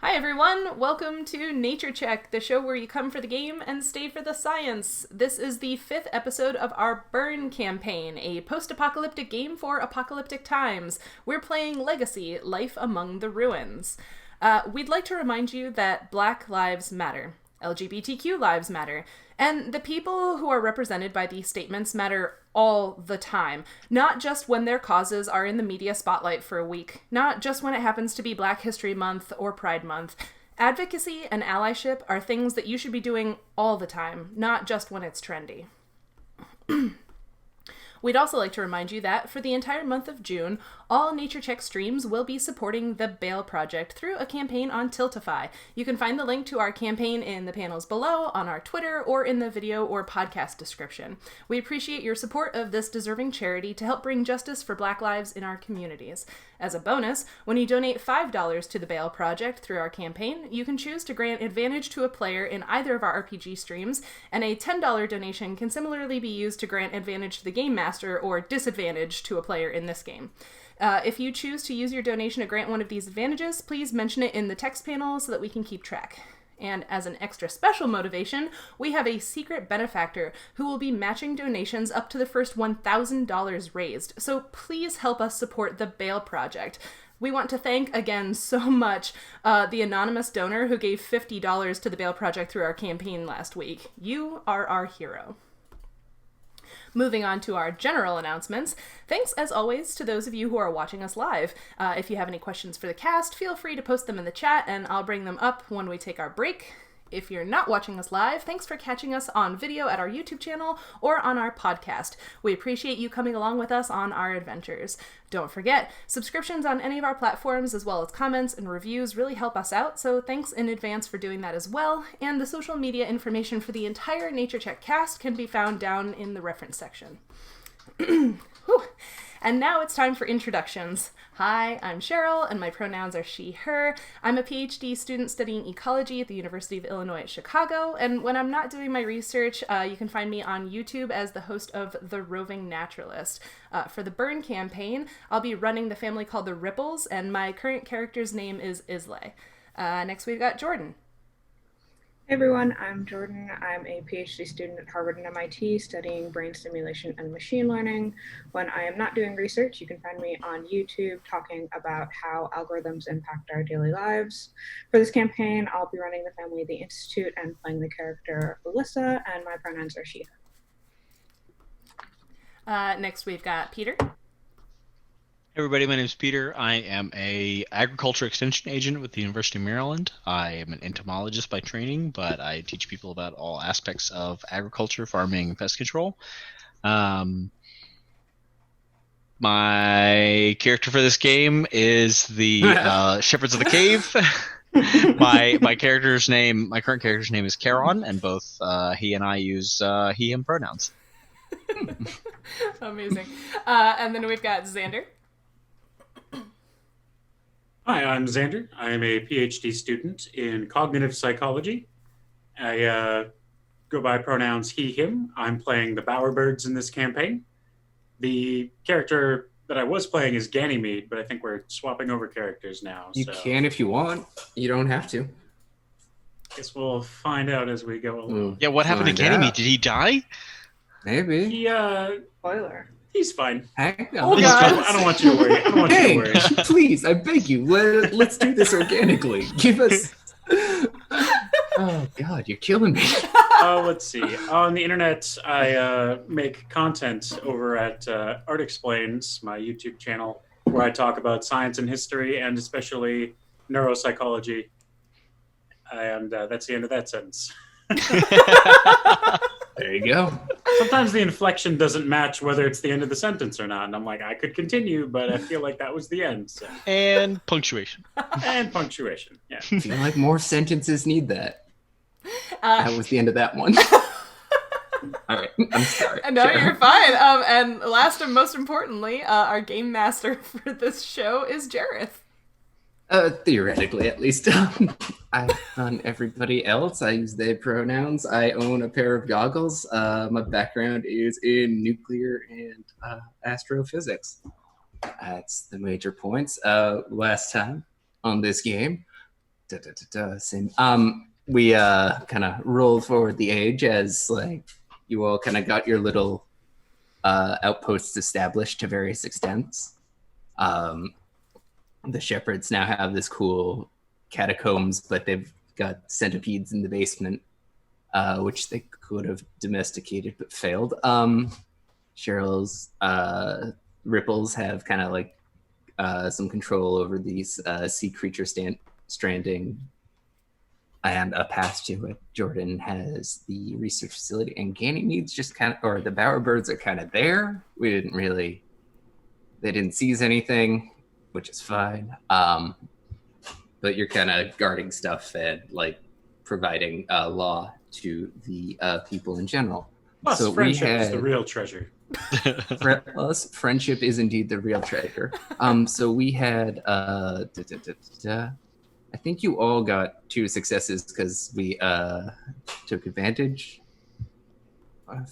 Hi everyone, welcome to Nature Check, the show where you come for the game and stay for the science. This is the 5th episode of our Burn campaign, a post-apocalyptic game for apocalyptic times. We're playing Legacy, Life Among the Ruins. We'd like to remind you that Black lives matter, LGBTQ lives matter, and the people who are represented by these statements matter all the time, not just when their causes are in the media spotlight for a week, not just when it happens to be Black History Month or Pride Month. Advocacy and allyship are things that you should be doing all the time, not just when it's trendy. We'd also like to remind you that for the entire month of June, all Nature Check streams will be supporting the Bale Project through a campaign on Tiltify. You can find the link to our campaign in the panels below, on our Twitter, or in the video or podcast description. We appreciate your support of this deserving charity to help bring justice for Black lives in our communities. As a bonus, when you donate $5 to the Bale Project through our campaign, you can choose to grant advantage to a player in either of our RPG streams, and a $10 donation can similarly be used to grant advantage to the Game Master or disadvantage to a player in this game. If you choose to use your donation to grant one of these advantages, please mention it in the text panel so that we can keep track. And as an extra special motivation, we have a secret benefactor who will be matching donations up to the first $1,000 raised. So please help us support the Bale Project. We want to thank again so much the anonymous donor who gave $50 to the Bale Project through our campaign last week. You are our hero. Moving on to our general announcements, thanks as always to those of you who are watching us live. If you have any questions for the cast, feel free to post them in the chat and I'll bring them up when we take our break. If you're not watching us live, thanks for catching us on video at our YouTube channel or on our podcast. We appreciate you coming along with us on our adventures. Don't forget, subscriptions on any of our platforms as well as comments and reviews really help us out, so thanks in advance for doing that as well. And the social media information for the entire Nature Check cast can be found down in the reference section. And now it's time for introductions. Hi, I'm Sheryl, and my pronouns are she, her. I'm a PhD student studying ecology at the University of Illinois at Chicago, and when I'm not doing my research, you can find me on YouTube as the host of the Roving Naturalist. For the Burn campaign, I'll be running the family called the Ripples, and my current character's name is Islae. Next we've got Jordan. Hey everyone, I'm Jordan. I'm a PhD student at Harvard and MIT studying brain stimulation and machine learning. When I am not doing research, you can find me on YouTube talking about how algorithms impact our daily lives. For this campaign, I'll be running the family at the Institute and playing the character Lissa, and my pronouns are she. Next we've got Peter. Hey everybody, my name is Peter. I am a agriculture extension agent with the University of Maryland. I am an entomologist by training, but I teach people about all aspects of agriculture, farming, and pest control. My character for this game is the Shepherds of the Cave. My current character's name is Charon, and both he and I use he/him pronouns. Amazing. And then we've got Xander. Hi, I'm Xander. I am a PhD student in cognitive psychology. I go by pronouns he, him. I'm playing the Bowerbirds in this campaign. The character that I was playing is Ganymede, but I think we're swapping over characters now. You can if you want. You don't have to. Guess we'll find out as we go along. Yeah, what happened to Ganymede? Did he die? Maybe. He, Spoiler. He's fine. Hang on. Oh, God. I don't want you to worry. I don't want you to worry. Please, I beg you. Let's do this organically. Give us... Oh, God, you're killing me. Let's see. On the internet, I make content over at Art Explains, my YouTube channel, where I talk about science and history, and especially neuropsychology. And that's the end of that sentence. There you go. Sometimes the inflection doesn't match whether it's the end of the sentence or not, and I'm like, I could continue, but I feel like that was the end. So. And punctuation. And punctuation, yeah. I feel like more sentences need that. That was the end of that one. All right, I'm sorry. No, you're fine. And last and most importantly, our game master for this show is Jareth. Theoretically, at least. I've done everybody else. I use they pronouns. I own a pair of goggles. My background is in nuclear and astrophysics. That's the major points. Last time on this game, Same. We kind of rolled forward the age as like you all kind of got your little outposts established to various extents. The shepherds now have this cool catacombs, but they've got centipedes in the basement, which they could have domesticated but failed. Sheryl's ripples have kind of like some control over these sea creature stranding and a path to it. Jordan has the research facility, and Ganymede's just kind of, or the Bowerbirds are kind of there. They didn't seize anything, which is fine. But you're kind of guarding stuff and like providing law to the people in general. Plus, so friendship is the real treasure. Friendship is indeed the real treasure. So we had I think you all got 2 successes because we took advantage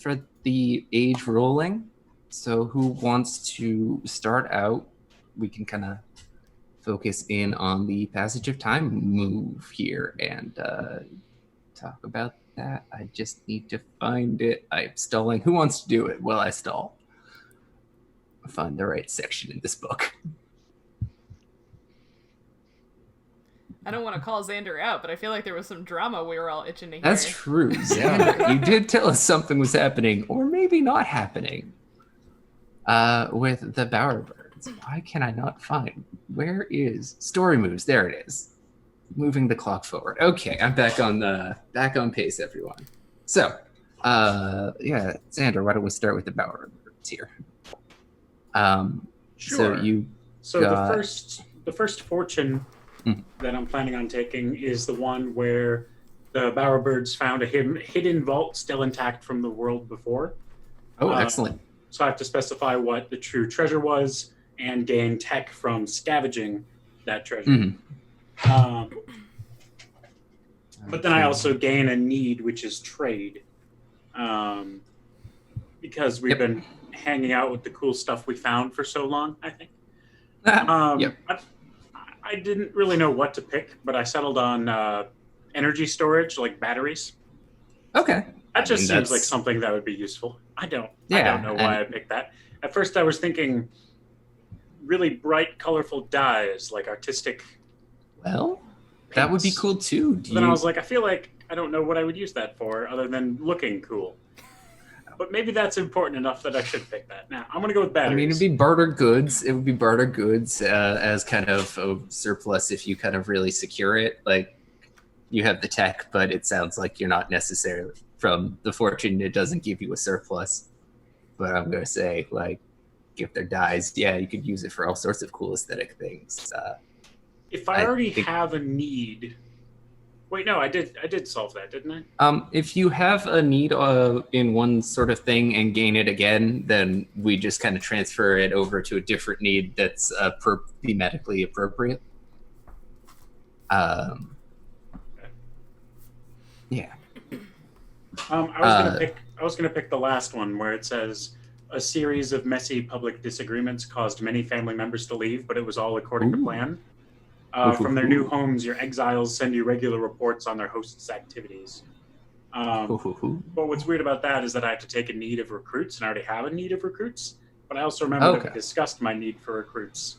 for the age rolling. So who wants to start out? We can kind of focus in on the passage of time move here and talk about that. I just need to find it. I'm stalling. Who wants to do it while I stall? Find the right section in this book. I don't want to call Xander out, but I feel like there was some drama we were all itching to hear. That's true. Xander, you did tell us something was happening, or maybe not happening, with the Bowerbirds. Why can I not find? Where is story moves? There it is. Moving the clock forward. Okay, I'm back on pace, everyone. So, yeah, Xander, why don't we start with the Bowerbirds here? Sure. So the first fortune that I'm planning on taking is the one where the Bowerbirds found a hidden vault still intact from the world before. Oh, excellent. So I have to specify what the true treasure was and gain tech from scavenging that treasure. But then I also gain a need, which is trade. Because we've been hanging out with the cool stuff we found for so long, I think. I didn't really know what to pick, but I settled on energy storage, like batteries. Okay. That just seems like something that would be useful. I don't know why I picked that. At first I was thinking really bright, colorful dyes, like artistic. Well, that would be cool too. Then I was like, I feel like I don't know what I would use that for other than looking cool. But maybe that's important enough that I should pick that. Now, I'm going to go with batteries. I mean, it'd be barter goods. It would be barter goods as kind of a surplus if you kind of really secure it. Like, you have the tech, but it sounds like you're not necessarily from the fortune. It doesn't give you a surplus. But I'm going to say, like, if they're dyes, yeah, you could use it for all sorts of cool aesthetic things. If I already have a need... Wait, no, I did solve that, didn't I? If you have a need in one sort of thing and gain it again, then we just kind of transfer it over to a different need that's thematically appropriate. Okay. Yeah. I was gonna pick the last one where it says a series of messy public disagreements caused many family members to leave, but it was all according to plan. From their new homes, your exiles send you regular reports on their hosts' activities. But what's weird about that is that I have to take a need of recruits, and I already have a need of recruits. But I also remember that we discussed my need for recruits,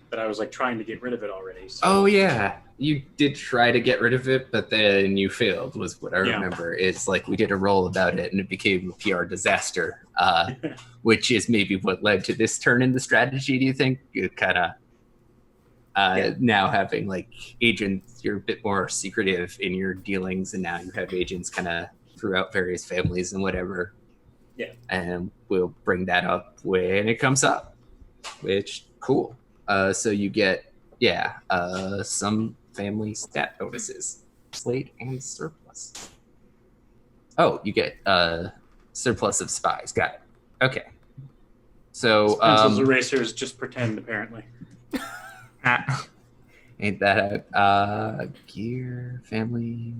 that I was like trying to get rid of it already. So. Oh yeah, you did try to get rid of it, but then you failed. Was what I remember. It's like we did a roll about it, and it became a PR disaster, which is maybe what led to this turn in the strategy. Do you think? It kind of. Now having like agents, you're a bit more secretive in your dealings, and now you have agents kind of throughout various families and whatever. Yeah. And we'll bring that up when it comes up, which cool. So you get, some family stat bonuses, slate and surplus. Oh, you get surplus of spies. Got it. Okay. So pencils, erasers, just pretend apparently. Ain't that out? Gear, family,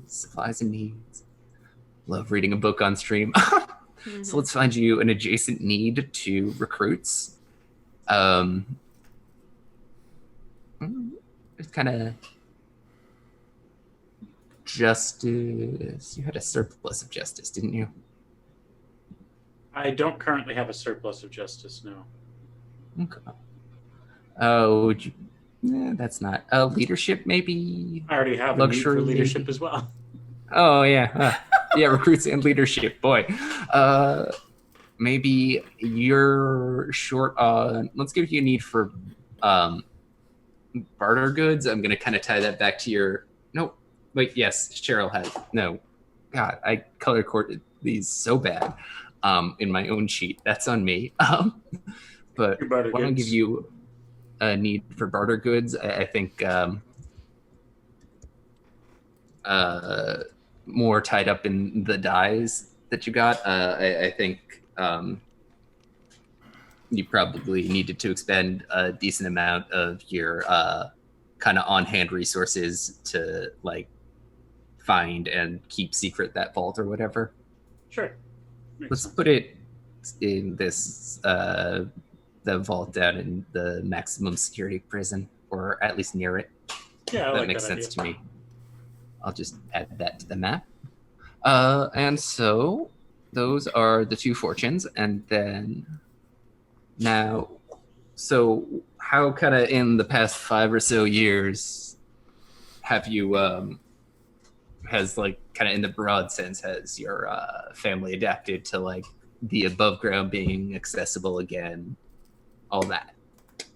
supplies and needs. Love reading a book on stream. So let's find you an adjacent need to recruits. It's kind of justice. You had a surplus of justice, didn't you? I don't currently have a surplus of justice, no. Okay. Would you? That's not leadership. Maybe I already have a need for luxury leadership maybe? as well. Oh yeah, yeah. Recruits and leadership, boy. Maybe you're short on. Let's give you a need for barter goods. I'm gonna kind of tie that back to your. No, wait. Yes, Sheryl has. No, God, I color coded these so bad in my own sheet. That's on me. But Your barter why don't I give goods. you a need for barter goods? I think more tied up in the dyes that you got. I think you probably needed to expend a decent amount of your kind of on-hand resources to like find and keep secret that vault or whatever. Sure. Makes Let's sense. put it in this the vault down in the maximum security prison, or at least near it. Yeah, I That like makes that sense idea. to me. I'll just add that to the map. And so those are the two fortunes, and then now, so how kind of in the past 5 or so years have you has like kind of in the broad sense has your family adapted to like the above ground being accessible again, all that?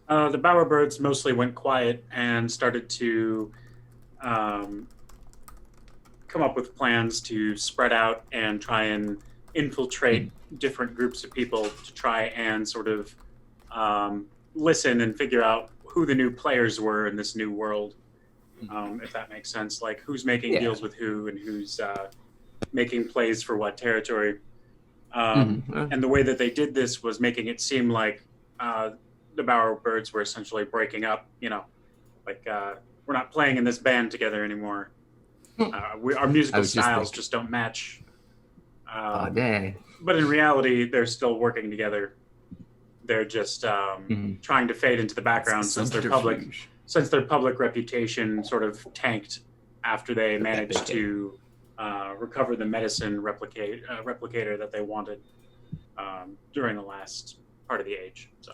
The Bowerbirds mostly went quiet and started to come up with plans to spread out and try and infiltrate different groups of people to try and sort of listen and figure out who the new players were in this new world, if that makes sense. Like who's making Yeah. deals with who and who's making plays for what territory. Mhm. And the way that they did this was making it seem like the Bowerbirds were essentially breaking up, like we're not playing in this band together anymore. Our I musical was just styles thinking. just don't match. Oh, dang. But in reality, they're still working together. They're just trying to fade into the background since their public reputation sort of tanked after they Put that managed bit to recover the medicine replicator that they wanted during the last part of the age. So,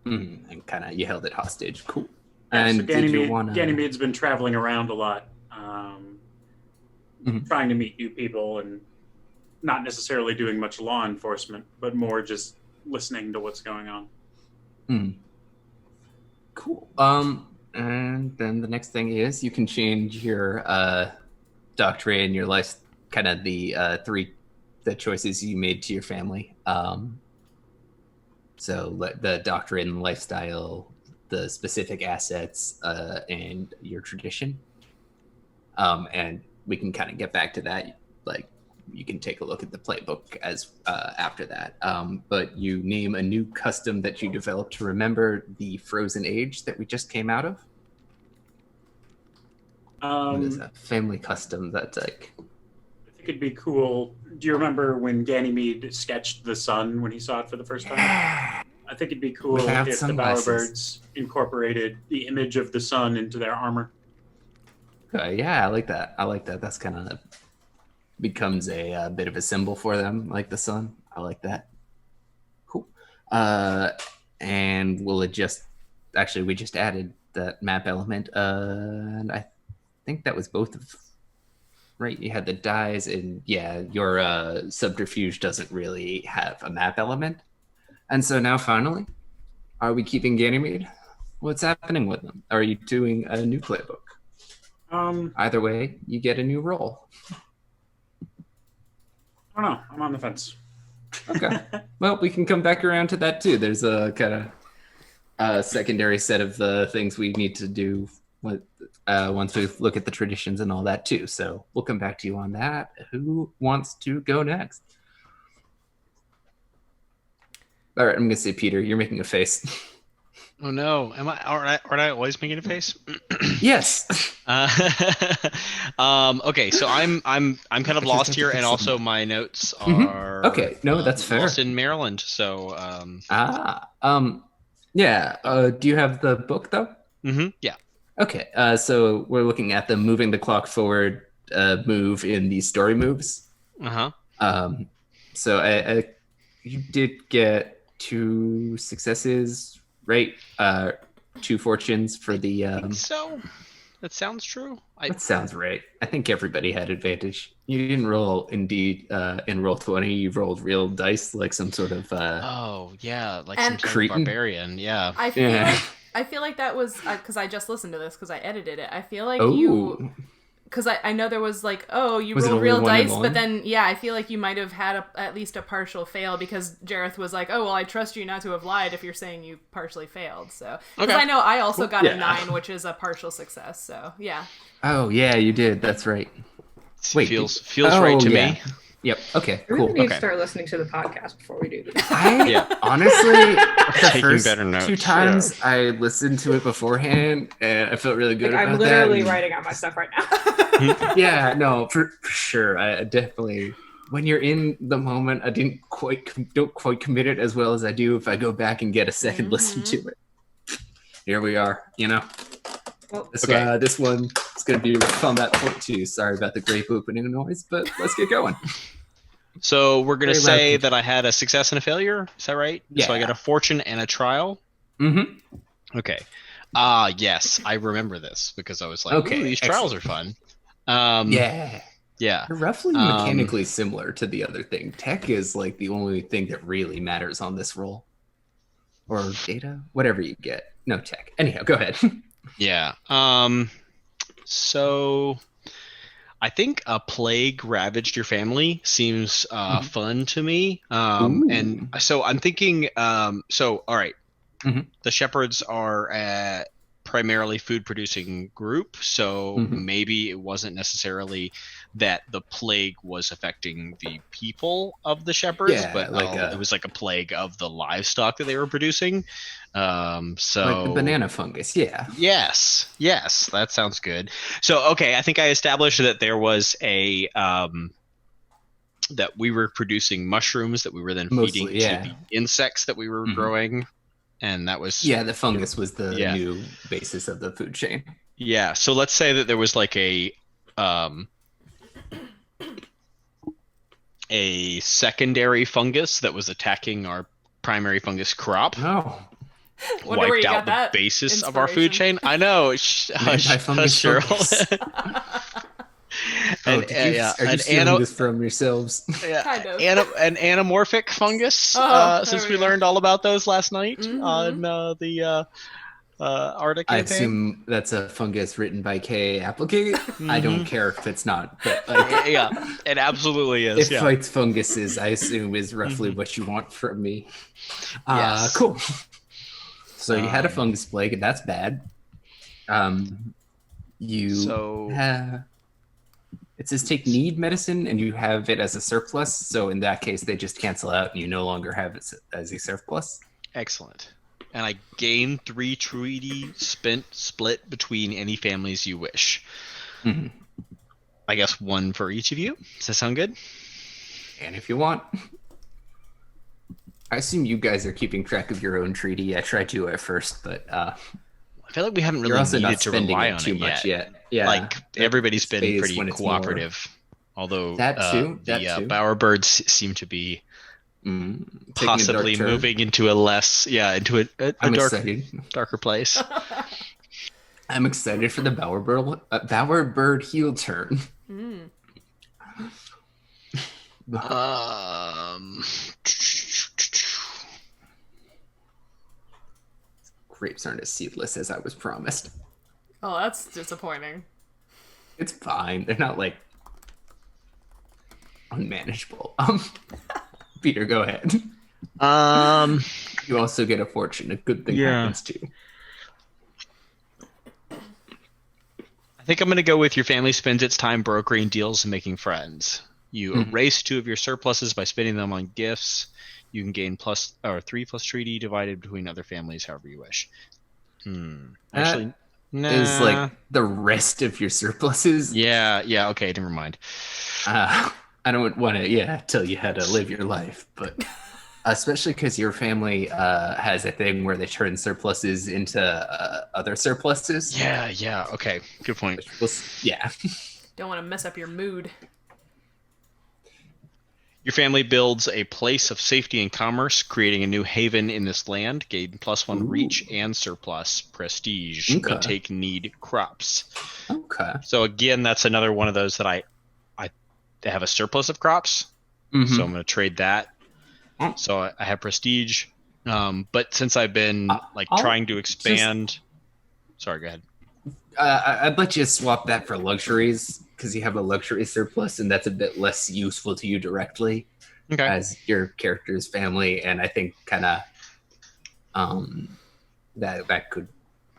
And kind of you held it hostage. Cool. yeah, And so did you want to? Ganymede's been traveling around a lot, Mhm. trying to meet new people and not necessarily doing much law enforcement, but more just listening to what's going on. Cool. And then the next thing is you can change your doctorate and your life, kind of the the choices you made to your family. So the doctrine, lifestyle, the specific assets, and your tradition. And we can kind of get back to that. Like you can take a look at the playbook as after that. But you name a new custom that you developed to remember the frozen age that we just came out of. What is a family custom that's like? I think it'd be cool. Do you remember when Ganymede sketched the sun when he saw it for the first time? I think it'd be cool Without if the sunglasses. Bowerbirds incorporated the image of the sun into their armor. Yeah, I like that. That's kind of becomes a bit of a symbol for them, like the sun. I like that. Cool. And we'll adjust. Actually, we just added that map element, and I think that was both of. Right, you had the dyes, and yeah, your subterfuge doesn't really have a map element. And so now, finally, are we keeping Ganymede? What's happening with them? Are you doing a new playbook? Either way, you get a new role. I don't know. I'm on the fence. Okay. Well, we can come back around to that too. There's a kind of secondary set of the things we need to do once we look at the traditions and all that too. So we'll come back to you on that. Who wants to go next? All right, I'm gonna say Peter. You're making a face. Oh no! Am I? Aren't I always making a face? Yes. Okay, so I'm kind of I just lost have to here, fix and them. also my notes are Okay, no, that's fair. lost in Maryland. So yeah. Do you have the book though? yeah. Okay, so we're looking at the moving the clock forward move in the story moves. So you did get 2 successes, right? 2 fortunes for the. I think so. That sounds true. That sounds right. I think everybody had advantage. You didn't roll indeed in roll 20. You rolled real dice, like some sort of. Oh yeah, like And- some sort of barbarian. Yeah. I feel like that was because I just listened to this because I edited it. I feel like Oh. because I know there was like, you Was it roll only real 1 and dice, 1? but then I feel like you might have had at least a partial fail because Jareth was like, oh well, I trust you not to have lied if you're saying you partially failed. So because I know I also got a 9, which is a partial success. So yeah. Oh yeah, you did. That's right. Wait, feels right to me. Yep. Okay. We Cool. really need to start listening to the podcast before we do this. Honestly, the Taking first better notes. 2 times I listened to it beforehand, and I felt really good about I'm literally that. writing out my stuff right now. Yeah, no, for sure. I definitely. When you're in the moment, I don't quite commit it as well as I do if I go back and get a second listen to it. Here we are. Well, This one is going to be combat point 2. Sorry about the grape opening noise, but let's get going. So we're gonna Very say loud. that I had a success and a failure. Is that right? Yeah. So I got a fortune and a trial. Mm-hmm. Okay. Yes, I remember this because I was like, Okay, "Ooh, these trials are fun." Yeah. Yeah. They're roughly mechanically similar to the other thing. Tech is like the only thing that really matters on this roll. Or data, whatever you get. No tech. Anyhow, go ahead. Yeah. So I think a plague ravaged your family seems fun to me. And so I'm thinking. So all right, the shepherds are a primarily food-producing group, so maybe it wasn't necessarily that the plague was affecting the people of the shepherds, but it was like a plague of the livestock that they were producing. So like the banana fungus, yeah. Yes, that sounds good. So okay, I think I established that there was a that we were producing mushrooms that we were then feeding to the insects that we were growing. And that was the fungus was the new basis of the food chain. Yeah, so let's say that there was like a secondary fungus that was attacking our primary fungus crop. Oh, wiped out the basis of our food chain. I know. Anti-fungus Cheryl. Are you stealing this from yourselves? Kind of. An anamorphic fungus. Since we learned all about those last night on the Arctic campaign. I assume that's a fungus written by K. Applegate. I don't care if it's not, but it absolutely is. It fights funguses, I assume, is roughly what you want from me. Yes. Cool. So you had a fungus plague, and that's bad. It says take need medicine, and you have it as a surplus. So in that case, they just cancel out, and you no longer have it as a surplus. Excellent. And I gain 3 treaty split between any families you wish. I guess 1 for each of you. Does that sound good? And if you want. I assume you guys are keeping track of your own treaty. I tried to at first, but I feel like we haven't really needed to rely on it much yet. Yeah, like everybody's been pretty cooperative. Although the Bowerbirds seem to be possibly moving into a less, into a darker place. I'm excited for the Bowerbird heel turn. Grapes aren't as seedless as I was promised. Oh, that's disappointing. It's fine. They're not like unmanageable. Peter, go ahead. You also get a fortune. A good thing happens too. I think I'm going to go with your family spends its time brokering deals and making friends. You erase 2 of your surpluses by spending them on gifts. You can gain 3+ treaty divided between other families, however you wish. Actually, is like the rest of your surpluses. Yeah. Okay, never mind. I don't want to, tell you how to live your life, but especially because your family has a thing where they turn surpluses into other surpluses. Yeah. Okay, good point. Don't want to mess up your mood. Your family builds a place of safety and commerce, creating a new haven in this land. Gain +1 reach and surplus prestige, but take need crops. Okay. So again, that's another one of those that I have a surplus of crops, so I'm going to trade that. So I have prestige, but since I've been trying to expand. Sorry, go ahead. I'd let you swap that for luxuries, because you have a luxury surplus, and that's a bit less useful to you directly as your character's family. And I think kind of that could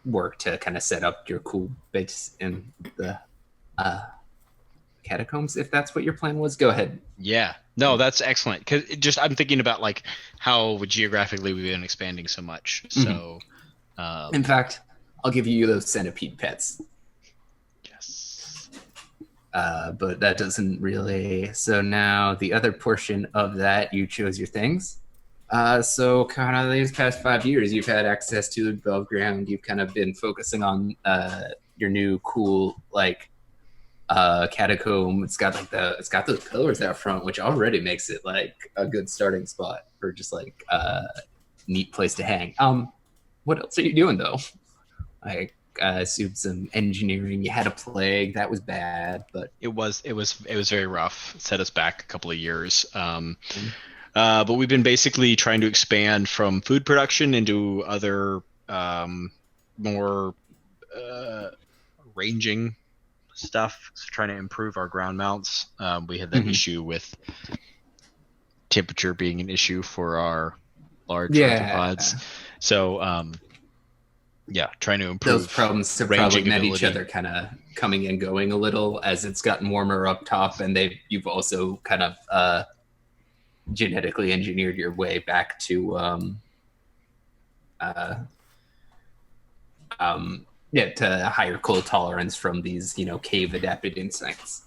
work to kind of set up your cool base in the catacombs, if that's what your plan was. Go ahead. Yeah, no, that's excellent. Because I'm thinking about like how geographically we've been expanding so much. So, in fact, I'll give you those centipede pets. Yes. But that doesn't really. So now the other portion of that, you chose your things. So kind of these past 5 years, you've had access to above ground. You've kind of been focusing on your new cool catacomb. It's got those pillars out front, which already makes it like a good starting spot for just like a neat place to hang. What else are you doing though? I assumed some engineering. You had a plague that was bad, but it was very rough. It set us back a couple of years. But we've been basically trying to expand from food production into other more ranging stuff. So trying to improve our ground mounts. We had that issue with temperature being an issue for our large arthropods. So trying to improve those problems have probably met each other, kind of coming and going a little as it's gotten warmer up top, and you've also kind of genetically engineered your way back to to higher cold tolerance from these cave adapted insects.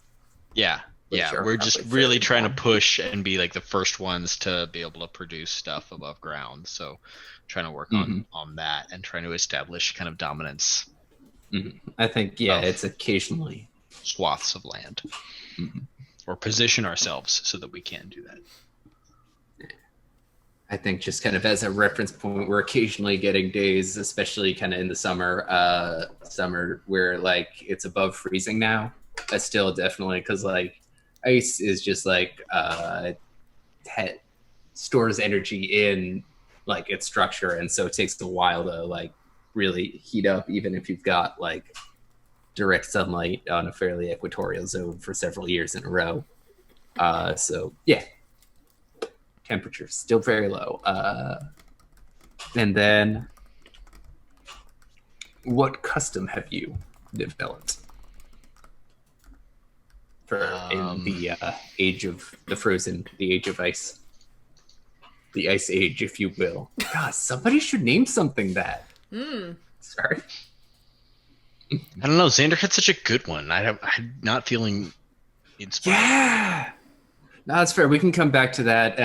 We're just really trying to push and be like the first ones to be able to produce stuff above ground. So trying to work on that and trying to establish kind of dominance. I think it's occasionally swaths of land or position ourselves so that we can do that. I think just kind of as a reference point, we're occasionally getting days, especially kind of in the summer, where like it's above freezing now. That's still definitely because like ice is just like stores energy in like its structure, and so it takes a while to like really heat up, even if you've got like direct sunlight on a fairly equatorial zone for several years in a row. Temperature still very low. And then, what custom have you developed for in the age of the frozen, the age of ice, the ice age, if you will? God, somebody should name something that. Sorry. I don't know. Xander had such a good one. I'm not feeling inspired. Yeah. No, that's fair. We can come back to that.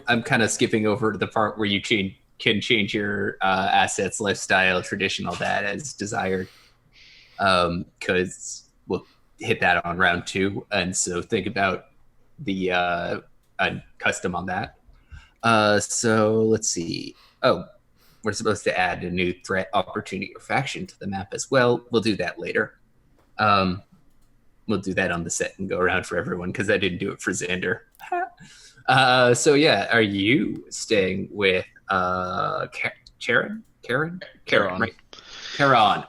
I'm kind of skipping over to the part where you can change your assets, lifestyle, tradition, all that as desired. Because we'll hit that on round 2. And so think about the custom on that. So let's see. Oh, we're supposed to add a new threat, opportunity, or faction to the map as well. We'll do that later. We'll do that on the set and go around for everyone because I didn't do it for Xander. Are you staying with Charon? Right. Charon.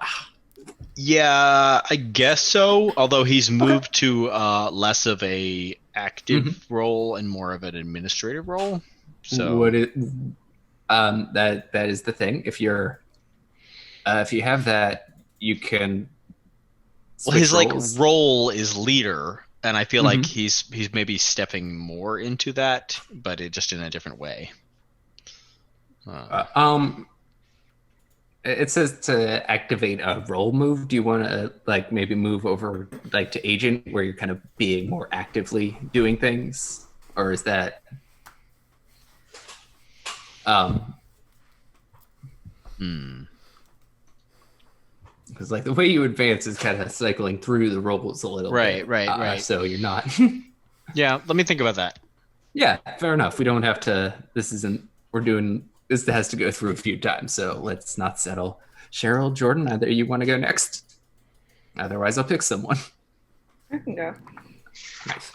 Yeah, I guess so. Although he's moved to less of a active role and more of an administrative role. So that is the thing. If you have that, you can. Well, his roles. Role is leader, and I feel like he's maybe stepping more into that, but just in a different way. It says to activate a role move. Do you want to like maybe move over like to agent, where you're kind of being more actively doing things, or is that? Because like the way you advance is kind of cycling through the rolls a little bit. Right. So you're not. Yeah, let me think about that. Yeah, fair enough. We don't have to. This has to go through a few times, so let's not settle. Sheryl, Jordan, either you want to go next? Otherwise, I'll pick someone. I can go. Nice.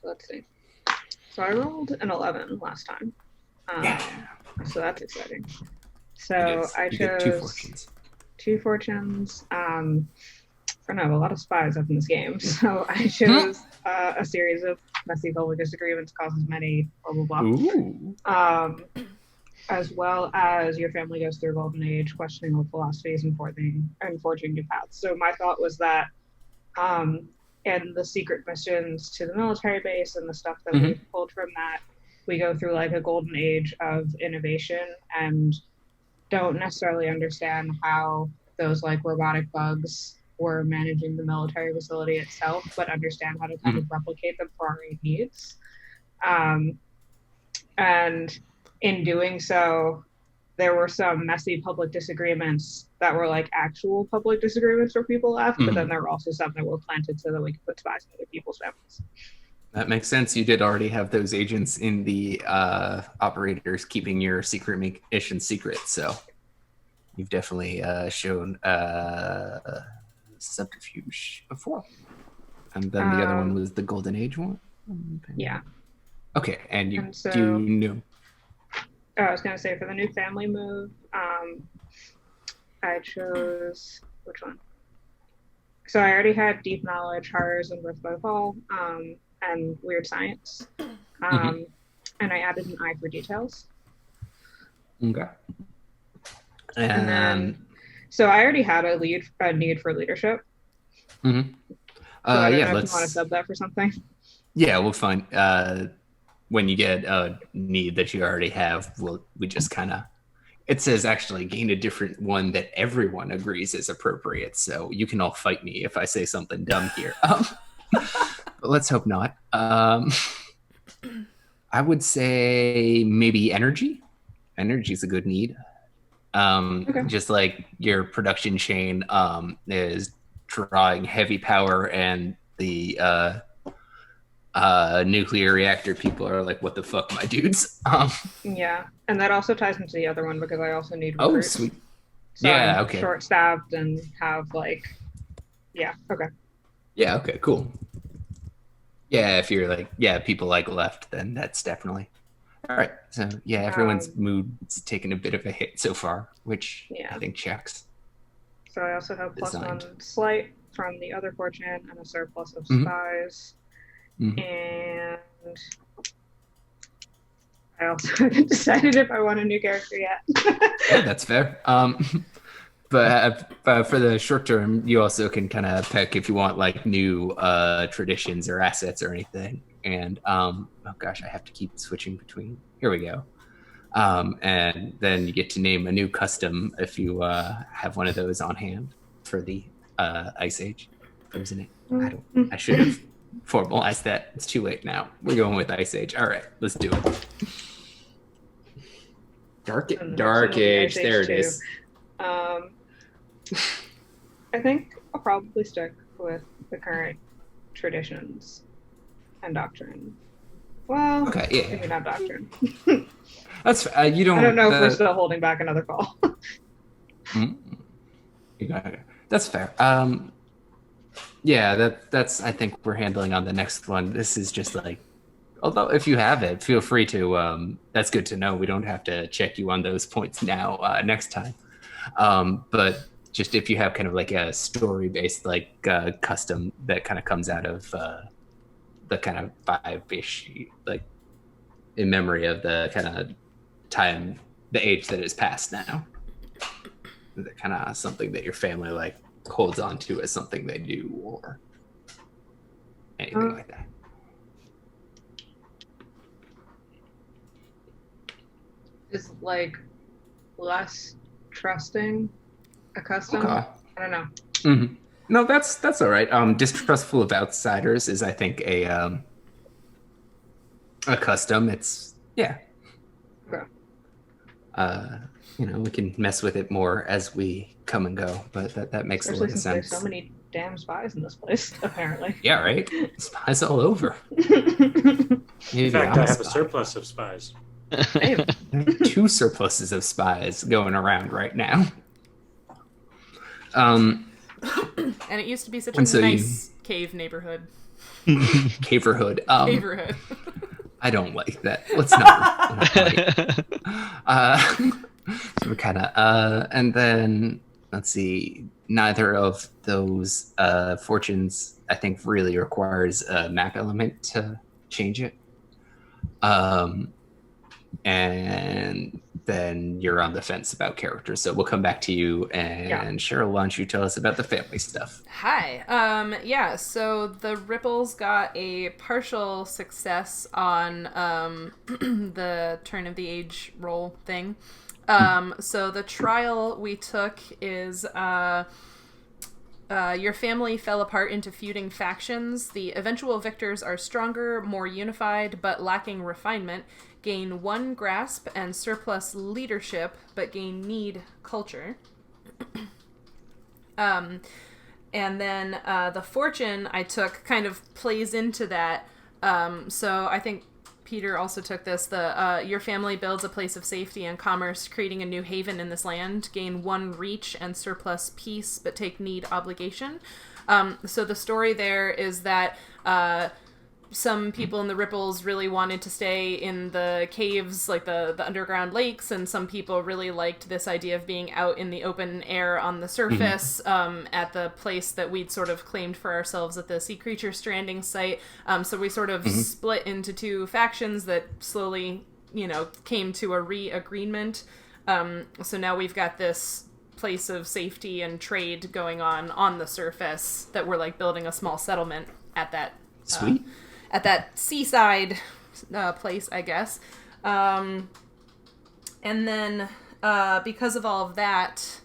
Let's see. So I rolled an 11 last time. So that's exciting. So I chose 2 fortunes. 2 fortunes. I have a lot of spies up in this game, so I chose a series of messy public disagreements causes many blah blah blah. As well as your family goes through a golden age, questioning old philosophies and forging new paths. So my thought was that, in the secret missions to the military base and the stuff that we pulled from that, we go through like a golden age of innovation and don't necessarily understand how those like robotic bugs were managing the military facility itself, but understand how to kind of replicate them for our own needs. And in doing so, there were some messy public disagreements that were like actual public disagreements where people left, but then there were also some that were planted so that we could put spies in other people's families. That makes sense. You did already have those agents in the operators keeping your secret mission secret, so you've definitely shown subterfuge before. And then the other one was the Golden Age one? Yeah. Okay, and do you know? I was going to say for the new family move, I chose, which one? So I already had deep knowledge, horrors, and birth by fall, and weird science. And I added an eye for details. Okay. And then, so I already had a need for leadership. So I don't know if you want to sub that for something. Yeah, we'll find. When you get a need that you already have, we just kind of, it says actually gain a different one that everyone agrees is appropriate. So you can all fight me if I say something dumb here. But let's hope not. I would say maybe energy. Energy is a good need. Okay. Just like your production chain is drawing heavy power, and the nuclear reactor people are like, what the fuck, my dudes? Yeah, and that also ties into the other one because I also need recruits. Oh, sweet. So yeah, I'm okay. Short-staffed and have like, yeah, okay. Yeah, okay, cool. Yeah, if you're like, people like left, then that's definitely. All right, so yeah, everyone's mood's taken a bit of a hit so far, which I think checks. So I also have +1 slight from the other fortune and a surplus of spies. And I also haven't decided if I want a new character yet. Yeah, that's fair. But for the short term, you also can kind of pick if you want like new traditions or assets or anything. And oh gosh, I have to keep switching between. Here we go. And then you get to name a new custom if you have one of those on hand for the Ice Age. Frozen it. I should have formalized that. It's too late now. We're going with Ice Age. All right, let's do it. Dark Age. There it is. I think I'll probably stick with the current traditions and doctrine. Well, maybe not doctrine. That's you don't. I don't know if we're still holding back another call. You got it. That's fair. Yeah, that's. I think we're handling on the next one. This is just like, although if you have it, feel free to. That's good to know. We don't have to check you on those points now. Next time, but just if you have kind of like a story-based like custom that kind of comes out of the kind of 5-ish, like in memory of the kind of time, the age that is past now. That kind of something that your family like holds on to as something they do or anything like that. Is like less trusting a custom? Okay. I don't know. Mm-hmm. No, that's all right. Distrustful of outsiders is, I think, a custom. It's Okay. we can mess with it more as we come and go, but that makes a lot of since sense. there's so many damn spies in this place, apparently. Yeah, right? Spies all over. In fact, I have a surplus of spies. There are 2 surpluses of spies going around right now. And it used to be such a nice cave neighborhood. Caverhood. Caverhood. I don't like that. Let's not. So we're kind of, and then let's see. Neither of those fortunes, I think, really requires a map element to change it. And then you're on the fence about characters. So we'll come back to you, and Sheryl, why don't you tell us about the family stuff? Hi. So the Ripples got a partial success on the turn of the age roll thing. So the trial we took is your family fell apart into feuding factions. The eventual victors are stronger, more unified, but lacking refinement. Gain 1 grasp and surplus leadership, but gain need culture. And then the fortune I took kind of plays into that. So I think Peter also took this. Your family builds a place of safety and commerce, creating a new haven in this land. Gain 1 reach and surplus peace, but take need obligation. So the story there is that some people in the Ripples really wanted to stay in the caves, like the underground lakes, and some people really liked this idea of being out in the open air on the surface, at the place that we'd sort of claimed for ourselves at the Sea Creature Stranding site. So we sort of split into 2 factions that slowly, came to a re-agreement. So now we've got this place of safety and trade going on the surface that we're like building a small settlement at that. Sweet. At that seaside place, I guess. And then because of all of that,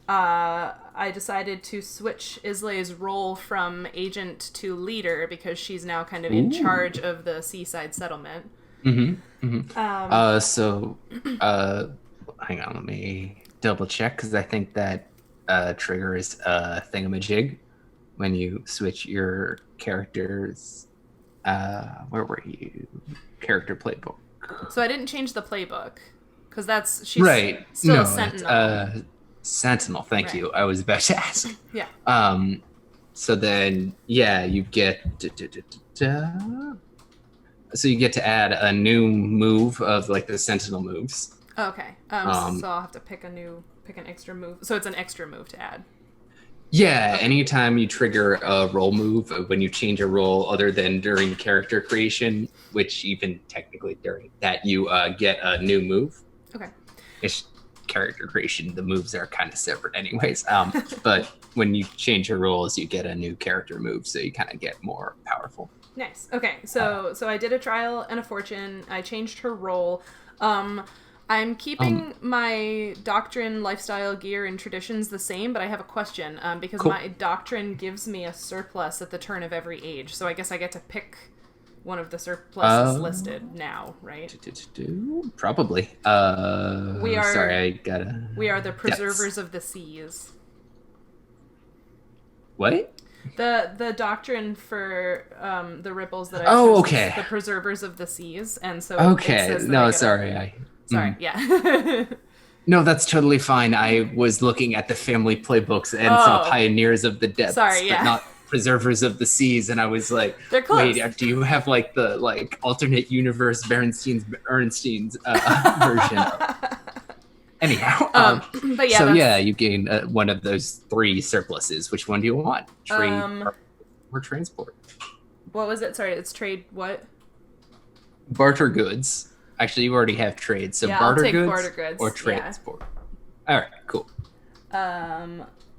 I decided to switch Islae's role from agent to leader because she's now kind of in charge of the seaside settlement. So hang on, let me double check, because I think that triggers a thingamajig when you switch your characters. Where were you? Character playbook. So I didn't change the playbook because she's right. Still a sentinel. Sentinel. Thank you. I was about to ask. Yeah. So then, you get. So you get to add a new move of like the sentinel moves. Okay. So I'll have to pick an extra move. So it's an extra move to add. Yeah, anytime you trigger a roll move, when you change a roll other than during character creation, which even technically during that, you get a new move. Okay. It's character creation, the moves are kind of separate anyways. But when you change your rolls, you get a new character move, so you kind of get more powerful. Nice. Okay, so I did a trial and a fortune. I changed her role. I'm keeping my doctrine, lifestyle, gear, and traditions the same, but I have a question, because my doctrine gives me a surplus at the turn of every age, so I guess I get to pick one of the surpluses listed now, right? Probably. We are. Sorry, I gotta. We are the preservers of the seas. What? The doctrine for the Ripples that I chose is the preservers of the seas, and so sorry. Sorry, yeah. No, that's totally fine. I was looking at the family playbooks and saw Pioneers of the Depths, but not Preservers of the Seas, and I was like, they're close. Wait, do you have like the alternate universe Ernstine's version? Anyhow, but yeah, you gain one of those 3 surpluses. Which one do you want? Trade or transport? What was it? Sorry, it's trade what? Barter goods. Actually, you already have trade, so barter goods or transport. Yeah. All right, cool.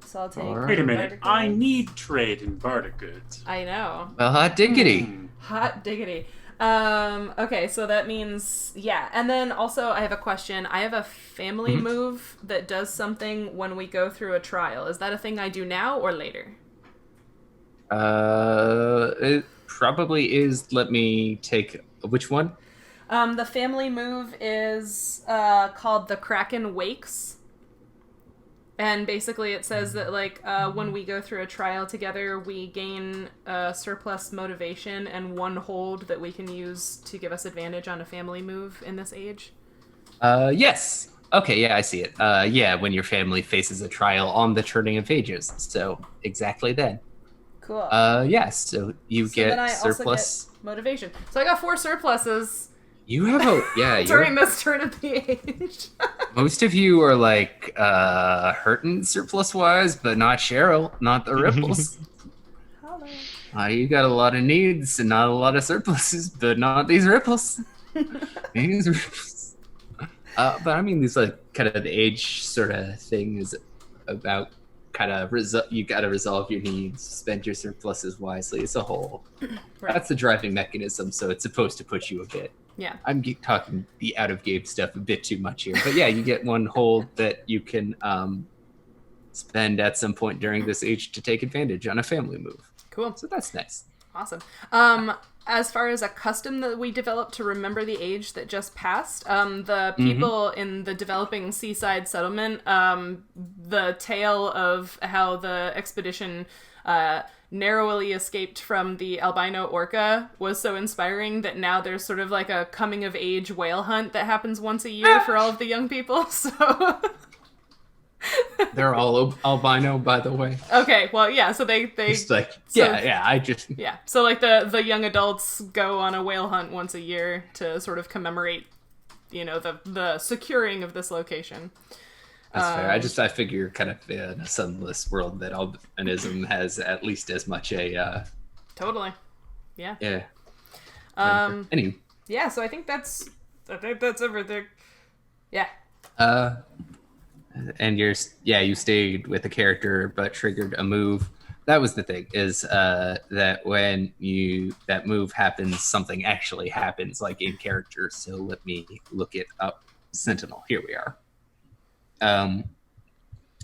So I'll take. Wait a minute, I need trade in barter goods. I know. Well, hot diggity. Hot diggity. Okay, so that means and then also I have a question. I have a family move that does something when we go through a trial. Is that a thing I do now or later? It probably is. Let me take which one? The family move is called the Kraken Wakes. And basically it says that, like, when we go through a trial together, we gain surplus motivation and one hold that we can use to give us advantage on a family move in this age. Yes. Okay, yeah, I see it. Yeah, when your family faces a trial on the turning of pages. So, exactly then. Cool. Yes, so you then get I surplus. also get motivation. So I got 4 surpluses. You have a yeah. During this turn of the age. Most of you are like hurting surplus wise, but not Sheryl, not the ripples. Hello. You got a lot of needs and not a lot of surpluses, but not these ripples. These ripples. But I mean, these like kind of the age sort of thing is about kind of you got to resolve your needs, spend your surpluses wisely as a whole. Right. That's the driving mechanism, so it's supposed to push you a bit. Yeah. I'm talking the out-of-game stuff a bit too much here. But yeah, you get one hold that you can spend at some point during this age to take advantage on a family move. Cool. So that's nice. Awesome. As far as a custom that we developed to remember the age that just passed, the people in the developing seaside settlement, the tale of how the expedition narrowly escaped from the albino orca was so inspiring that now there's sort of like a coming of age whale hunt that happens once a year for all of the young people. So they're all albino, by the way. Okay, well, yeah. So they just like yeah. So like the young adults go on a whale hunt once a year to sort of commemorate, the securing of this location. That's fair. I figure kind of in a sunless world that albinism has at least as much a totally. Yeah. Yeah. Anyway. Yeah, so I think that's everything. Yeah. And you stayed with the character but triggered a move. That was the thing, is that when that move happens, something actually happens, like in character. So let me look it up. Sentinel, here we are.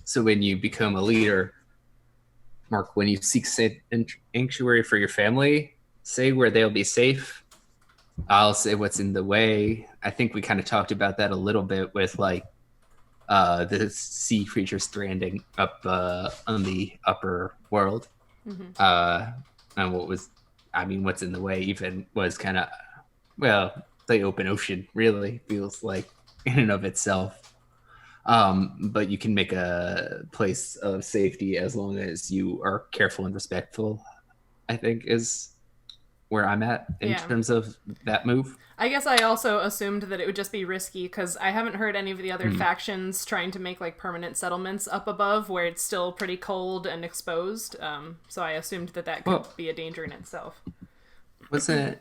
So when you become a leader, Mark, when you seek sanctuary for your family, say where they'll be safe. I'll say what's in the way. I think we kind of talked about that a little bit with like the sea creature stranding up on the upper world. And what's in the way even was kind of, the open ocean really feels like in and of itself. But you can make a place of safety as long as you are careful and respectful, I think is where I'm at in terms of that move. I guess I also assumed that it would just be risky because I haven't heard any of the other factions trying to make like permanent settlements up above where it's still pretty cold and exposed. So I assumed that could be a danger in itself. Wasn't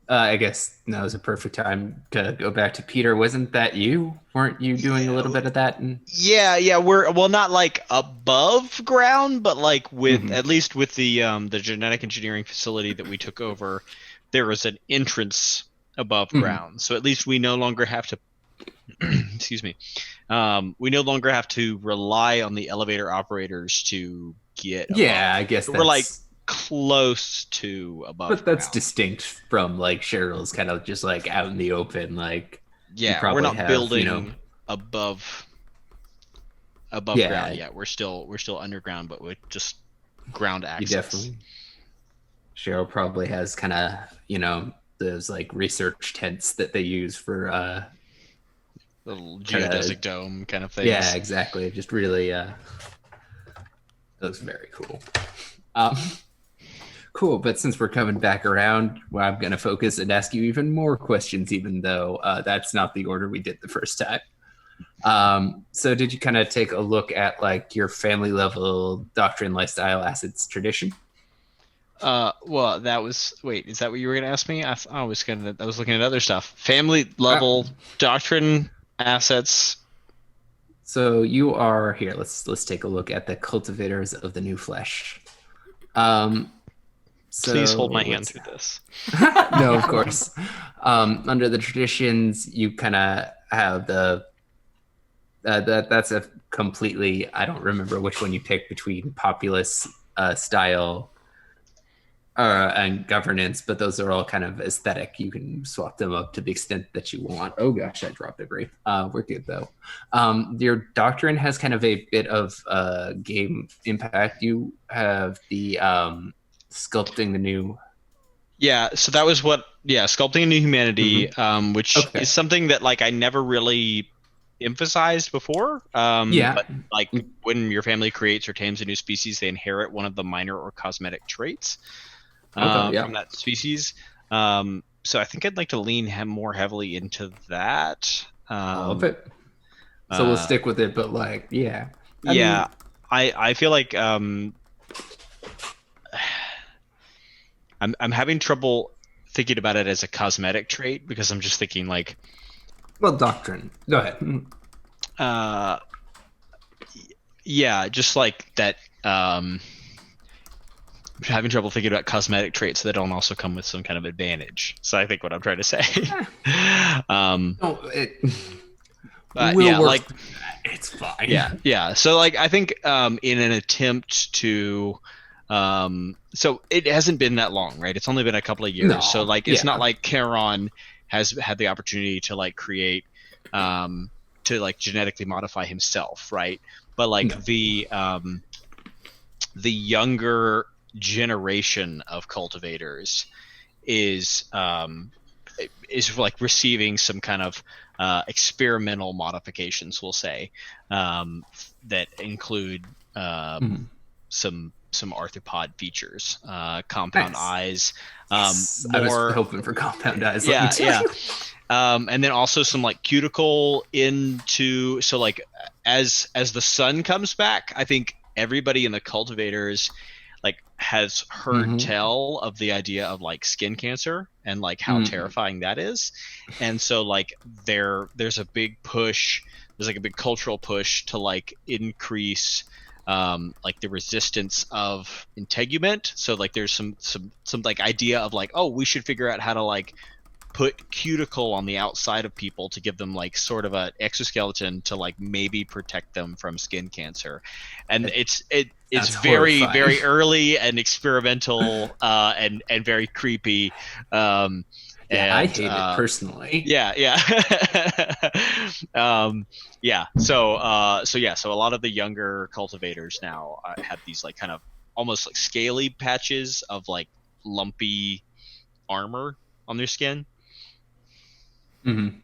I guess now is a perfect time to go back to Peter. Wasn't that you? Weren't you doing a little bit of that? Yeah. We're not like above ground, but like with at least with the genetic engineering facility that we took over, there was an entrance above ground. So at least we no longer have to. Excuse me. We no longer have to rely on the elevator operators to get. Yeah, I guess we're like close to above but that's ground. Distinct from like Sheryl's kind of just like out in the open, like we're not building above ground yet. We're still underground, but with just ground access. You definitely. Sheryl probably has kind of those like research tents that they use for little geodesic dome kind of things. Yeah, exactly. Just really looks very cool. Cool, but since we're coming back around, I'm going to focus and ask you even more questions, even though that's not the order we did the first time. So did you kind of take a look at like your family level doctrine, lifestyle, assets, tradition? Well, that was, is that what you were going to ask me? I was looking at other stuff. Family level doctrine, assets. So you are here. Let's take a look at the cultivators of the new flesh. Please hold my hand through this. No, of course. Under the traditions, you kind of have that's a completely, I don't remember which one you picked between populist style and governance, but those are all kind of aesthetic. You can swap them up to the extent that you want. Oh gosh, I dropped a grape. We're good though. Your doctrine has kind of a bit of game impact. You have the sculpting the new. Yeah, so that was sculpting a new humanity, which is something that like I never really emphasized before. But like when your family creates or tames a new species, they inherit one of the minor or cosmetic traits from that species. So I think I'd like to lean more heavily into that. All of it. So we'll stick with it, but like, yeah. I feel like I'm having trouble thinking about it as a cosmetic trait because I'm just thinking like, well, doctrine. Go ahead. Yeah, just like that. I'm having trouble thinking about cosmetic traits that don't also come with some kind of advantage. So I think what I'm trying to say. Work. It's fine. Yeah. So like I think in an attempt to so it hasn't been that long, right? It's only been a couple of years. No, so like it's not like Charon has had the opportunity to like create to like genetically modify himself, right? But like the younger generation of cultivators is like receiving some kind of experimental modifications, we'll say, that include some arthropod features, compound eyes. I was hoping for compound eyes. And then also some like cuticle into, so like as the sun comes back, I think everybody in the cultivators like has heard tell of the idea of like skin cancer and like how terrifying that is. And so like there's a big push, there's like a big cultural push to like increase like the resistance of integument. So like there's some like idea of like, oh, we should figure out how to like put cuticle on the outside of people to give them like sort of a exoskeleton to like maybe protect them from skin cancer. And it's very horrifying. Very early and experimental and very creepy. And I hate it personally. So a lot of the younger cultivators now have these like kind of almost like scaly patches of like lumpy armor on their skin. Okay.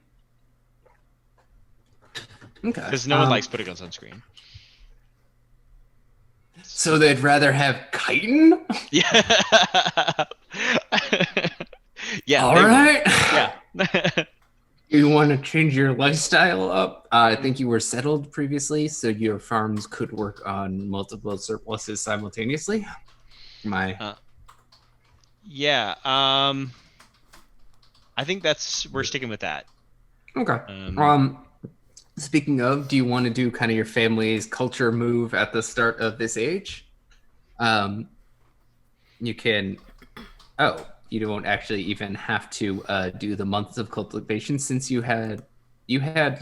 Because no one likes putting on sunscreen. So they'd rather have chitin? Yeah. All right. Yeah. You want to change your lifestyle up? I think you were settled previously, so your farms could work on multiple surpluses simultaneously. I think we're sticking with that. Okay. Speaking of, do you want to do kind of your family's culture move at the start of this age? You can. Oh, you don't actually even have to do the months of cultivation since you had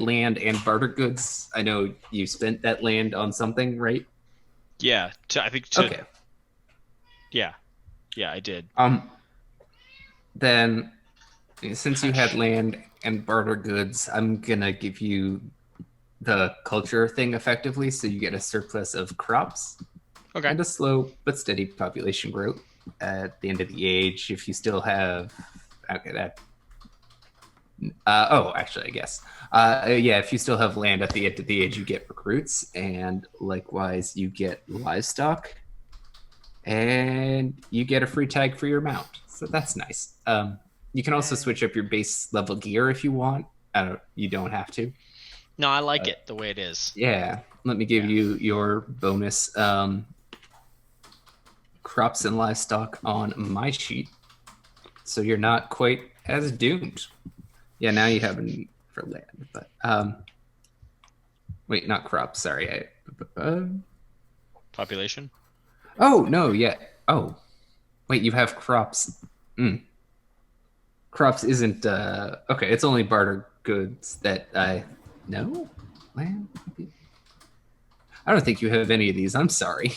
land and barter goods. I know you spent that land on something, right? Yeah, okay. Yeah, I did. Then, since you had land and barter goods, I'm gonna give you the culture thing effectively, so you get a surplus of crops. Okay. And a slow but steady population growth at the end of the age. If you still have, if you still have land at the end of the age, you get recruits, and likewise you get livestock, and you get a free tag for your mount. So that's nice. You can also switch up your base level gear if you want. You don't have to. No, I like it the way it is. Yeah. Let me give you your bonus crops and livestock on my sheet. So you're not quite as doomed. Yeah, now you have an for land. But wait, not crops, sorry. Population? Oh, no, yeah. Oh. Wait, you have crops. Crops isn't okay, it's only barter goods that I know. Land. I don't think you have any of these. I'm sorry.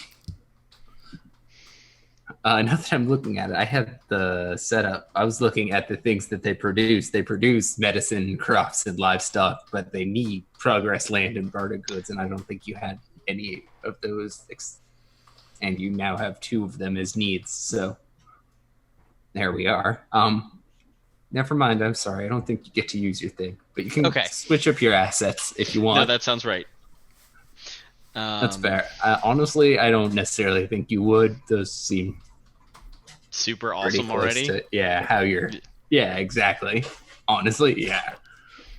now that I'm looking at it, I have the setup. I was looking at the things that they produce. They produce medicine, crops, and livestock, but they need progress land and barter goods, and I don't think you had any of those. And you now have 2 of them as needs, so there we are. Never mind, I'm sorry. I don't think you get to use your thing, but you can switch up your assets if you want. No, that sounds right. That's fair. Honestly, I don't necessarily think you would. Those seem super awesome already. How you're. Yeah, exactly. Honestly, yeah.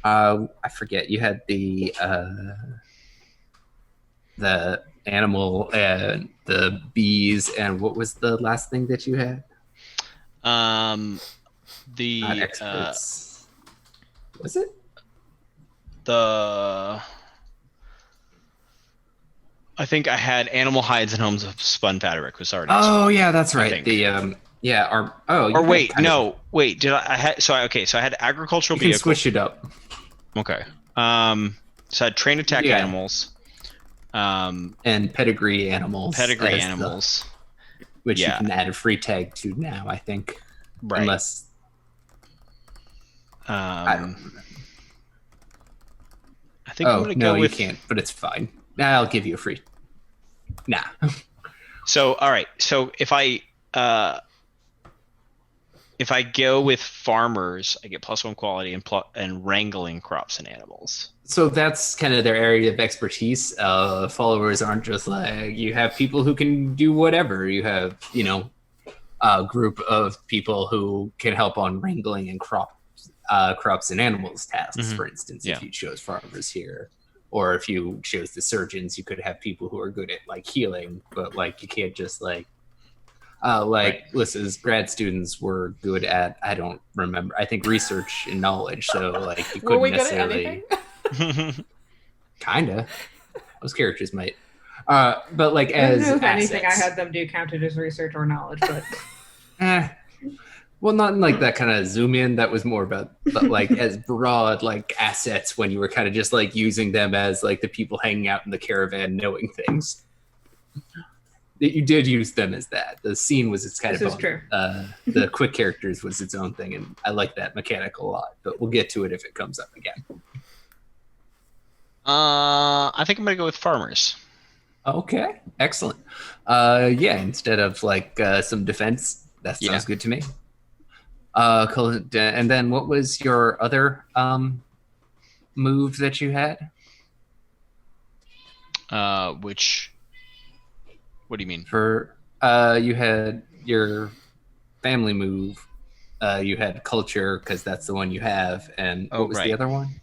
I forget. You had the animal and the bees, and what was the last thing that you had? The Not experts. Was it I think I had animal hides and homes of spun fabric was already. Oh yeah, that's right. Did I had agricultural vehicle. You can switch it up. Okay. So I had train attack animals. And pedigree animals. Which you can add a free tag to now, I think. Right. Unless I don't remember. I think I'm gonna go with... you can't, but it's fine. I'll give you a free. Nah. So all right. So if I go with farmers, I get +1 quality and wrangling crops and animals. So that's kind of their area of expertise. Followers aren't just like, you have people who can do whatever. You have, a group of people who can help on wrangling and crops and animals tasks, for instance, if you chose farmers here. Or if you chose the surgeons, you could have people who are good at like healing, but like you can't just like Lissa's grad students were good at, I don't remember, I think research and knowledge. So like you couldn't necessarily. Kinda. Those characters might. But like as I don't know if assets, anything I had them do counted as research or knowledge, but well, not in like that kind of zoom in. That was more about, but like as broad like assets when you were kind of just like using them as like the people hanging out in the caravan knowing things. You did use them as that. The scene was its kind of true. The quick characters was its own thing, and I like that mechanic a lot. But we'll get to it if it comes up again. I think I'm gonna go with farmers. Okay, excellent. Instead of like some defense, that sounds good to me. And then what was your other move that you had? Which? What do you mean? For you had your family move. You had culture because that's the one you have, and what was the other one?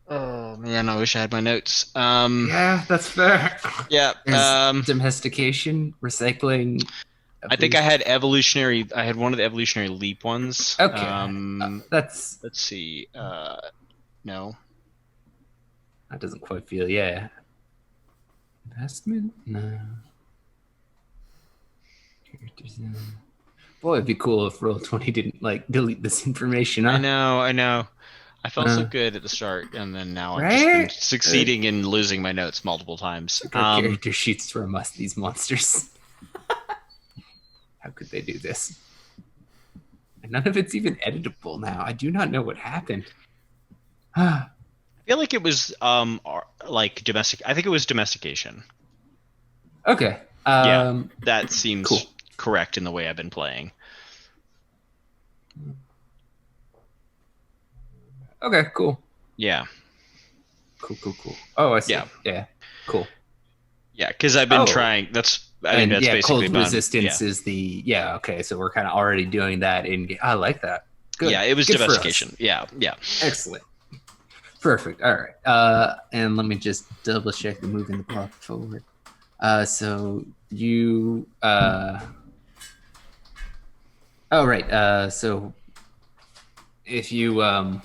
Oh man, I wish I had my notes. Yeah, that's fair. Yeah. Domestication, recycling. I think I had evolutionary. I had one of the evolutionary leap ones. Okay. Let's see. No. That doesn't quite feel. Yeah. Investment? No. Boy, it'd be cool if Roll20 didn't like delete this information. Huh? I know. I felt so good at the start, and then now I've just been succeeding in losing my notes multiple times. Character sheets from us, these monsters. How could they do this? And none of it's even editable now. I do not know what happened. I feel like it was like domestic. I think it was domestication. Okay. That seems correct in the way I've been playing. Okay, cool. Yeah. Cool. Oh, I see. Yeah. Cool. Yeah, because I've been trying. That's basically cold resistance is the okay. So we're kind of already doing that I like that. Good. Yeah, it was good domestication. Yeah. Excellent. Perfect. All right. And let me just double check the moving the block forward. So you. So if you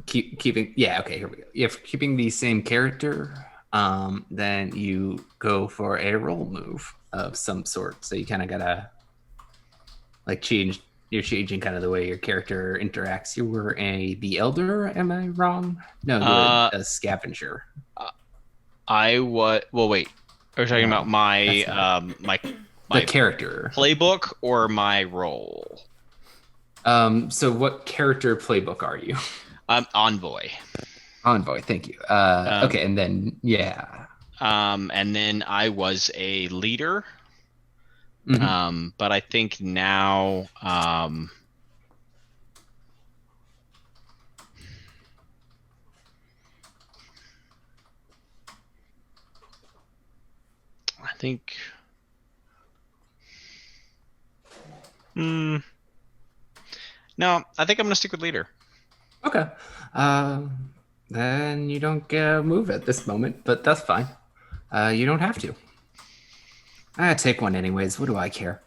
keeping okay, here we go. If keeping the same character, then you go for a roll move of some sort. So you kind of gotta like change. You're changing kind of the way your character interacts. You were the elder, am I wrong? No, you were a scavenger. Well, wait. Are you talking about my the character playbook or my role? So what character playbook are you? Envoy. Envoy, thank you. Okay, and then and then I was a leader. Mhm. But I think now I think no, I think I'm gonna stick with leader. Okay. Then you don't get a move at this moment, but that's fine. You don't have to. I take one anyways. What do I care?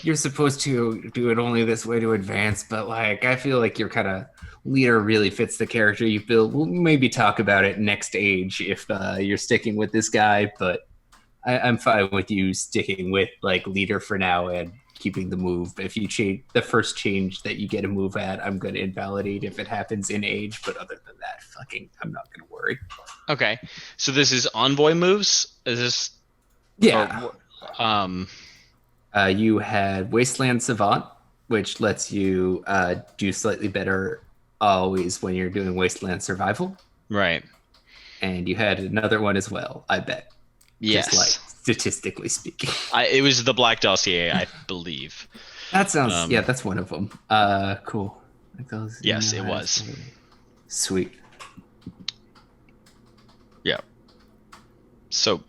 You're supposed to do it only this way to advance, but like I feel like your kind of leader really fits the character you build. We'll maybe talk about it next age if you're sticking with this guy, but I'm fine with you sticking with like leader for now and keeping the move. If you change the first change that you get a move at, I'm going to invalidate if it happens in age. But other than that, I'm not going to worry. Okay, so this is envoy moves. Is this? Yeah. Or, you had Wasteland Savant, which lets you do slightly better always when you're doing Wasteland Survival. Right. And you had another one as well, I bet. Yes. Just like statistically speaking. It was the Black Dossier, I believe. That sounds, yeah, that's one of them. Cool. Yes, it was. Sweet. Yeah. So,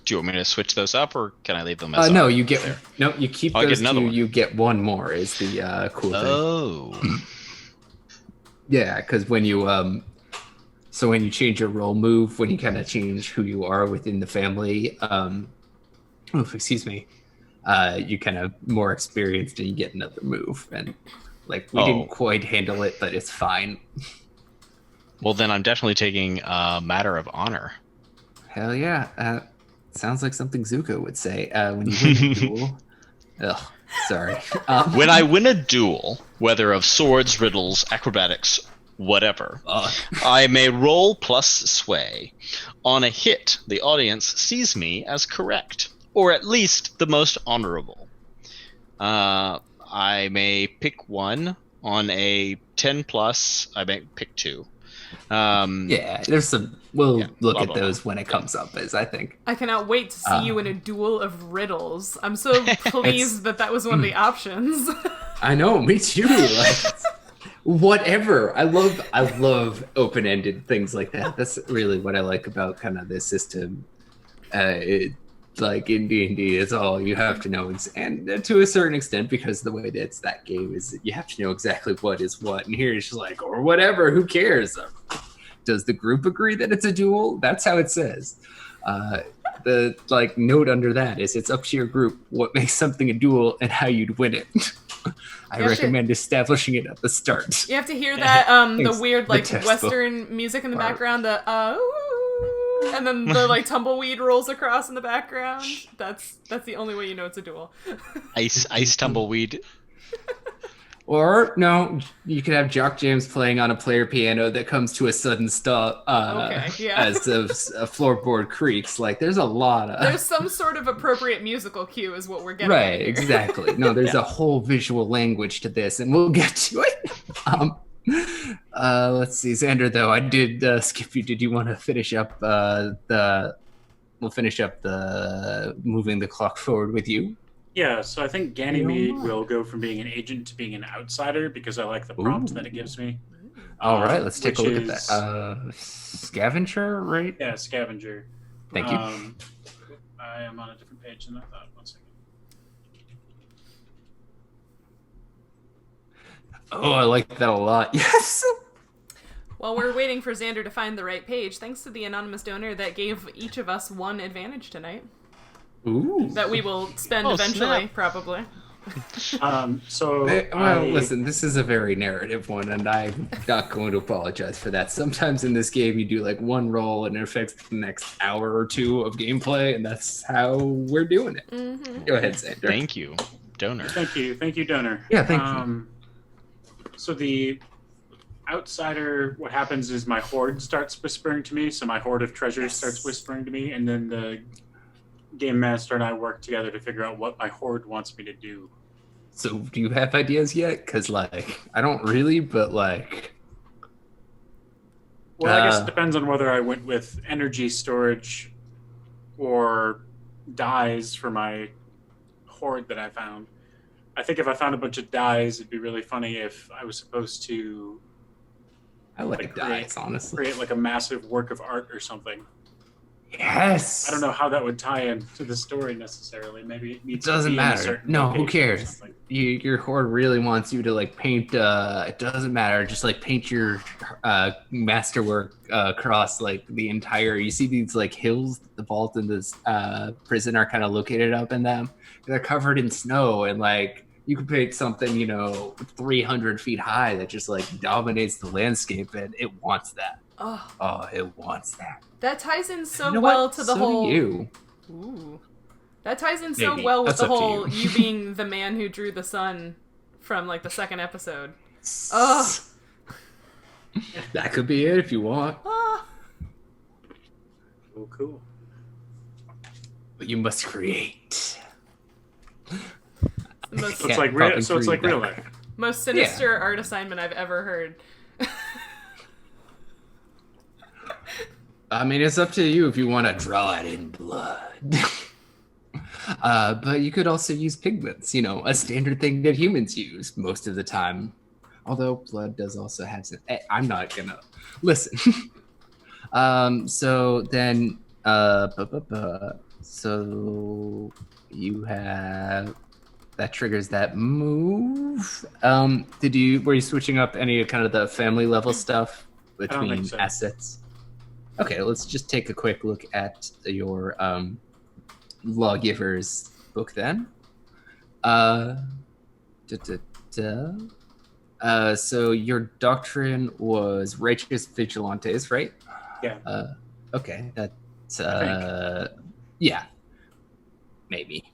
do you want me to switch those up, or can I leave them as no, you get there? No, you keep those two. One. You get one more. Is the cool thing? Oh. Yeah, because when you so when you change your role move, when you kind of change who you are within the family, you kind of more experienced and you get another move, and like we didn't quite handle it, but it's fine. Well, then I'm definitely taking Matter of Honor. Hell yeah. Sounds like something Zuko would say when you win a duel. Ugh, sorry. When I win a duel, whether of swords, riddles, acrobatics, whatever, I may roll plus sway. On a hit, the audience sees me as correct, or at least the most honorable. I may pick one. On a 10 plus, I may pick two. Yeah, there's some. We'll look at those when it comes up, as I think. I cannot wait to see you in a duel of riddle. I'm so pleased that was one of the options. I know, me too. Like, whatever. I love open-ended things like that. That's really what I like about kind of this system. Like in D&D, it's all you have to know, and to a certain extent, because the way that game is, you have to know exactly what is what. And here it's just like, or whatever, who cares? Does the group agree that it's a duel? That's how it says. The like note under that is it's up to your group what makes something a duel and how you'd win it. I recommend establishing it at the start. You have to hear that the weird like Western music in the background, the and then the like tumbleweed rolls across in the background. That's the only way you know it's a duel. Ice tumbleweed. Or no, you could have jock jams playing on a player piano that comes to a sudden stop as a floorboard creaks. Like there's a lot of there's some sort of appropriate musical cue is what we're getting right at here. Exactly. No, there's a whole visual language to this, and we'll get to it. Let's see, Xander, though I did skip you. Did you want to finish up we'll finish up the moving the clock forward with you? Yeah, so I think Ganymede will go from being an agent to being an outsider because I like the prompt that it gives me. All right, let's take a look at that. Scavenger, right? Yeah, scavenger. Thank you. I am on a different page than I thought. 1 second. Oh, I like that a lot. Yes. While we're waiting for Xander to find the right page, thanks to the anonymous donor that gave each of us one advantage tonight. Ooh. That we will spend eventually, probably. Listen, this is a very narrative one, and I'm not going to apologize for that. Sometimes in this game, you do like one roll, and it affects the next hour or two of gameplay, and that's how we're doing it. Mm-hmm. Go ahead, Xander. Thank you, donor. Thank you, donor. Yeah, thank you. So the outsider, what happens is my horde starts whispering to me, so my horde of treasures starts whispering to me, and then the game master and I work together to figure out what my horde wants me to do. So do you have ideas yet? Because, like, I don't really, but, like... Well, I guess it depends on whether I went with energy storage or dyes for my horde that I found. I think if I found a bunch of dyes, it'd be really funny if I was supposed to... I like dyes, honestly. Create, like, a massive work of art or something. Yes! I don't know how that would tie into the story necessarily. Maybe it needs It doesn't to be in a matter. certain No, who location or cares? something. Your horde really wants you to, like, paint, it doesn't matter. Just, like, paint your masterwork across, like, the entire... You see these, like, hills the vault and this prison are kind of located up in them? They're covered in snow, and, like, you could paint something, 300 feet high that just, like, dominates the landscape, and it wants that. Oh, it wants that. That ties in so You know well what? to the So whole... do you. Ooh. That ties in so Maybe. well with That's the up to whole you. you being the man who drew the sun from, like, the second episode. Ugh. That could be it if you want. Ah. Oh, cool. But you must create. The most, So it's like real life. most sinister art assignment I've ever heard. I mean, it's up to you if you want to draw it in blood. But you could also use pigments, a standard thing that humans use most of the time. Although blood does also have some... I'm not going to... Listen. So then... So you have... That triggers that move. Were you switching up any of kind of the family level stuff between so. assets? Okay, let's just take a quick look at your lawgiver's book then. So your doctrine was righteous vigilantes, right? Yeah. Okay, that's yeah, maybe.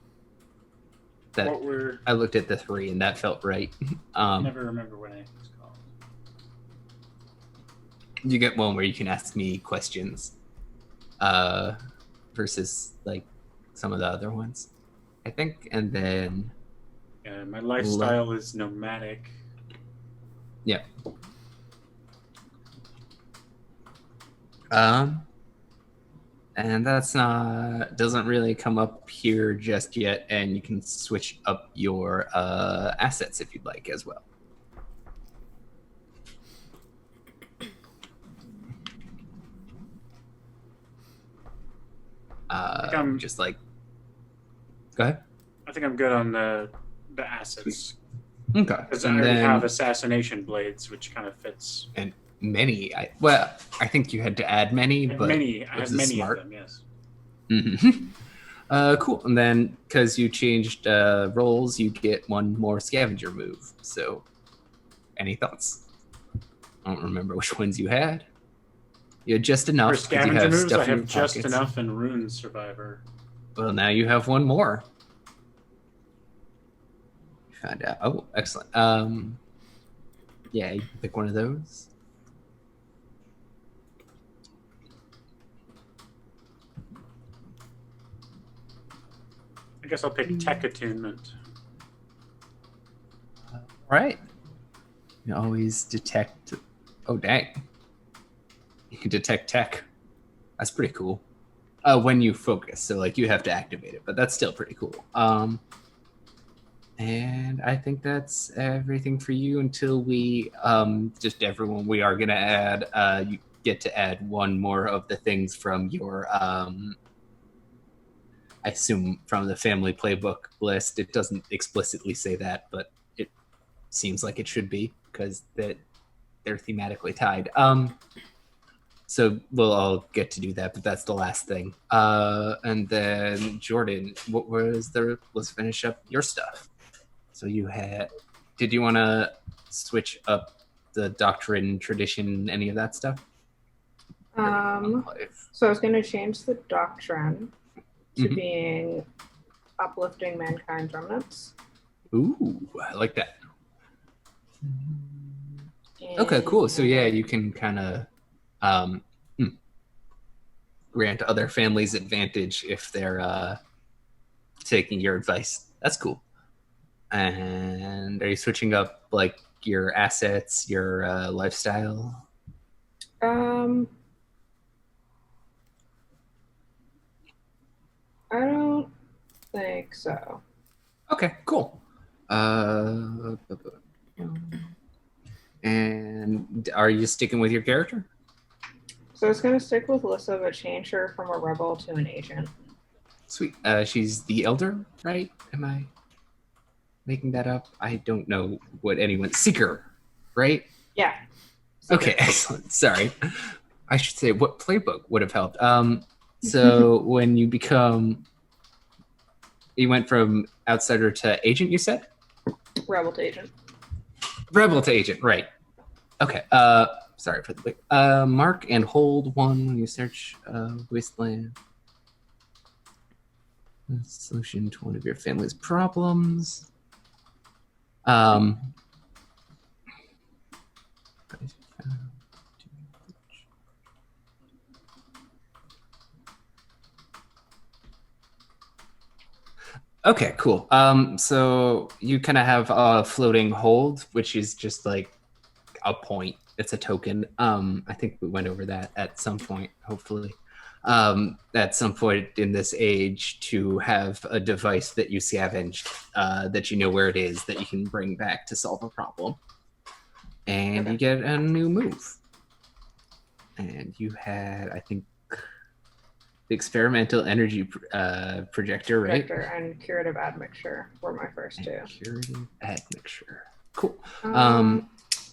I looked at the 3 and that felt right. I never remember what anything was called. You get one where you can ask me questions, versus like some of the other ones, I think. And then my lifestyle is nomadic. Yeah. And that's doesn't really come up here just yet, and you can switch up your assets if you'd like as well. Just like, go ahead. I think I'm good on the assets. Okay. Because I already have assassination blades, which kind of fits. And many. I think you had to add many, but I have many smart. of them, yes. Mm-hmm. Cool. And then, because you changed roles, you get one more scavenger move. So, any thoughts? I don't remember which ones you had. You had just enough. For scavenger you have moves, stuff I in have your just pockets. enough in Rune Survivor. Well, now you have one more. You found out. Oh, excellent. Yeah, you can pick one of those. I guess I'll pick Tech Attunement. All right. You always detect. Oh, dang. You can detect tech. That's pretty cool. When you focus, so like you have to activate it, but that's still pretty cool. And I think that's everything for you until we just everyone. We are gonna add. You get to add one more of the things from your. I assume from the family playbook list. It doesn't explicitly say that, but it seems like it should be because they're thematically tied. So we'll all get to do that, but that's the last thing. And then Jordan, let's finish up your stuff. So did you want to switch up the doctrine, tradition, any of that stuff? So I was going to change the doctrine to being uplifting mankind's remnants. Ooh, I like that. Okay, cool. So yeah, you can kind of grant other families advantage if they're taking your advice. That's cool. And are you switching up like your assets, your lifestyle? I don't think so. Okay, cool. And are you sticking with your character? So it's going to stick with Lissa, but change her from a rebel to an agent. Sweet. She's the elder, right? Am I making that up? I don't know what anyone... Seeker, right? Yeah. Okay, excellent. Sorry. I should say what playbook would have helped. So when you become... You went from outsider to agent, you said? Rebel to agent. Rebel to agent, right. Okay. Sorry for the mark and hold one when you search Wasteland. Solution to one of your family's problems. Okay, cool. So you kind of have a floating hold, which is just like a point. It's a token. I think we went over that at some point, hopefully. At some point in this age, to have a device that you scavenged, that you know where it is, that you can bring back to solve a problem. And you get a new move. And you had, I think, the experimental energy projector, right? Projector and curative admixture were my first two. Curative admixture. Cool.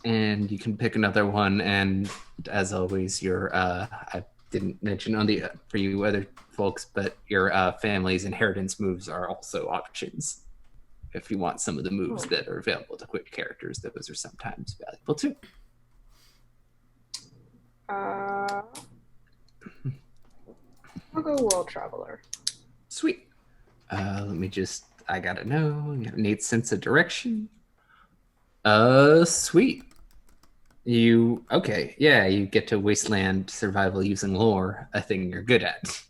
And you can pick another one, and as always, your I didn't mention on the for you other folks, but your family's inheritance moves are also options. If you want some of the moves that are available to quick characters, those are sometimes valuable too. I'll go World Traveler. Sweet. Let me just, I gotta know. You have an 8 sense of direction. Sweet. You, okay, yeah, you get to Wasteland survival using lore, a thing you're good at.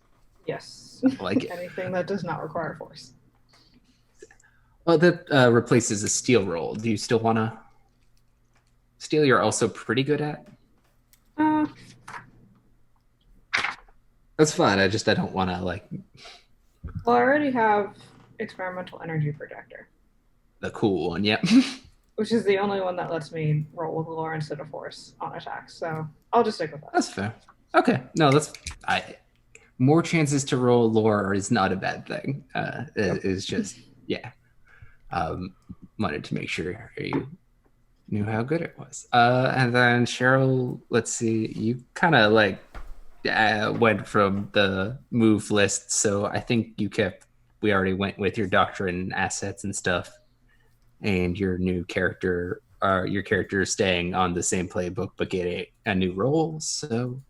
Yes. I like it. Anything that does not require force. Well, that replaces a steel roll. Do you still want to? Steel, you're also pretty good at? That's fine. I don't want to, like... Well, I already have experimental energy projector. The cool one, yep. Which is the only one that lets me roll with lore instead of force on attacks. So I'll just stick with that. That's fair. Okay. No, more chances to roll lore is not a bad thing. It's just, yeah. Wanted to make sure you knew how good it was. And then Sheryl, let's see, you kind of like went from the move list. So I think we already went with your doctrine assets and stuff. And your new character, your character is staying on the same playbook, but get a new role. So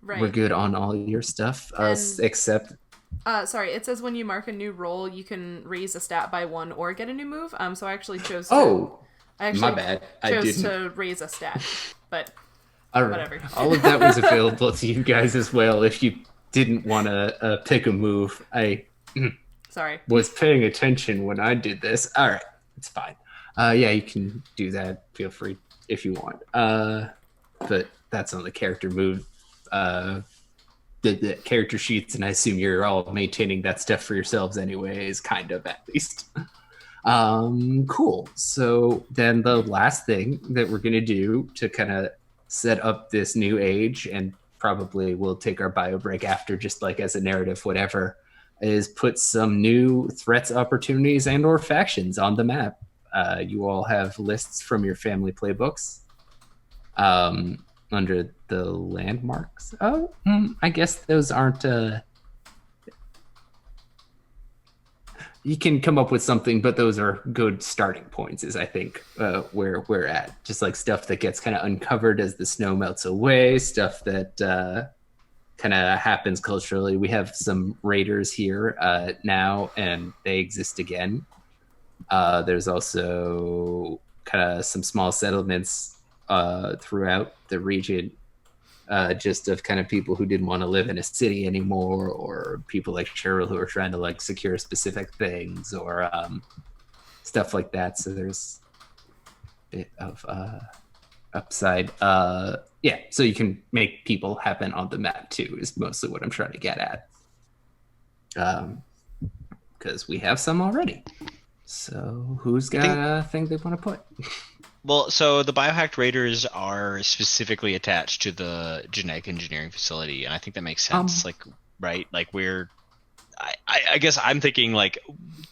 we're good on all your stuff, except... sorry, it says when you mark a new role, you can raise a stat by 1 or get a new move. So I actually chose to... my bad. Chose to raise a stat, but all right. Whatever. All of that was available to you guys as well if you didn't want to pick a move. Sorry. Was paying attention when I did this. All right. It's fine. Yeah, you can do that. Feel free if you want. But that's on the character move, the character sheets, and I assume you're all maintaining that stuff for yourselves anyways, kind of at least. Cool. So then the last thing that we're going to do to kind of set up this new age, and probably we'll take our bio break after, just like as a narrative, whatever, is put some new threats, opportunities, and or factions on the map. You all have lists from your family playbooks under the landmarks. I guess those aren't... you can come up with something, but those are good starting points, is I think where we're at. Just like stuff that gets kind of uncovered as the snow melts away, stuff that... kind of happens culturally. We have some raiders here now, and they exist again. There's also kind of some small settlements throughout the region, just of kind of people who didn't want to live in a city anymore, or people like Sheryl who are trying to like secure specific things, or stuff like that. So there's a bit of upside. Yeah, so you can make people happen on the map too, is mostly what I'm trying to get at. Because we have some already. So who's got a thing they want to put? Well, so the biohacked raiders are specifically attached to the genetic engineering facility, and I think that makes sense. Right? Like I guess I'm thinking like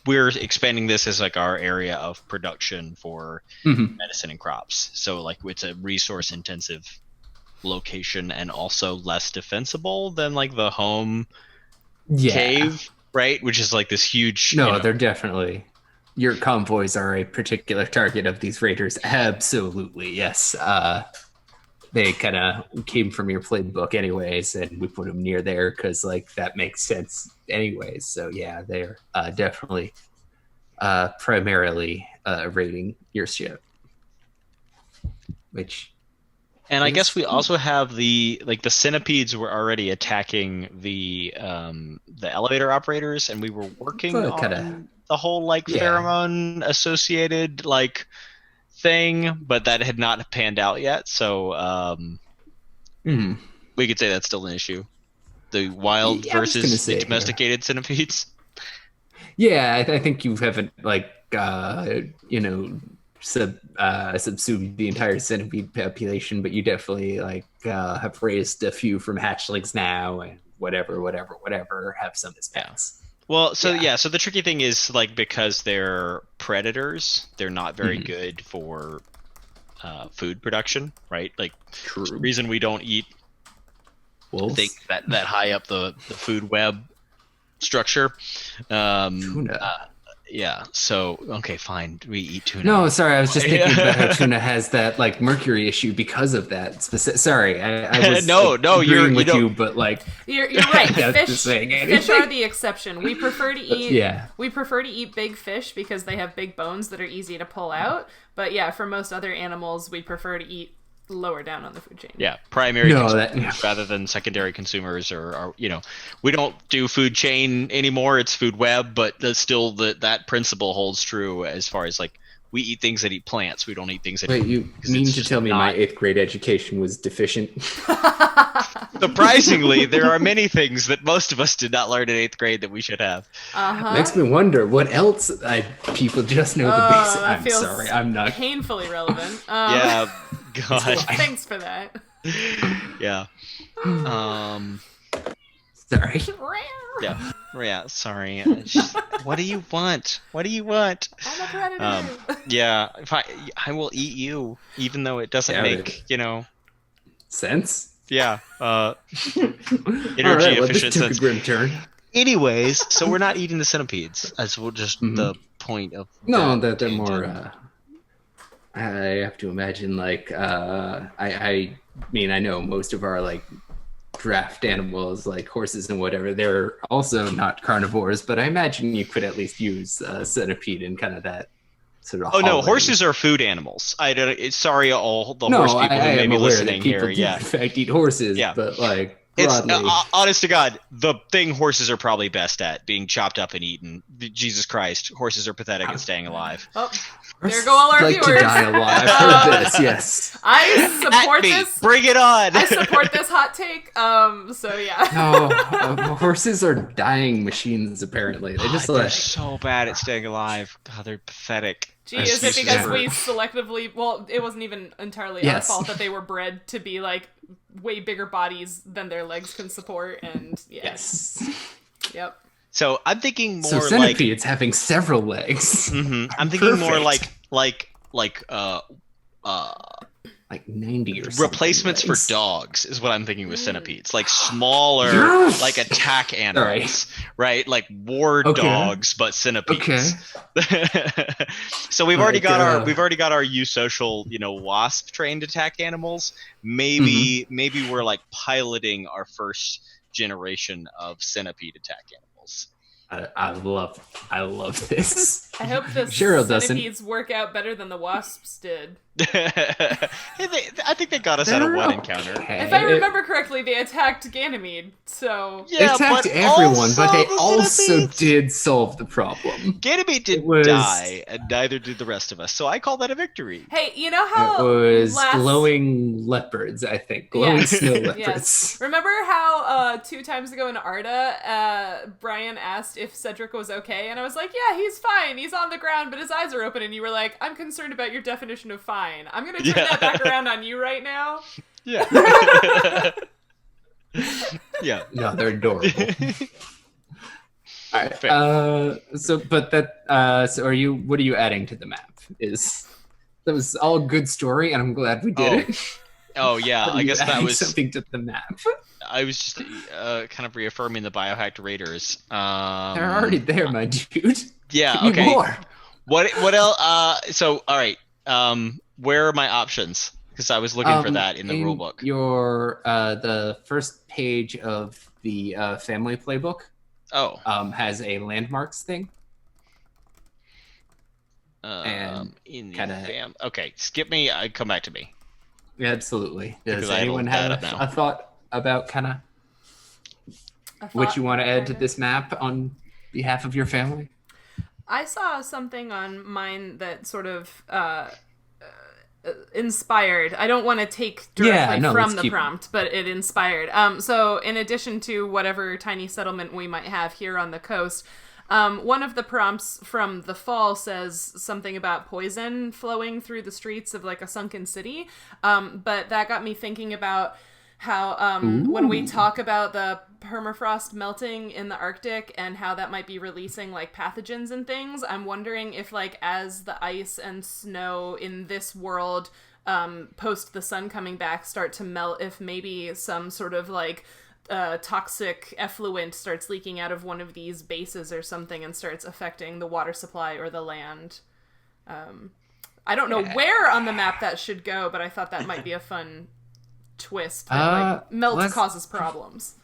we're expanding this as like our area of production for medicine and crops. So like it's a resource intensive location and also less defensible than like the home cave, right? Which is like this huge. No, they're definitely. Your convoys are a particular target of these raiders. Absolutely, yes. They kind of came from your playbook anyways, and we put them near there because like that makes sense anyways. So yeah, they're definitely primarily raiding your ship. And I guess we also have the centipedes were already attacking the elevator operators, and we were working on the whole like pheromone associated like thing, but that had not panned out yet. So we could say that's still an issue. The wild versus the domesticated centipedes. Yeah, I think you haven't like subsumed the entire centipede population, but you definitely like have raised a few from hatchlings now, and whatever have some as pets. Well, so the tricky thing is like because they're predators, they're not very good for food production, right? Like the reason we don't eat things that high up the food web structure. Tuna. Yeah. So okay, fine. We eat tuna. No, sorry. I was just thinking about how tuna has that like mercury issue because of that. Sorry, I was agreeing with you, but like you're right. Fish are the exception. We prefer to eat. We prefer to eat big fish because they have big bones that are easy to pull out. But yeah, for most other animals, we prefer to eat lower down on the food chain. Yeah, primary consumers rather than secondary consumers, or we don't do food chain anymore. It's food web, but still that principle holds true as far as like we eat things that eat plants. We don't eat things that. Wait, you mean to tell me my 8th grade education was deficient? Surprisingly, there are many things that most of us did not learn in 8th grade that we should have. Makes me wonder what else people just know the basics. I'm sorry, I'm not painfully relevant. Yeah. God. Thanks for that. Yeah. Sorry. Yeah. Sorry. What do you want? What do you want? I'm a predator. Yeah. If I will eat you, even though it doesn't make sense. Yeah. Energy This efficient took a grim turn. Anyways, so we're not eating the centipedes. That's just the point of. No, that they're more. I have to imagine, like, I mean, I know most of our, like, draft animals, like horses and whatever, they're also not carnivores, but I imagine you could at least use centipede in kind of that sort of horses are food animals. Sorry, all the horse people who may be listening here. In fact, eat horses, but, like, broadly. It's, honest to God, the thing horses are probably best at, being chopped up and eaten. Jesus Christ, horses are pathetic at staying alive. Oh. There go all our viewers. To die alive for this, yes. I support this. Bring it on. I support this hot take. So yeah. No, horses are dying machines. Apparently, they're so bad at staying alive. God, they're pathetic. Gee, is it because we selectively? Well, it wasn't even entirely our fault that they were bred to be like way bigger bodies than their legs can support, and Yep. So I'm thinking more like centipedes having several legs. I'm thinking more like 90 or something. Replacements for dogs is what I'm thinking with centipedes, like smaller, like attack animals, right? Like war dogs, but centipedes. So we've already got our eusocial, wasp trained attack animals. Maybe we're like piloting our first generation of centipede attack animals. I love this. I hope the Sheryl centipedes work out better than the wasps did. they think they got us out of one encounter. If I remember correctly, they attacked Ganymede, so... They attacked everyone, but they also did solve the problem. Ganymede didn't die, and neither did the rest of us, so I call that a victory. Hey, you know how... It was glowing leopards, I think. Glowing snow leopards. Yes. Remember how 2 times ago in Arda, Brian asked if Cedric was okay, and I was like, yeah, he's fine. He's on the ground, but his eyes are open, and you were like, I'm concerned about your definition of fine. I'm going to turn that back around on you right now. Yeah. Yeah. No, they're adorable. All right. So what are you adding to the map? That was all a good story, and I'm glad we did it. Oh yeah, I guess that was something to the map. I was just kind of reaffirming the biohacked raiders. They're already there, my dude. Yeah. Give me Okay. more. What else? So all right. Where are my options? Because I was looking for that in the rulebook. Your the first page of the family playbook. Has a landmarks thing. Okay, skip me. Come back to me. Yeah, absolutely. Does anyone have a thought about kind of what you want to add to this map on behalf of your family? I saw something on mine that sort of inspired. I don't want to take directly from the prompt, but it inspired. So in addition to whatever tiny settlement we might have here on the coast, one of the prompts from the fall says something about poison flowing through the streets of like a sunken city. But that got me thinking about how when we talk about the permafrost melting in the Arctic and how that might be releasing like pathogens and things, I'm wondering if like as the ice and snow in this world post the sun coming back start to melt, if maybe some sort of like toxic effluent starts leaking out of one of these bases or something and starts affecting the water supply or the land. I don't know where on the map that should go, but I thought that might be a fun twist that melt causes problems.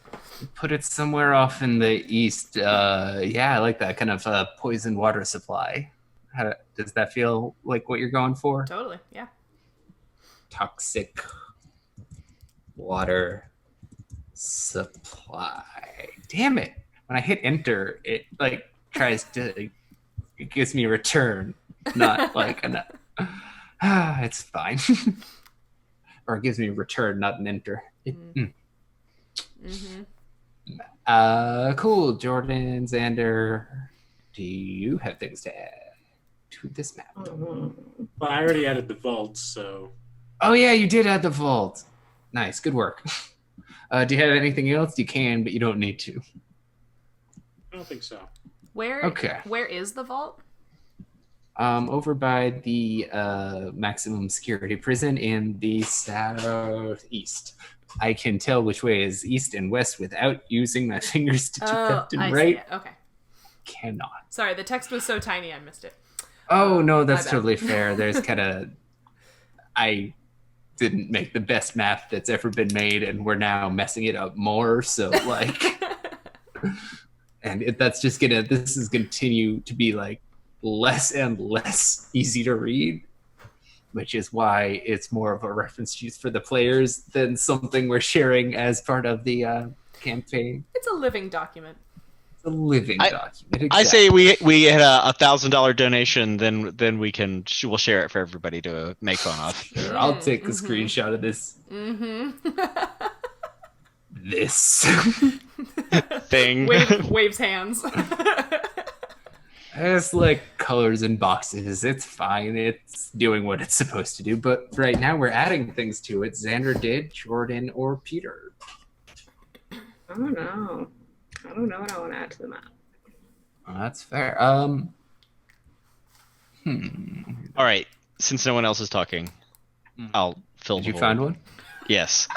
Put it somewhere off in the east. I like that kind of poison water supply. Does that feel like what you're going for? Totally, yeah. Toxic water supply. Damn it. When I hit enter, it like tries to, it gives me a return, not like it's fine. Or it gives me a return, not an enter. Cool. Jordan, Xander, do you have things to add to this map? Well, I already added the vault, so... Oh yeah, you did add the vault. Nice, good work. Do you have anything else? You can, but you don't need to. I don't think so. Where is the vault? Over by the maximum security prison in the southeast. I can tell which way is east and west without using my fingers to do left and right. Okay. Cannot. Sorry, the text was so tiny I missed it. Oh, no, that's totally fair. There's kind of... I didn't make the best map that's ever been made, and we're now messing it up more, so, like... and this is continue to be, like, less and less easy to read, which is why it's more of a reference use for the players than something we're sharing as part of the campaign. It's a living document. It's a living document. Exactly. I say we had a $1,000 donation, then we'll share it for everybody to make fun of. Sure, I'll take a screenshot of this. This thing waves hands. It's like colors and boxes. It's fine. It's doing what it's supposed to do. But right now we're adding things to it. Xander did, Jordan, or Peter. I don't know. I don't know what I want to add to the map. Well, that's fair. All right. Since no one else is talking, I'll fill. Did you find one? Yes.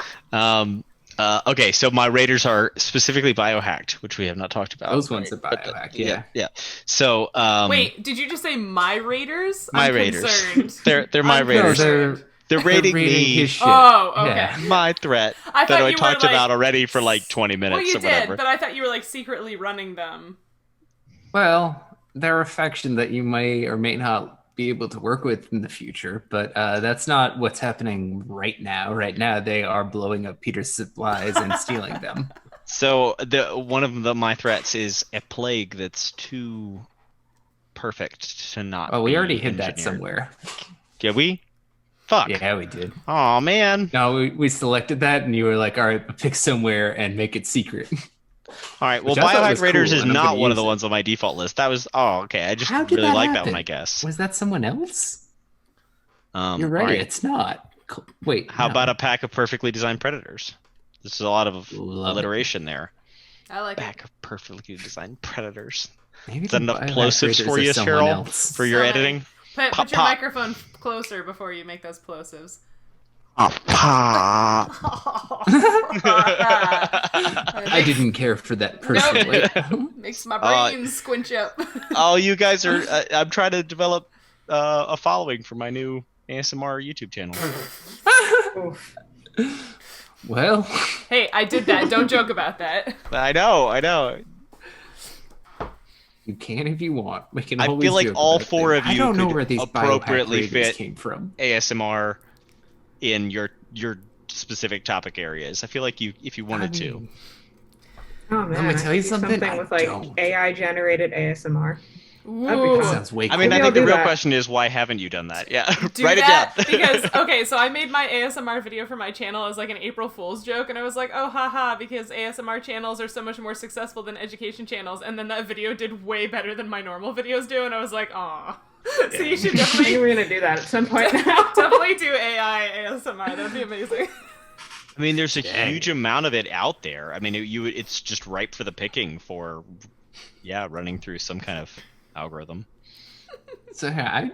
Okay, so my raiders are specifically biohacked, which we have not talked about. Those ones are biohacked, yeah. So, wait, did you just say my raiders? My I'm raiders. Concerned. They're my raiders. They're raiding me. His shit. Oh, okay. Yeah. My threat that I talked about already for like 20 minutes well, you or whatever. did, but I thought you were like secretly running them. Well, they're a faction that you may or may not be able to work with in the future, but that's not what's happening right now. Right now, they are blowing up Peter's supplies and stealing them. So one of my threats is a plague that's too perfect to not. Oh, we be already hid that engineered. somewhere. Did we? Fuck. Yeah, we did. Oh man. No, we selected that, and you were like, "All right, pick somewhere and make it secret." All right. Well, Which I thought Biohack was Raiders cool, is and I'm not gonna one of use the it. ones on my default list. That was okay. I just How did really that like that happen? one, I guess. Was that someone else? You're All right. It's not. Wait. How no. about a pack of perfectly designed predators? This is a lot of Love alliteration there. I like it. Pack of perfectly designed predators. Maybe Is that the enough Biohack plosives Raiders for are you, someone Sheryl? else. For your So many. editing? Put Pop, your pop. microphone closer before you make those plosives. I didn't care for that personally. Makes my brain squinch up. Oh, you guys are. I'm trying to develop a following for my new ASMR YouTube channel. Oof. Well, Hey, I did that. Don't joke about that. I know. you can if you want. We can I always feel like joke all about four things. of you I don't know could where these appropriately Biohack Raiders fit came from. ASMR in your specific topic areas. I feel like if you wanted to. Oh man, me tell you I could do something? I with like don't. AI generated ASMR. Ooh. cool. Sounds way I cool. mean, I Maybe think the I'll do real that. question is why haven't you done that? Yeah, Do write that it down. because okay, so I made my ASMR video for my channel as like an April Fool's joke, and I was like, oh haha, because ASMR channels are so much more successful than education channels, and then that video did way better than my normal videos do, and I was like, aw. So you should I think definitely we're gonna do that at some point now. definitely do AI ASMR. That'd be amazing. I mean, there's a Dang. huge amount of it out there. I mean, it's just ripe for the picking for, running through some kind of algorithm. So yeah, I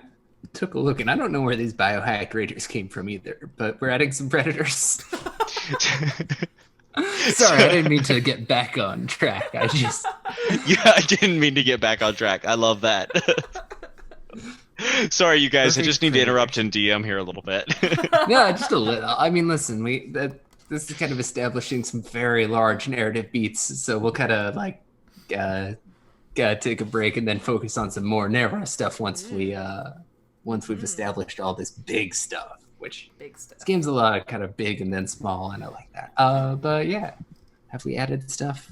took a look, and I don't know where these Biohack Raiders came from either, but we're adding some predators. Sorry, I didn't mean to get back on track. I just... Yeah, I didn't mean to get back on track. I love that. Sorry, you guys. I just need to interrupt and DM here a little bit. No, just a little. I mean, listen, this is kind of establishing some very large narrative beats, so we'll kind of like take a break and then focus on some more narrow stuff once we've established all this big stuff. Which Big stuff. this game's a lot of kind of big and then small, and I like that. But yeah, have we added stuff?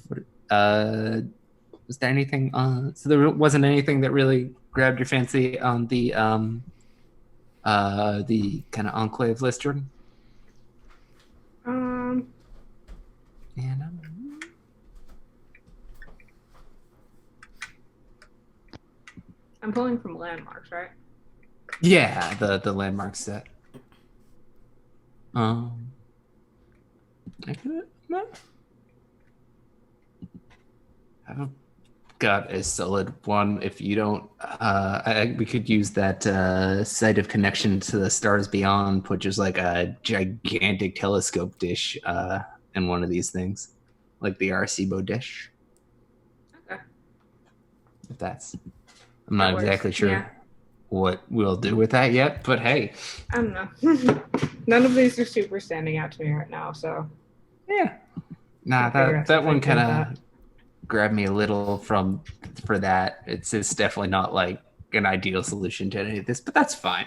Was there anything? So there wasn't anything that really grabbed your fancy on the kind of enclave list, Jordan? Yeah, no. I'm pulling from landmarks, right? Yeah, the landmark set. I could I've got a solid one. If you don't, we could use that site of connection to the stars beyond, put just like a gigantic telescope dish in one of these things, like the Arecibo dish. Okay. If that's, I'm not That works, exactly sure yeah. what we'll do with that yet, but hey, I don't know. None of these are super standing out to me right now, so yeah. Nah, figure out that one something kind with of grabbed me a little for that. It's definitely not like an ideal solution to any of this, but that's fine.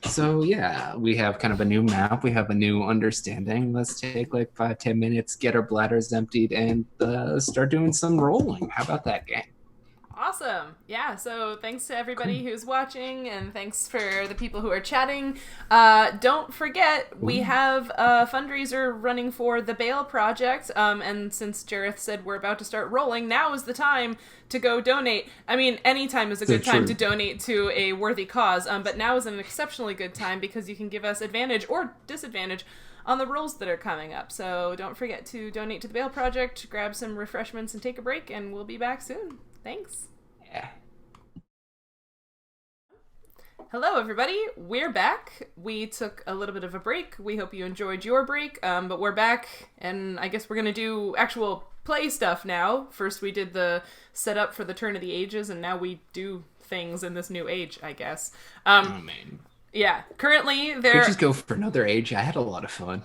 So yeah, we have kind of a new map. We have a new understanding. Let's take like 5-10 minutes, get our bladders emptied, and start doing some rolling. How about that, gang? Awesome. Yeah, so thanks to everybody who's watching, and thanks for the people who are chatting. Don't forget, we have a fundraiser running for the Bale Project, and since Jareth said we're about to start rolling, now is the time to go donate. I mean, any time is a good time to donate to a worthy cause, but now is an exceptionally good time because you can give us advantage or disadvantage on the rolls that are coming up. So don't forget to donate to the Bale Project, grab some refreshments, and take a break, and we'll be back soon. Thanks. Yeah. Hello, everybody. We're back. We took a little bit of a break. We hope you enjoyed your break, but we're back, and I guess we're going to do actual play stuff now. First, we did the setup for the Turn of the Ages, and now we do things in this new age, I guess. Oh, man. Yeah, currently We there. just go for another age. I had a lot of fun.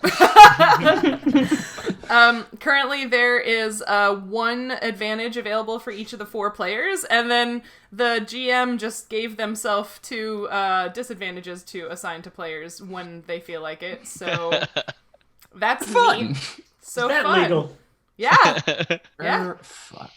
Currently there is one advantage available for each of the 4 players, and then the GM just gave themselves 2 disadvantages to assign to players when they feel like it. So that's Fun. neat. So Is that fun. legal? Yeah. Yeah. Fuck.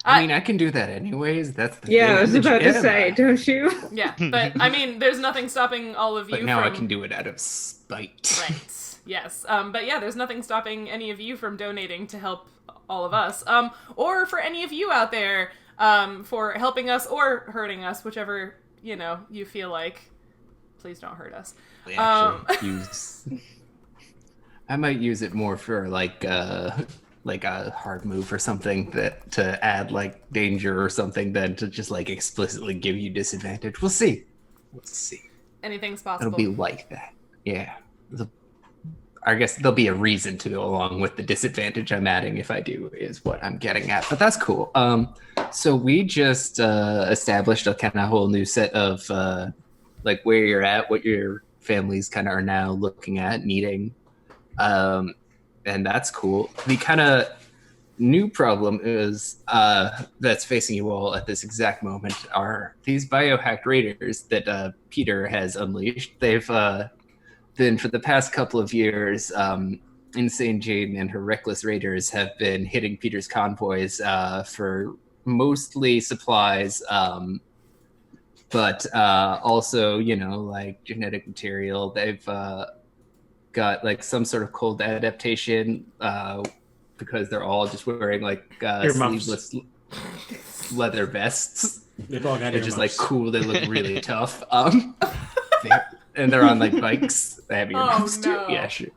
I mean, I can do that anyways. That's the Yeah, thing. I was I'm the about to GM. say, don't you? Yeah, but I mean, there's nothing stopping all of you But now from... I can do it out of spite. Right. Yes. But yeah, there's nothing stopping any of you from donating to help all of us. Or for any of you out there, for helping us or hurting us, whichever, you feel like. Please don't hurt us. I might use it more for like a hard move or something to add like danger or something than to just like explicitly give you disadvantage. We'll see. Anything's possible. It'll be like that. Yeah. I guess there'll be a reason to go along with the disadvantage I'm adding if I do, is what I'm getting at. But that's cool. So we just established a kind of whole new set of like where you're at, what your families kind of are now looking at, needing. And that's cool. The kind of new problem is that's facing you all at this exact moment are these biohacked raiders that Peter has unleashed. They've been, for the past couple of years, Insane Jane and her reckless raiders have been hitting Peter's convoys for mostly supplies, but also, like genetic material. They've got like some sort of cold adaptation because they're all just wearing like sleeveless leather vests. They've all got They're just like earmuffs. cool. They look really tough. And they're on like bikes. They have earmuffs too. no. Yeah, sure.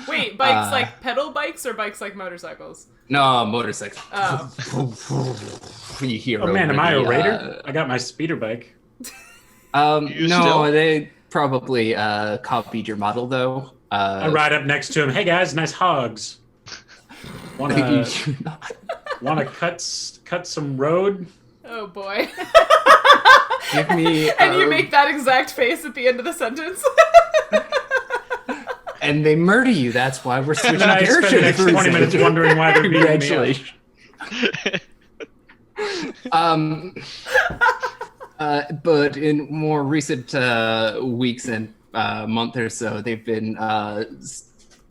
Wait, bikes like pedal bikes or bikes like motorcycles? No, motorcycle. Oh. You hear? Oh man, over am I a the, raider? I got my speeder bike. No, still? they probably copied your model though. I ride up next to him. Hey guys, nice hogs. Wanna cut some road? Oh boy. Give me. And you make that exact face at the end of the sentence. And they murder you. That's why we're switching And then I spend the characters. next 20 minutes wondering why they're beating me up. Congratulations. But in more recent weeks and month or so, they've been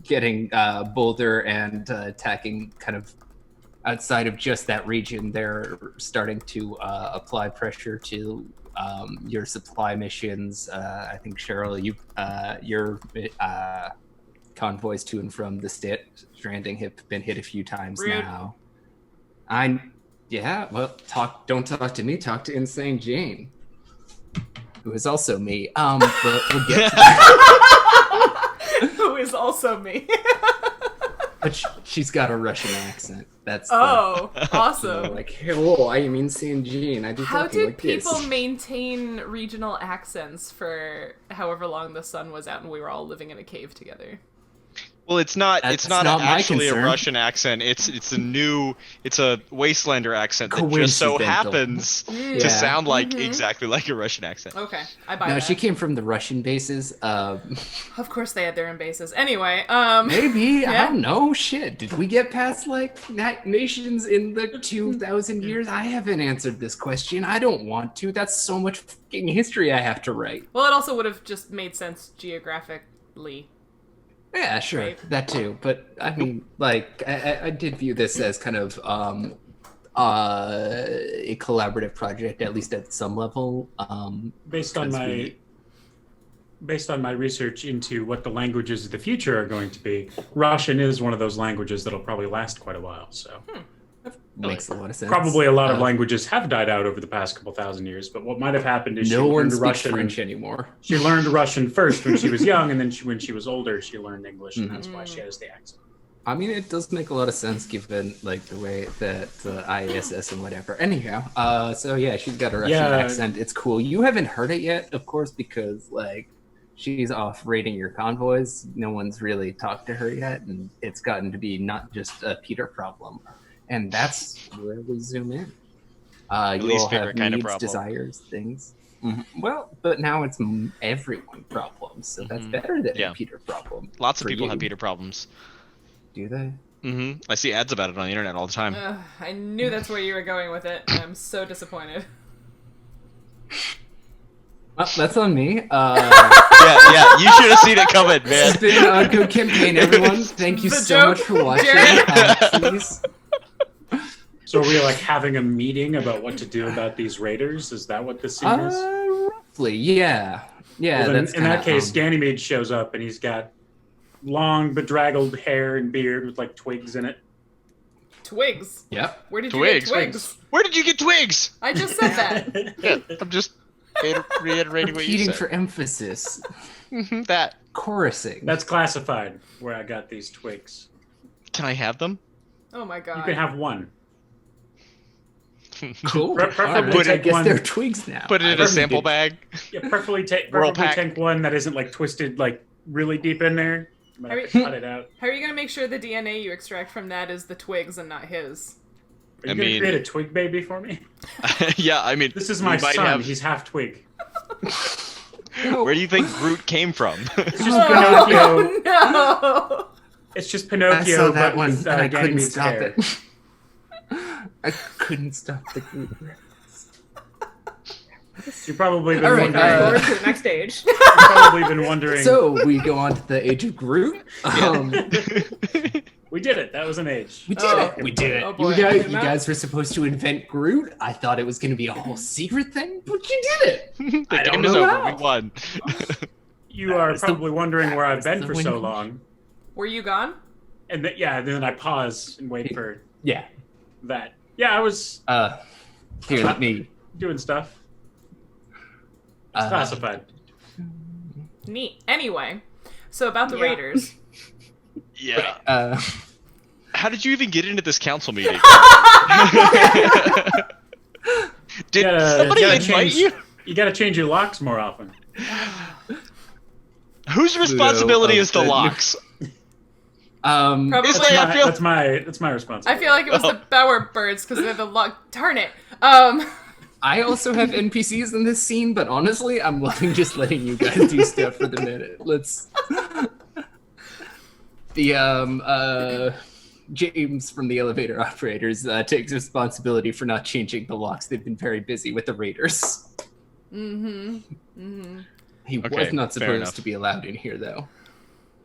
getting bolder and attacking kind of outside of just that region. They're starting to apply pressure to your supply missions. I think Sheryl, your convoys to and from the stranding have been hit a few times Rude. now. Well, don't talk to me, talk to Insane Jane, who is also me. But we'll get to that. Who is also me. But she's got a Russian accent. That's awesome. like, hello, I am Insane Jane. I do How talking did like people this. maintain regional accents for however long the sun was out and we were all living in a cave together? Well, it's not That's not my actually a concern. Russian accent. It's a Wastelander accent that just so Coincidental. happens Yeah. to sound like exactly like a Russian accent. Okay, I buy No, that. she came from the Russian bases. Of course they had their own bases. Anyway, Maybe, I Yeah. don't know. Shit, did we get past like nations in the 2,000 years? I haven't answered this question. I don't want to. That's so much fucking history I have to write. well, it also would have just made sense geographically. Yeah, sure, Right. that too. But I mean, like, I did view this as kind of a collaborative project, at least at some level. Based on my research into what the languages of the future are going to be, Russian is one of those languages that'll probably last quite a while. So Makes a lot of sense. probably a lot of languages have died out over the past couple thousand years. But what might have happened is No she one learned speaks Russian. French anymore. She learned Russian first when she was young, and then when she was older, she learned English, and that's why she has the accent. I mean, it does make a lot of sense given like the way that the ISS and whatever. Anyhow, so yeah, she's got a Russian accent. It's cool. You haven't heard it yet, of course, because like she's off raiding your convoys. No one's really talked to her yet, and it's gotten to be not just a Peter problem. And that's where we zoom in. You least all have favorite kind of needs, problem. desires, things. Well, but now it's everyone's problem, so that's better than a Peter problem. Lots of people have Peter problems. Do they? I see ads about it on the internet all the time. I knew that's where you were going with it. I'm so disappointed. Well, that's on me. Yeah, you should have seen it coming, man. This has been a good campaign, everyone. Thank you so much for watching. Please. So are we like having a meeting about what to do about these raiders? Is that what this scene is? Roughly, yeah. Yeah, well, in that case, Ganymede shows up and he's got long, bedraggled hair and beard with like twigs in it. Twigs? Yep. Where did you get twigs? Where did you get twigs? I just said that. Yeah, I'm just reiterating what you said. Repeating for emphasis. That. Chorusing. That's classified, where I got these twigs. Can I have them? Oh my god. You can have one. Cool. I guess they're twigs now. Put it in a sample bag. Yeah, preferably take one that isn't like twisted like really deep in there. I'm gonna have to cut it out. How are you gonna make sure the DNA you extract from that is the twigs and not his? Are you gonna create a twig baby for me? Yeah, I mean, this is my son. He's half twig. Where do you think Groot came from? It's just Pinocchio. No. It's just Pinocchio. I saw that but one, with, and I couldn't Ganymede's stop hair. it. I couldn't stop the Groot. You've probably been wondering. Forward to the next stage. You've probably been wondering. So we go on to the age of Groot. We did it. That was an age. We did it. We did it. Oh boy. You guys were supposed to invent Groot. I thought it was going to be a whole secret thing, but you did it. The game is over. We won. You are probably wondering where I've been for so long. Were you gone? And then I pause and wait for that. Yeah, I was here, let me doing stuff. It's classified. Neat. Anyway, so about the Raiders. Yeah. How did you even get into this council meeting? Did somebody invite you? You gotta change your locks more often. Whose responsibility is the locks? That's my responsibility. I feel like it was the Bowerbirds because they're the lock. Darn it. I also have NPCs in this scene, but honestly, I'm loving just letting you guys do stuff for the minute. Let's. James from the elevator operators takes responsibility for not changing the locks. They've been very busy with the raiders. He was not supposed to be allowed in here, though.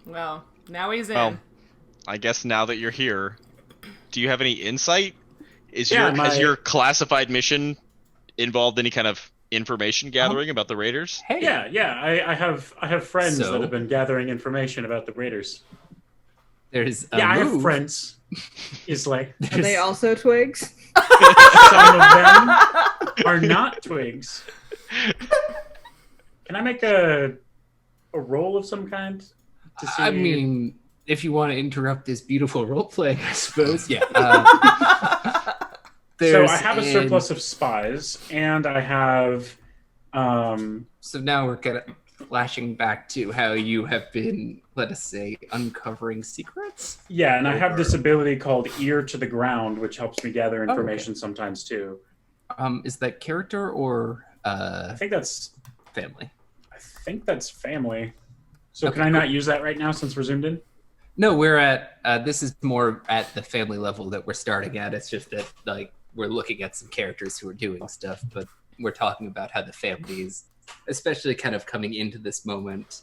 Well, now he's in. Well, I guess now that you're here, do you have any insight? Has your classified mission involved any kind of information gathering about the raiders? Hey. Yeah. I have friends that have been gathering information about the raiders. There's I have friends. Islae. Are they also twigs? Some of them are not twigs. Can I make a roll of some kind? To see... I mean, if you want to interrupt this beautiful role play, I suppose. Yeah. So I have a surplus of spies, and I have. So now we're kind of flashing back to how you have been, let us say, uncovering secrets. Yeah, and I have this ability called Ear to the Ground, which helps me gather information sometimes too. Is that character or? I think that's family. I think that's family. So can I not use that right now since we're zoomed in? No, we're at. This is more at the family level that we're starting at. It's just that we're looking at some characters who are doing stuff, but we're talking about how the family is, especially kind of coming into this moment,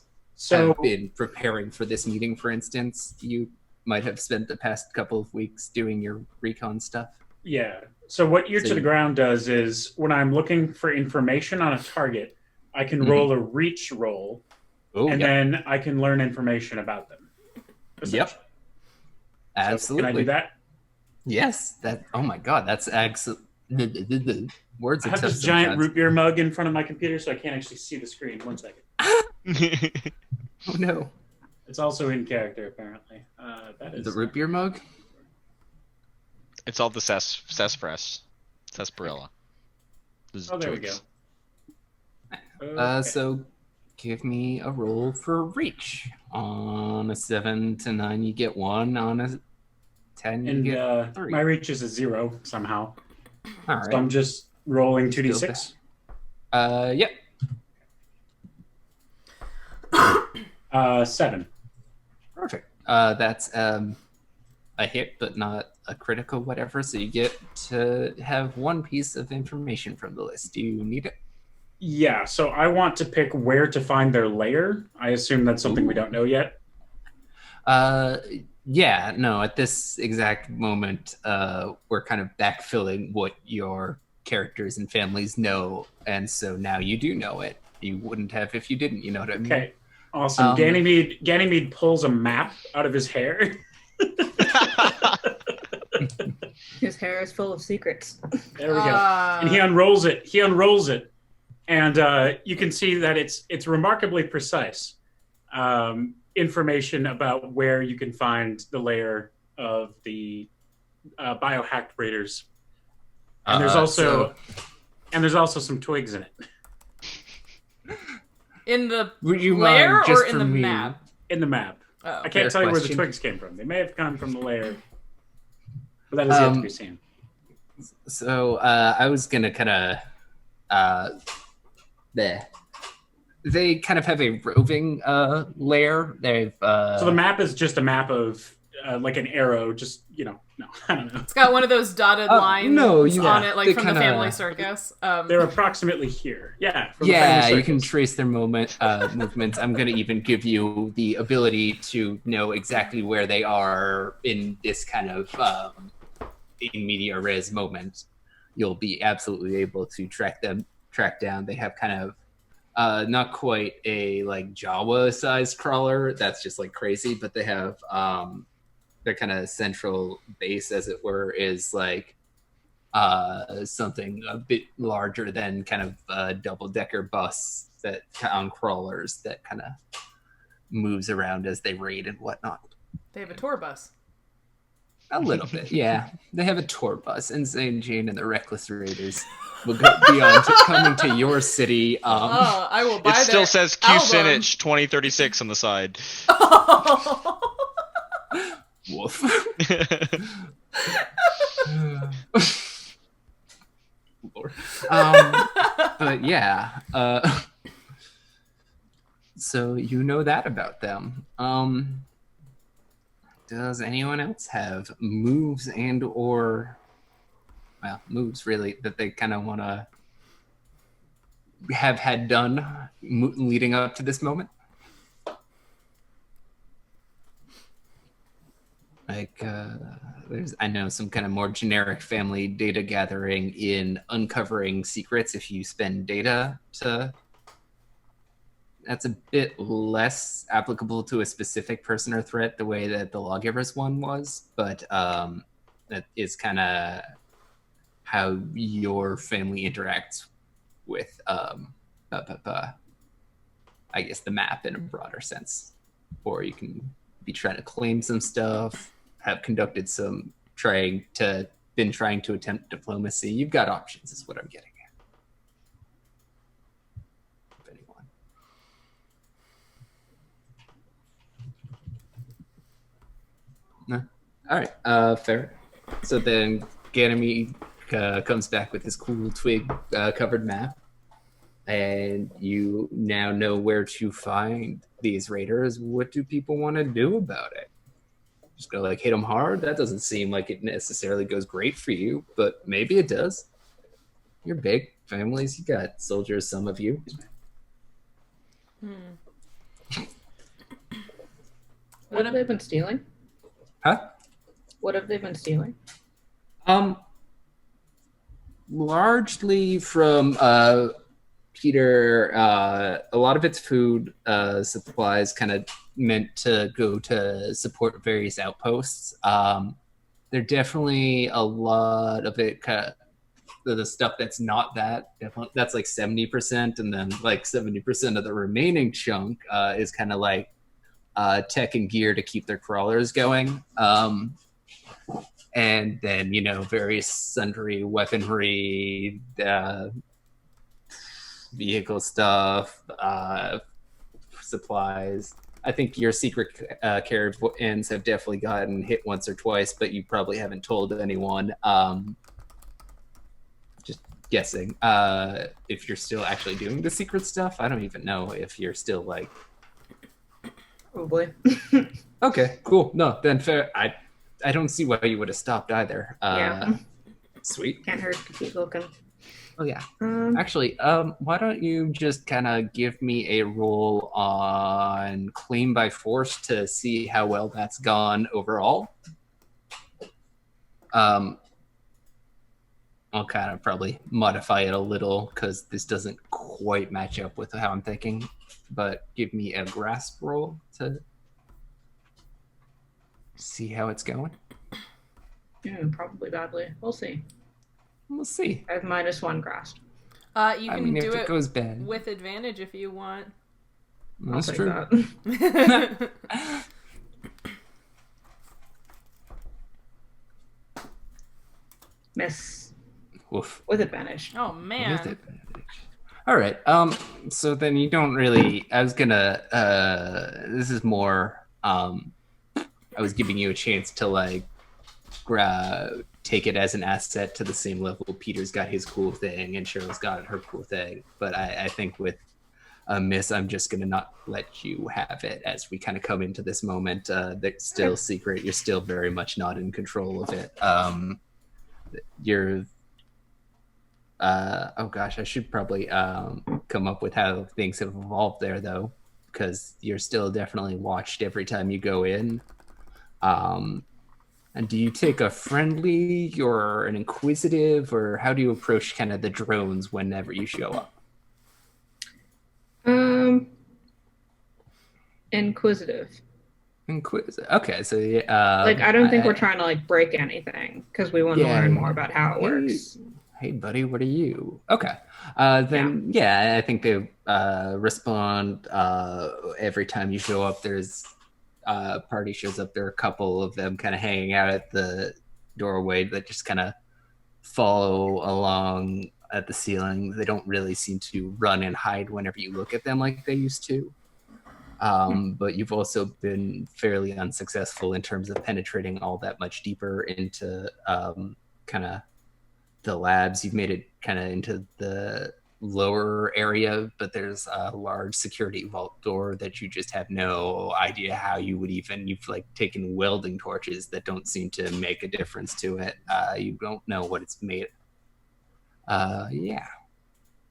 have been preparing for this meeting. For instance, you might have spent the past couple of weeks doing your recon stuff. Yeah. So what Ear to the Ground does is when I'm looking for information on a target, I can roll a reach roll, then I can learn information about them. Yep. Absolutely. Can I do that? Yes. Oh my god, that's the words. I have this giant root beer mug in front of my computer, so I can't actually see the screen. 1 second. Oh no. It's also in character, apparently. That is the root beer mug. It's all the sarsaparilla. There we go. Okay. So give me a roll for reach. On a 7 to 9, you get 1. On a 10, you get 3. My reach is a 0 somehow. All right. So I'm just rolling 2d6. Yep. 7. Perfect. That's a hit, but not a critical whatever. So you get to have one piece of information from the list. Do you need it? Yeah, so I want to pick where to find their lair. I assume that's something we don't know yet. Yeah, no, at this exact moment, we're kind of backfilling what your characters and families know, and so now you do know it. You wouldn't have if you didn't, you know what I mean? Okay, awesome. Ganymede pulls a map out of his hair. His hair is full of secrets. There we go. And he unrolls it. And you can see that it's remarkably precise. Information about where you can find the lair of the biohacked raiders. And there's also some twigs in it. In the lair or in the map? In the map. Oh. I can't tell you where the twigs came from. They may have come from the lair, but that is yet to be seen. So I was gonna kind of they kind of have a roving lair. They've so the map is just a map of like an arrow, just no, I don't know. It's got one of those dotted lines on it, like from the Family Circus. They're approximately here. Yeah. Yeah, you can trace their movements. I'm going to even give you the ability to know exactly where they are in this kind of in media res moment. You'll be absolutely able to track down. They have kind of not quite a like Jawa sized crawler that's just like crazy, but they have their kind of central base, as it were, is like something a bit larger than kind of a double-decker bus that on crawlers that kind of moves around as they raid and whatnot. They have a tour bus. A little bit, yeah. They have a tour bus. Insane Jane and the Reckless Raiders will be on to coming to your city. I will buy it still their says Q-Sinich 2036 on the side. Woof. Lord. But yeah. So you know that about them. Does anyone else have moves and or moves really that they kind of want to have had done leading up to this moment? Like, there's, I know, some kind of more generic family data gathering in uncovering secrets if you spend data to... That's a bit less applicable to a specific person or threat the way that the Lawgivers one was, but that is kind of how your family interacts with, I guess, the map in a broader sense. Or you can be trying to claim some stuff, have conducted some trying to attempt diplomacy. You've got options, is what I'm getting at. If anyone. No. All right. Fair. So then Ganymede comes back with this cool twig covered map, and you now know where to find these raiders. What do people want to do about it? Just go like hit them hard? That doesn't seem like it necessarily goes great for you, but maybe it does. You're big families. You got soldiers, some of you. What have they been stealing? Huh? What have they been stealing? Largely from Peter, a lot of it's food supplies kind of meant to go to support various outposts. There definitely a lot of it, the stuff that's not that, that's like 70%, and then like 70% of the remaining chunk is kind of like tech and gear to keep their crawlers going. And then, various sundry weaponry, vehicle stuff, supplies. I think your secret caravans have definitely gotten hit once or twice, but you probably haven't told anyone. Just guessing. If you're still actually doing the secret stuff, I don't even know if you're still like Probably. Okay, cool. No, then fair. I don't see why you would have stopped either. Yeah. Sweet. Can't hurt to keep looking. Oh yeah. Um, Actually, why don't you just kind of give me a roll on claim by force to see how well that's gone overall? I'll kind of probably modify it a little because this doesn't quite match up with how I'm thinking. But give me a grasp roll to see how it's going. yeah, probably badly. We'll see. We'll see. I have -1 grasp. You I can mean, do if it it goes bad, with advantage if you want. that's I'll take true. that. Miss Woof. with advantage. Oh man. With advantage. All right. So then you don't really. I was gonna. This is more. I was giving you a chance to like, take it as an asset to the same level. Peter's got his cool thing, and Cheryl's got her cool thing. But I think with Miss, I'm just gonna not let you have it as we kind of come into this moment. That's still secret. You're still very much not in control of it. You're. Oh gosh, I should probably come up with how things have evolved there, though, because you're still definitely watched every time you go in. And do you take a friendly or an inquisitive, or how do you approach kind of the drones whenever you show up? Inquisitive. Inquisitive. Okay, so Like, I don't think we're trying to like break anything because we want to learn more about how it works. Hey, buddy, what are you? Okay. Then, yeah, I think they respond every time you show up. There's party shows up. There are a couple of them kind of hanging out at the doorway that just kind of follow along at the ceiling. They don't really seem to run and hide whenever you look at them like they used to. But you've also been fairly unsuccessful in terms of penetrating all that much deeper into kind of the labs. You've made it kind of into the lower area, but there's a large security vault door that you just have no idea how you would even. You've like taken welding torches that don't seem to make a difference to it. You don't know what it's made. Yeah.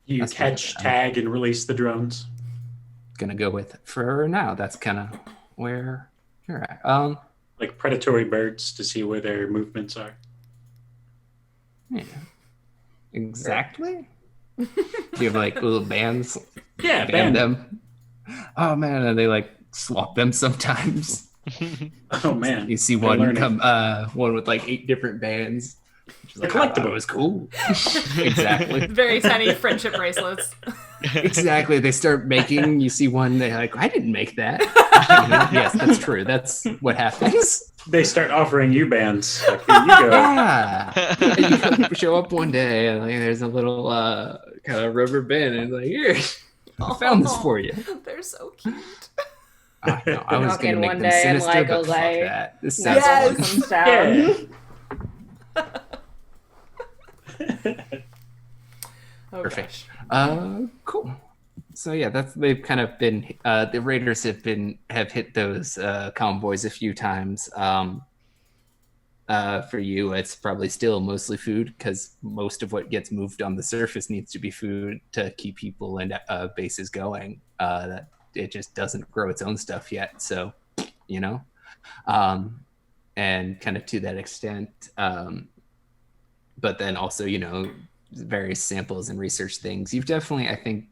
You That's catch, what- tag, and release the drones. Gonna go with for now. That's kind of where you're at. Like predatory birds to see where their movements are. Yeah. Exactly. Do you have like little bands? Yeah, Band them. Oh man, and they like swap them sometimes. Oh man. You see They're one learning. come, one with like 8 different bands. Which is They're like, I thought collectible. it was cool. Exactly. Very tiny friendship bracelets. Exactly. They start making. You see one. They're like, I didn't make that. Yes, that's true. That's what happens. They start offering you bands. Like, here you go. Yeah. And you show up one day and like, there's a little kind of rubber band, and like, here, I found this for you. They're so cute. I know. I was Walk gonna in make one them day and, sinister, like, but fuck Islae- that. This sounds Yes. fun. Comes down. Oh, Perfect. gosh. Cool. So yeah, they've kind of been the Raiders have hit those convoys a few times. For you, it's probably still mostly food because most of what gets moved on the surface needs to be food to keep people and bases going. That it just doesn't grow its own stuff yet, so you know, and kind of to that extent. But then also, you know, various samples and research things. You've definitely, I think,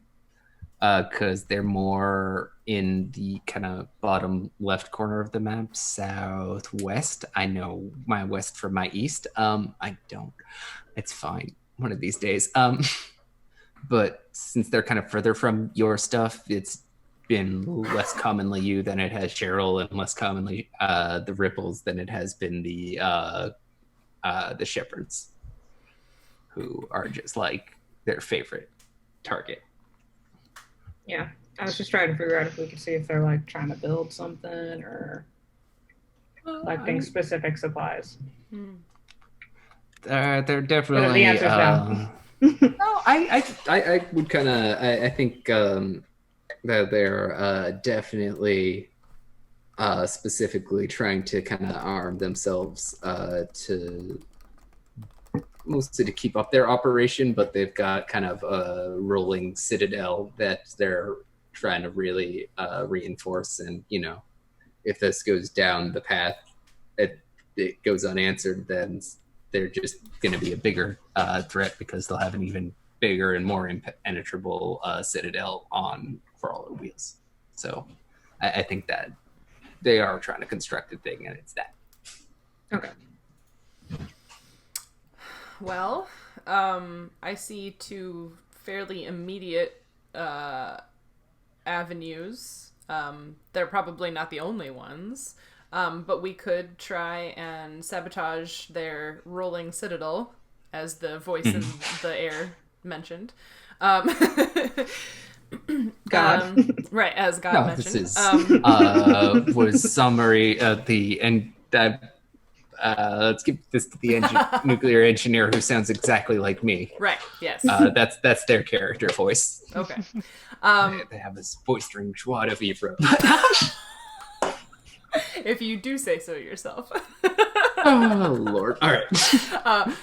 because they're more in the kind of bottom left corner of the map, southwest. I know my west from my east. I don't. It's fine. One of these days. But since they're kind of further from your stuff, it's been less commonly you than it has Sheryl, and less commonly the Ripples than it has been the Shepherds, who are just like their favorite target. Yeah. I was just trying to figure out if we could see if they're like trying to build something or collecting specific supplies. Hmm. They're definitely. But the answer's no. No, I would kind of. I think that they're definitely specifically trying to kind of arm themselves to mostly to keep up their operation, but they've got kind of a rolling citadel that they're trying to really reinforce. And, you know, if this goes down the path, it goes unanswered, then they're just going to be a bigger threat because they'll have an even bigger and more impenetrable citadel on crawler wheels. So I think that they are trying to construct a thing, and it's that. Okay. Well, I see two fairly immediate avenues. They're probably not the only ones, but we could try and sabotage their rolling citadel, as the voice in the air mentioned. God. Right, as God mentioned. This is was summary of the end. Let's give this to the nuclear engineer who sounds exactly like me. Right. Yes. That's their character voice. Okay. They have this boistering joie de vivre. If you do say so yourself. Oh Lord! All right.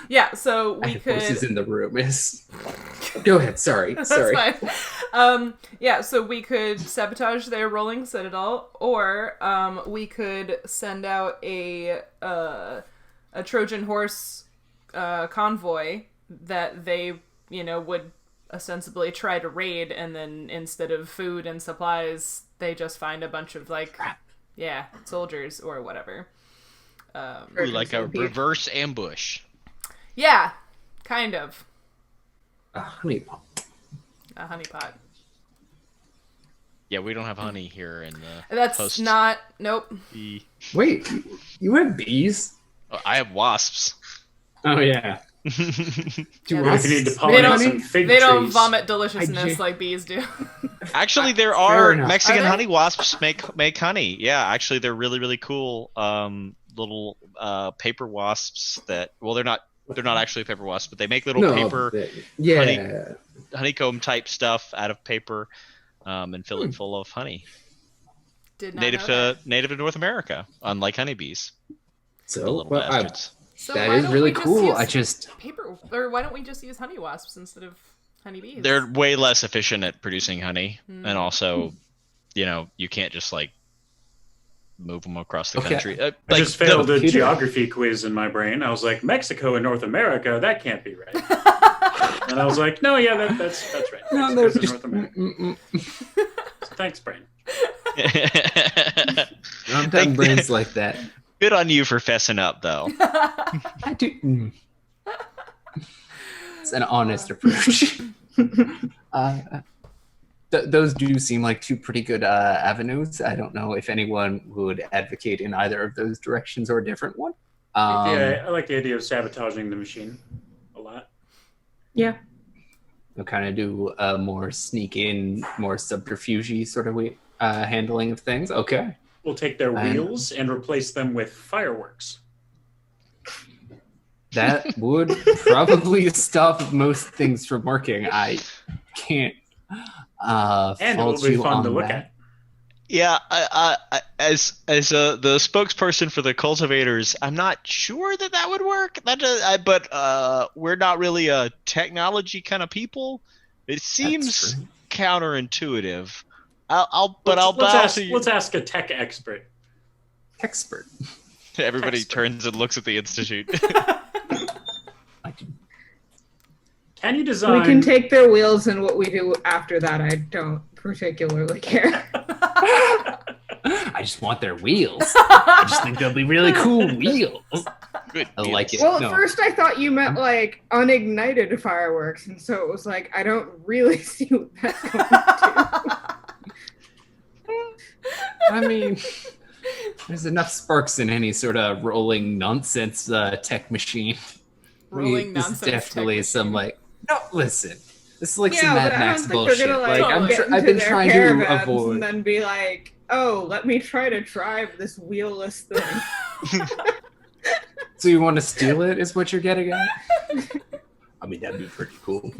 Yeah. So we could. Voices in the room. Is. Go ahead. Sorry. That's Sorry. fine. Yeah. So we could sabotage their rolling citadel, or we could send out a Trojan horse convoy that they, would ostensibly try to raid, and then instead of food and supplies, they just find a bunch of soldiers or whatever. Like a reverse ambush. Yeah, kind of. A honeypot. A honeypot. Yeah, we don't have honey here in the That's not... Nope. Wait, you have bees? Oh, I have wasps. Oh, yeah. Yeah, If you need to pollinate some fig They trees. don't vomit deliciousness like bees do. Actually, there Fair are enough. Mexican Are they? honey wasps make honey. Yeah, actually, they're really, really cool. Little paper wasps that, well, they're not actually paper wasps, but they make little paper honeycomb type stuff out of paper, and fill it full of honey. Did not Native know to North America, unlike honeybees. So, The little bastards. So that why is don't really we just cool. use I just paper, or why don't we just use honey wasps instead of honeybees? They're way less efficient at producing honey, and also, you can't just move them across the country. I just failed a geography quiz in my brain. I was like, Mexico and North America, that can't be right. And I was like, no, yeah, that's right. No, Mexico's in just, North America. So thanks, brain. I'm done brains like that. Good on you for fessing up, though. I do. It's an honest approach. Those do seem like two pretty good avenues. I don't know if anyone would advocate in either of those directions or a different one. Yeah, I like the idea of sabotaging the machine a lot. Yeah. We'll kind of do a more sneak in, more subterfuge sort of handling of things. Okay. We'll take their wheels and replace them with fireworks. That would probably stop most things from working. I can't And it will be fun to look at. Yeah, as the spokesperson for the cultivators, I'm not sure that would work. But we're not really a technology kind of people. It seems counterintuitive. Let's ask a tech expert. Expert. Everybody turns and looks at the institute. Can you design? We can take their wheels, and what we do after that, I don't particularly care. I just want their wheels. I just think they'll be really cool wheels. Good. I like it. Well, at first I thought you meant unignited fireworks, and so it was I don't really see what that's going to I mean, there's enough sparks in any sort of rolling nonsense tech machine. Nonsense. This is definitely some no. Listen, this is some yeah, Mad but Max I don't think bullshit. they're gonna I've been trying to avoid. and then be like, "Oh, let me try to drive this wheelless thing." So you want to steal it? Is what you're getting at? I mean, that'd be pretty cool.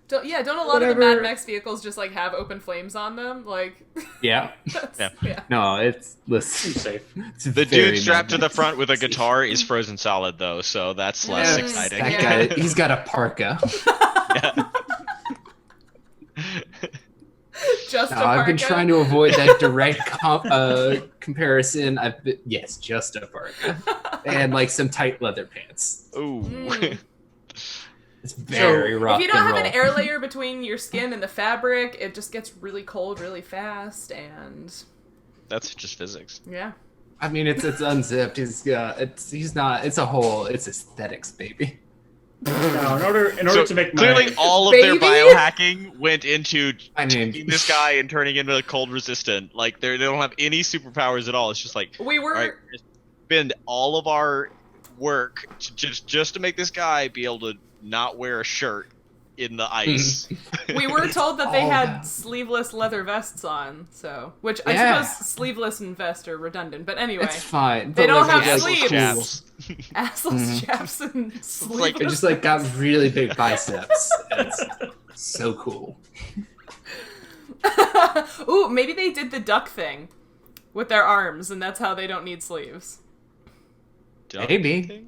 Don't a lot of the Mad Max vehicles just like have open flames on them? Like, Yeah. yeah. No, it's listen. Safe. It's The very dude strapped to Mad the Max. front with a guitar is frozen solid, though, so that's less Yes. exciting. That Yeah. guy, he's got a parka. Yeah. Just No, a parka. I've been trying to avoid that direct comparison. Yes, just a parka and like some tight leather pants. Ooh. Mm. It's very rough. If you don't have and an air layer between your skin and the fabric, it just gets really cold really fast, and That's just physics. yeah. I mean, it's unzipped. It's aesthetics, baby. Now, in order So to make clearly my all of their Baby? biohacking went into I mean, taking this guy and turning him into cold resistant. Like they don't have any superpowers at all. It's just like, We were all right, spend all of our work just to make this guy be able to not wear a shirt in the ice. we were told that they All had that. sleeveless leather vests on, so which Yeah. I suppose sleeveless and vest are redundant, but anyway, it's fine. They but, don't like, have it's, sleeves. Chaps. assless chaps and sleeveless. They just like got really big biceps. It's so cool. Ooh, maybe they did the duck thing with their arms, and that's how they don't need sleeves. Maybe.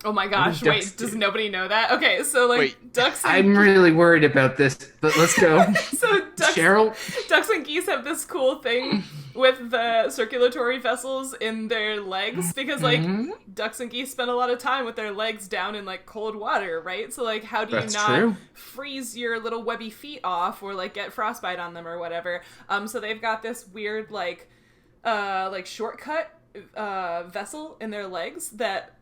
Oh my gosh, What do wait, ducks does do? nobody know that? Okay, so like Wait. ducks and I'm really worried about this, but let's go. so Sheryl, ducks and geese have this cool thing with the circulatory vessels in their legs because like Mhm. ducks and geese spend a lot of time with their legs down in like cold water, right? So like how do you That's not true. freeze your little webby feet off or like get frostbite on them or whatever? So they've got this weird like shortcut vessel in their legs that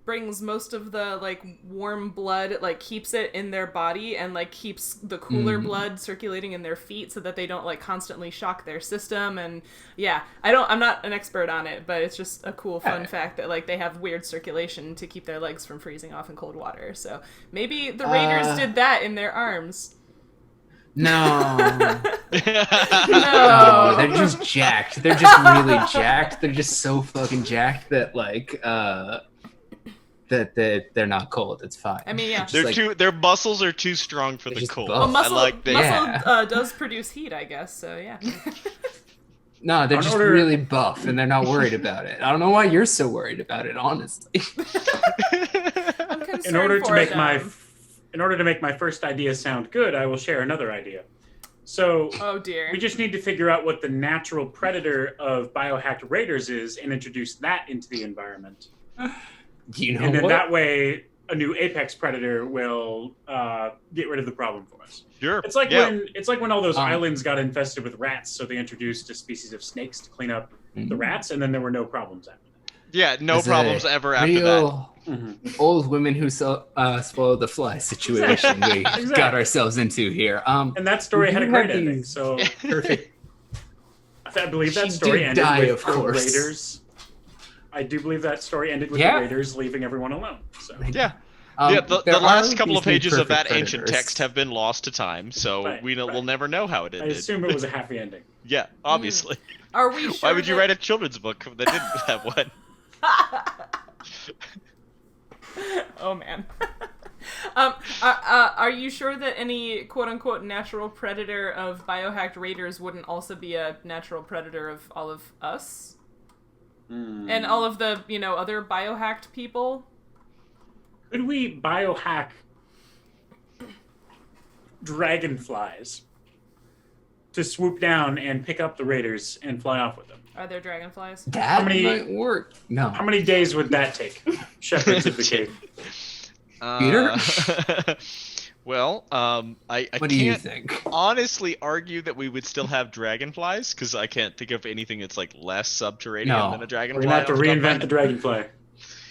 brings most of the like warm blood, it like keeps it in their body and like keeps the cooler blood circulating in their feet so that they don't like constantly shock their system. And yeah, I'm not an expert on it, but it's just a cool fun fact that like they have weird circulation to keep their legs from freezing off in cold water. So maybe the Raiders did that in their arms. no. No. No, they're just jacked. They're just really jacked. They're just so fucking jacked that like that they're not cold. It's fine. I mean, yeah. Their muscles are too strong for They're the just cold. buff. Well, muscle, I like that. Yeah. does produce heat, I guess, so yeah. No, they're On just order- really buff and they're not worried about it. I don't know why you're so worried about it, honestly. I'm concerned in order to for make them. my first idea sound good, I will share another idea. So Oh dear. we just need to figure out what the natural predator of biohacked raiders is and introduce that into the environment. You know And then what? that way, a new apex predator will get rid of the problem for us. Sure. It's like when all those Um, islands got infested with rats, so they introduced a species of snakes to clean up the rats, and then there were no problems after that. Yeah, no It's a problems ever after that. real old women who swallow the fly situation we Exactly. got ourselves into here. And that story had a You great have ending. these- So Perfect. I believe that She story did ended die, with of course. the Raiders. I do believe that story ended with Yeah. the Raiders leaving everyone alone. So Yeah. Yeah, The last couple of pages of that ancient text have been lost to time, so Right, we'll never know how it I ended. assume it was a happy ending. Yeah, obviously. Are we sure Why would you that- write a children's book that didn't have one? Oh man. Are you sure that any quote-unquote natural predator of biohacked raiders wouldn't also be a natural predator of all of us? And all of the, other biohacked people? Could we biohack dragonflies to swoop down and pick up the raiders and fly off with them? Are there dragonflies? That How many- might work. No. How many days would that take? Shepherds of the cave. Peter? Well, I What do you can't think? honestly argue that we would still have dragonflies, because I can't think of anything that's like less subterranean No. than a We're dragonfly. gonna have to off the top of my reinvent the dragonfly.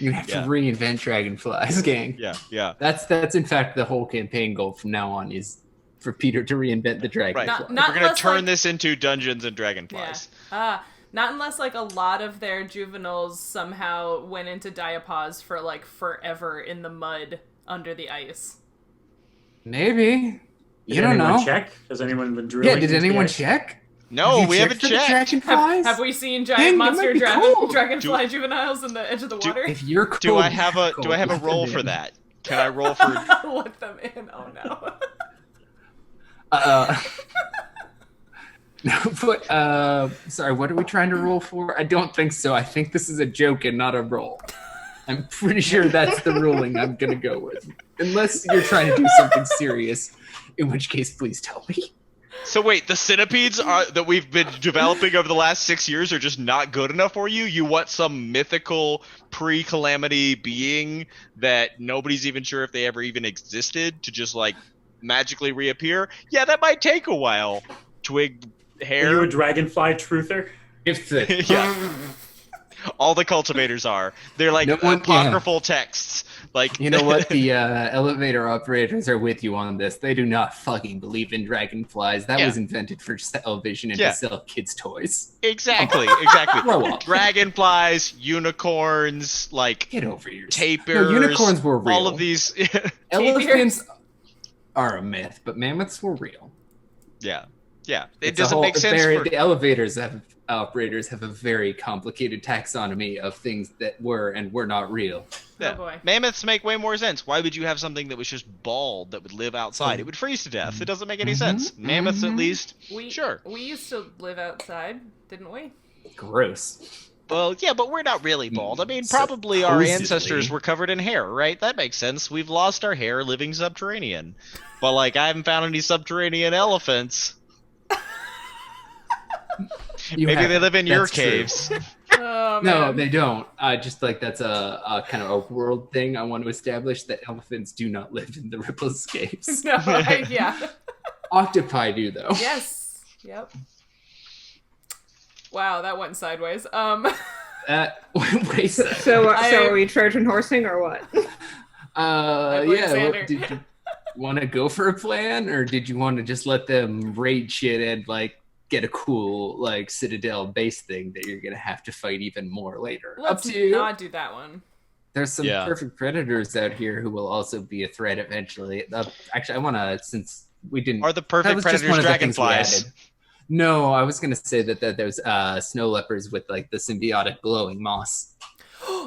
You have Yeah. to reinvent dragonflies, gang. Yeah. That's in fact the whole campaign goal from now on is for Peter to reinvent the dragonfly. Not We're gonna unless, turn like- this into Dungeons and Dragonflies. Not unless, like, a lot of their juveniles somehow went into diapause for, like, forever in the mud under the ice. Maybe. You Did don't anyone know. check? Has anyone been drilling? Yeah, did into the anyone ice? check? No, Have you we haven't for the checked. dragonflies? Have we seen Dang, giant it monster might be cold. dragonfly juveniles in the edge of the water? If you're cold, Do I have a cold, roll for then- that? Can I roll for? Let them in. Oh no. No, but sorry, what are we trying to roll for? I don't think so. I think this is a joke and not a roll. I'm pretty sure that's the ruling I'm gonna go with. Unless you're trying to do something serious, in which case, please tell me. So wait, the centipedes that we've been developing over the last 6 years are just not good enough for you? You want some mythical pre-calamity being that nobody's even sure if they ever even existed to just like magically reappear? Yeah, that might take a while. Twig hair. Are you a dragonfly truther? If the Yeah. All the cultivators are. They're like apocryphal texts. Like, you know what? The elevator operators are with you on this. They do not fucking believe in dragonflies. That was invented for television and to sell kids' toys. Exactly. Grow up. Dragonflies, unicorns, like Get over yourself. tapirs. No, unicorns were real. All of these. Elephants are a myth, but mammoths were real. Yeah. It It's doesn't make sense. The elevators operators have a very complicated taxonomy of things that were and were not real. Yeah. Oh boy. Mammoths make way more sense. Why would you have something that was just bald that would live outside? It would freeze to death. It doesn't make any sense. Mammoths, at least, sure. We used to live outside, didn't we? Gross. Well, yeah, but we're not really bald. I mean, probably our ancestors were covered in hair, right? That makes sense. We've lost our hair living subterranean. But, like, I haven't found any subterranean elephants. Maybe they live in your caves. Oh, No, man. they don't. Just like that's a kind of a world thing. I want to establish that elephants do not live in the Ripple's caves. No, yeah. Octopi do, though. Yes. Yep. Wow, that went sideways. Wait, So are we Trojan horsing or what? Xander. Did you want to go for a plan, or did you want to just let them raid shit and like get a cool like Citadel base thing that you're gonna have to fight even more later? Let's Up to you. not do that one. There's some perfect predators out here who will also be a threat eventually. Actually, I want to, since we didn't. Are the perfect predators dragonflies? No, I was gonna say that there's snow leopards with like the symbiotic glowing moss.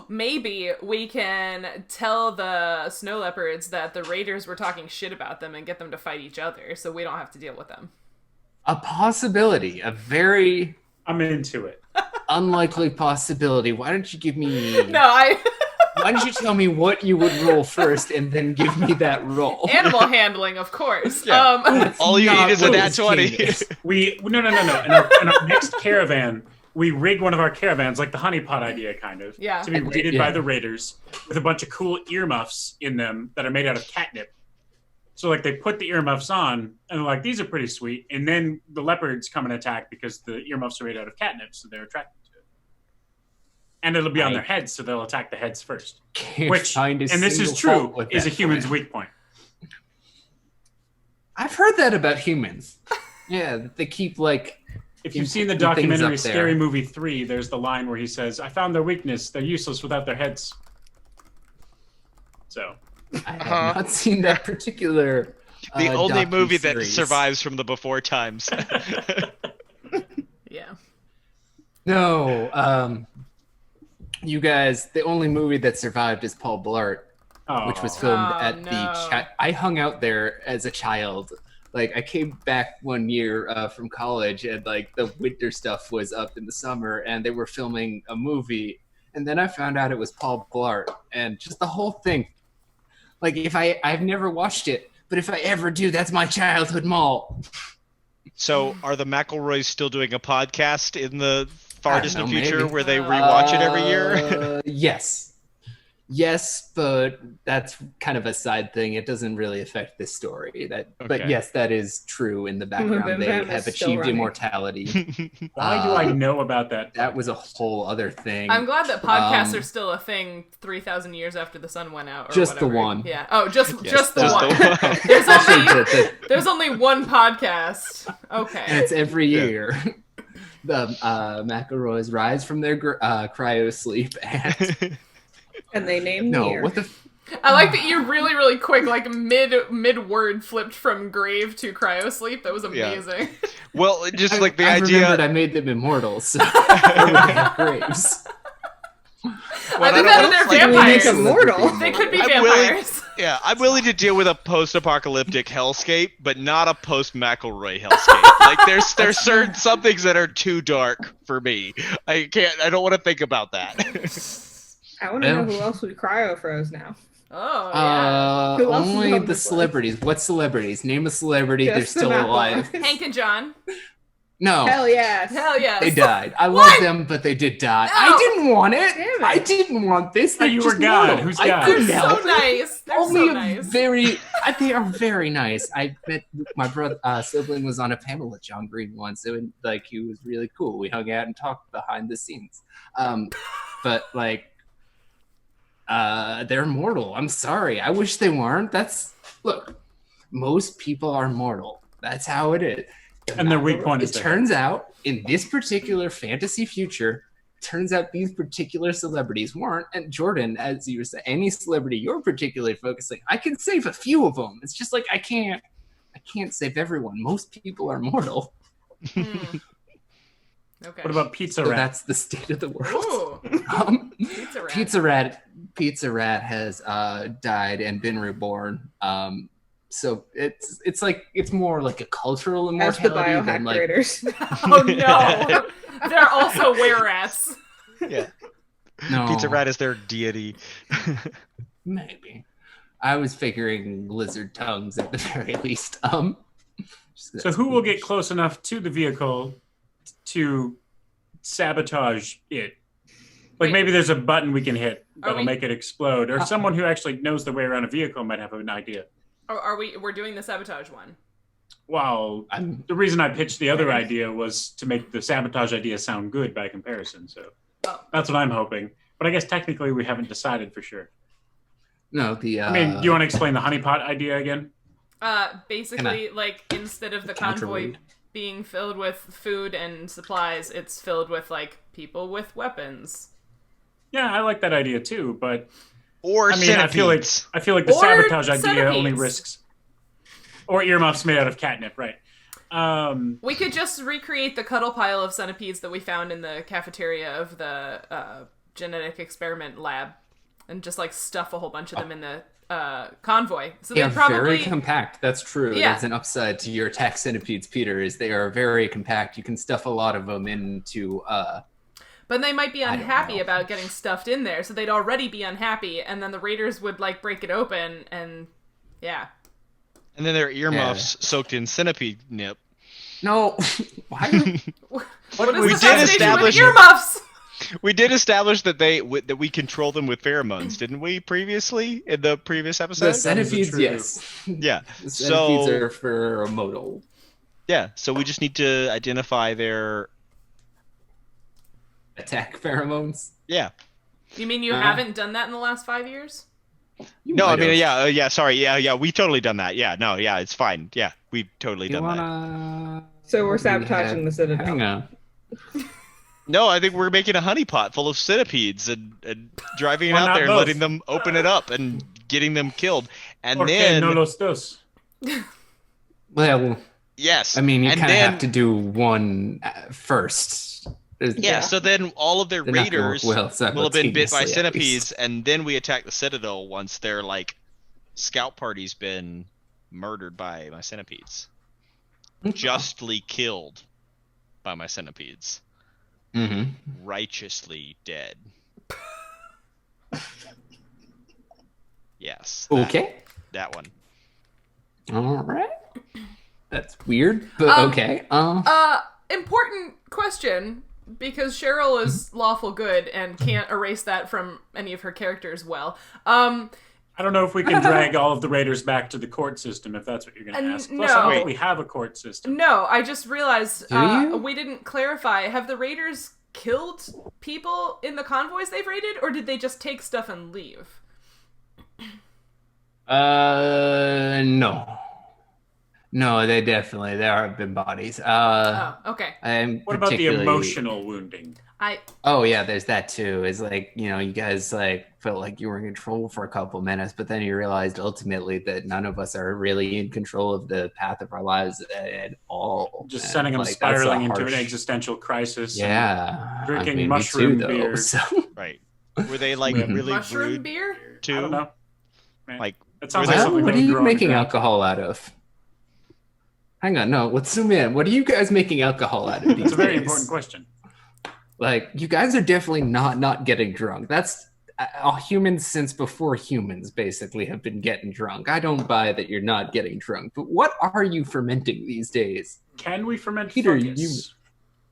Maybe we can tell the snow leopards that the raiders were talking shit about them and get them to fight each other, so we don't have to deal with them. A possibility, a very I'm into it. unlikely possibility. Why don't you give me? Why don't you tell me what you would roll first, and then give me that roll? Animal handling, of course. Yeah. All you need is a nat 20. No. In our next caravan, we rig one of our caravans, like the honeypot idea, kind of, to be raided by the raiders with a bunch of cool earmuffs in them that are made out of catnip. So, like, they put the earmuffs on, and they're like, these are pretty sweet. And then the leopards come and attack because the earmuffs are made out of catnip, so they're attracted to it. And it'll be on their heads, so they'll attack the heads first. Which, and this is true, is a human's weak point. I've heard that about humans. Yeah, that they keep, like... If you've seen the documentary Scary Movie 3, there's the line where he says, I found their weakness. They're useless without their heads. So... I have not seen that particular the only movie that series. survives from the before times. Yeah. No, you guys, the only movie that survived is Paul Blart, which was filmed at the... I hung out there as a child. Like, I came back one year from college, and, like, the winter stuff was up in the summer, and they were filming a movie, and then I found out it was Paul Blart, and just the whole thing. Like, I've never watched it, but if I ever do, that's my childhood mall. So, are the McElroys still doing a podcast in the far distant future maybe. where they rewatch it every year? Yes, but that's kind of a side thing. It doesn't really affect this story. But yes, that is true in the background. They have achieved immortality. Why do I know about that? That was a whole other thing. I'm glad that podcasts are still a thing 3,000 years after the sun went out. Or just whatever. the one. Yeah. Oh, just the one. There's only one podcast. Okay. And it's every year. The McElroys rise from their cryo sleep and they named the year. What the? I like that you're really, really quick, like mid word flipped from grave to cryo sleep. That was amazing. Yeah. Well, just like the I idea that I made them immortal, so they would have graves. I think that they're vampires. Immortal. They could be vampires. Yeah, I'm willing to deal with a post-apocalyptic hellscape, but not a post-McElroy hellscape. Like there's some things that are too dark for me. I don't want to think about that. I want to know who else we cryo froze now. Oh, yeah. Who else is Only on the this celebrities. What celebrities? Name a celebrity. Just They're still the alive. McElroys. Hank and John. No. Hell yes. Hell yes. They died. I What? love them, but they did die. No. I didn't want it. Damn it. I didn't want this. Oh, They're you were just God. mortal. Who's I God? couldn't They're help so it. nice. They're Only so a nice. they are very nice. I met my brother sibling was on a panel with John Green once. It was, like, he was really cool. We hung out and talked behind the scenes. But like, they're mortal. I'm sorry. I wish they weren't. Look. Most people are mortal. That's how it is. And their weak point is It turns out in this particular fantasy future, turns out these particular celebrities weren't. And Jordan, as you were saying, any celebrity you're particularly focusing, I can save a few of them. It's just like I can't save everyone. Most people are mortal. Okay. What about Pizza So Rat? that's the state of the world. Ooh. Pizza Rat. Pizza Rat has died and been reborn. So it's more like a cultural As the immortality than biohack like creators. Oh no. They're also were-rats. Yeah. no Pizza Rat is their deity. maybe. I was figuring lizard tongues at the very least. So who will get close enough to the vehicle to sabotage it? Like Wait. maybe there's a button we can hit Are that'll we- make it explode, or someone who actually knows the way around a vehicle might have an idea. We're doing the sabotage one. Well, the reason I pitched the other idea was to make the sabotage idea sound good by comparison. So that's what I'm hoping. But I guess technically we haven't decided for sure. No, I mean, do you want to explain the honeypot idea again? Basically, like, instead of the convoy counterweight. being filled with food and supplies, it's filled with, like, people with weapons. Yeah, I like that idea too, but Or I mean, I feel like the Or sabotage idea only centipedes. risks, or earmuffs made out of catnip, right? We could just recreate the cuddle pile of centipedes that we found in the cafeteria of the genetic experiment lab, and just like stuff a whole bunch of them in the convoy. So they they are probably very compact. That's true. Yeah. That's an upside to your attack centipedes, Peter, is they are very compact. You can stuff a lot of them into But they might be don't unhappy know. about getting stuffed in there, so they'd already be unhappy, and then the raiders would like break it open, and yeah. and then their earmuffs soaked in centipede nip. No. Why? What is we the did fascination establish- with earmuffs? We did establish that that we control them with pheromones, didn't we? Previously in the previous episode. The centipedes, true. yes. Yeah. The centipedes So are pheromodal. yeah. So we just need to identify their Attack pheromones. yeah. You mean you haven't done that in the last 5 years? You No, I might mean have. yeah. Sorry. Yeah. We totally done that. Yeah. No. Yeah. It's fine. Yeah. We've totally You done that. wanna? So we're sabotaging the Citadel. Hang on. No, I think we're making a honeypot full of centipedes and driving it Why out not there and both? letting them open it up and getting them killed. And Porque then no los dos. Well, yes. I mean, you and kind of then, have to do one first. Yeah, so then all of their They're not gonna work raiders well will have been bit by simultaneously, at centipedes, least. and then we attack the Citadel once their scout party's been murdered by my centipedes, justly killed by my centipedes, Mm-hmm. righteously dead. Yes. Okay. That one. All right. That's weird, but okay. Important question, because Sheryl is lawful good and can't erase that from any of her characters well. I don't know if we can drag all of the raiders back to the court system if that's what you're going to ask. Plus, I don't no. think we have a court system. No, I just realized Do you? we didn't clarify. Have the raiders killed people in the convoys they've raided, or did they just take stuff and leave? No. No, there have been bodies. Okay. I'm What about the particularly- emotional wounding? Oh yeah, there's that too. It's like, you guys felt like you were in control for a couple minutes, but then you realized ultimately that none of us are really in control of the path of our lives at all. Just And, sending them that's a spiraling into an harsh- existential crisis. Yeah. Drinking I mean, me mushroom too, though, beer. so. Right. Were they Mhm. really Mushroom rude beer? too? I don't know. Like That sounds like Well, something what that are would you grow on the making ground. alcohol out of? Hang on, no, let's zoom in. What are you guys making alcohol out of these It's a very days? important question. Like, you guys are definitely not getting drunk. That's humans since before humans basically have been getting drunk. I don't buy that you're not getting drunk. But what are you fermenting these days? Can we ferment Peter, fungus?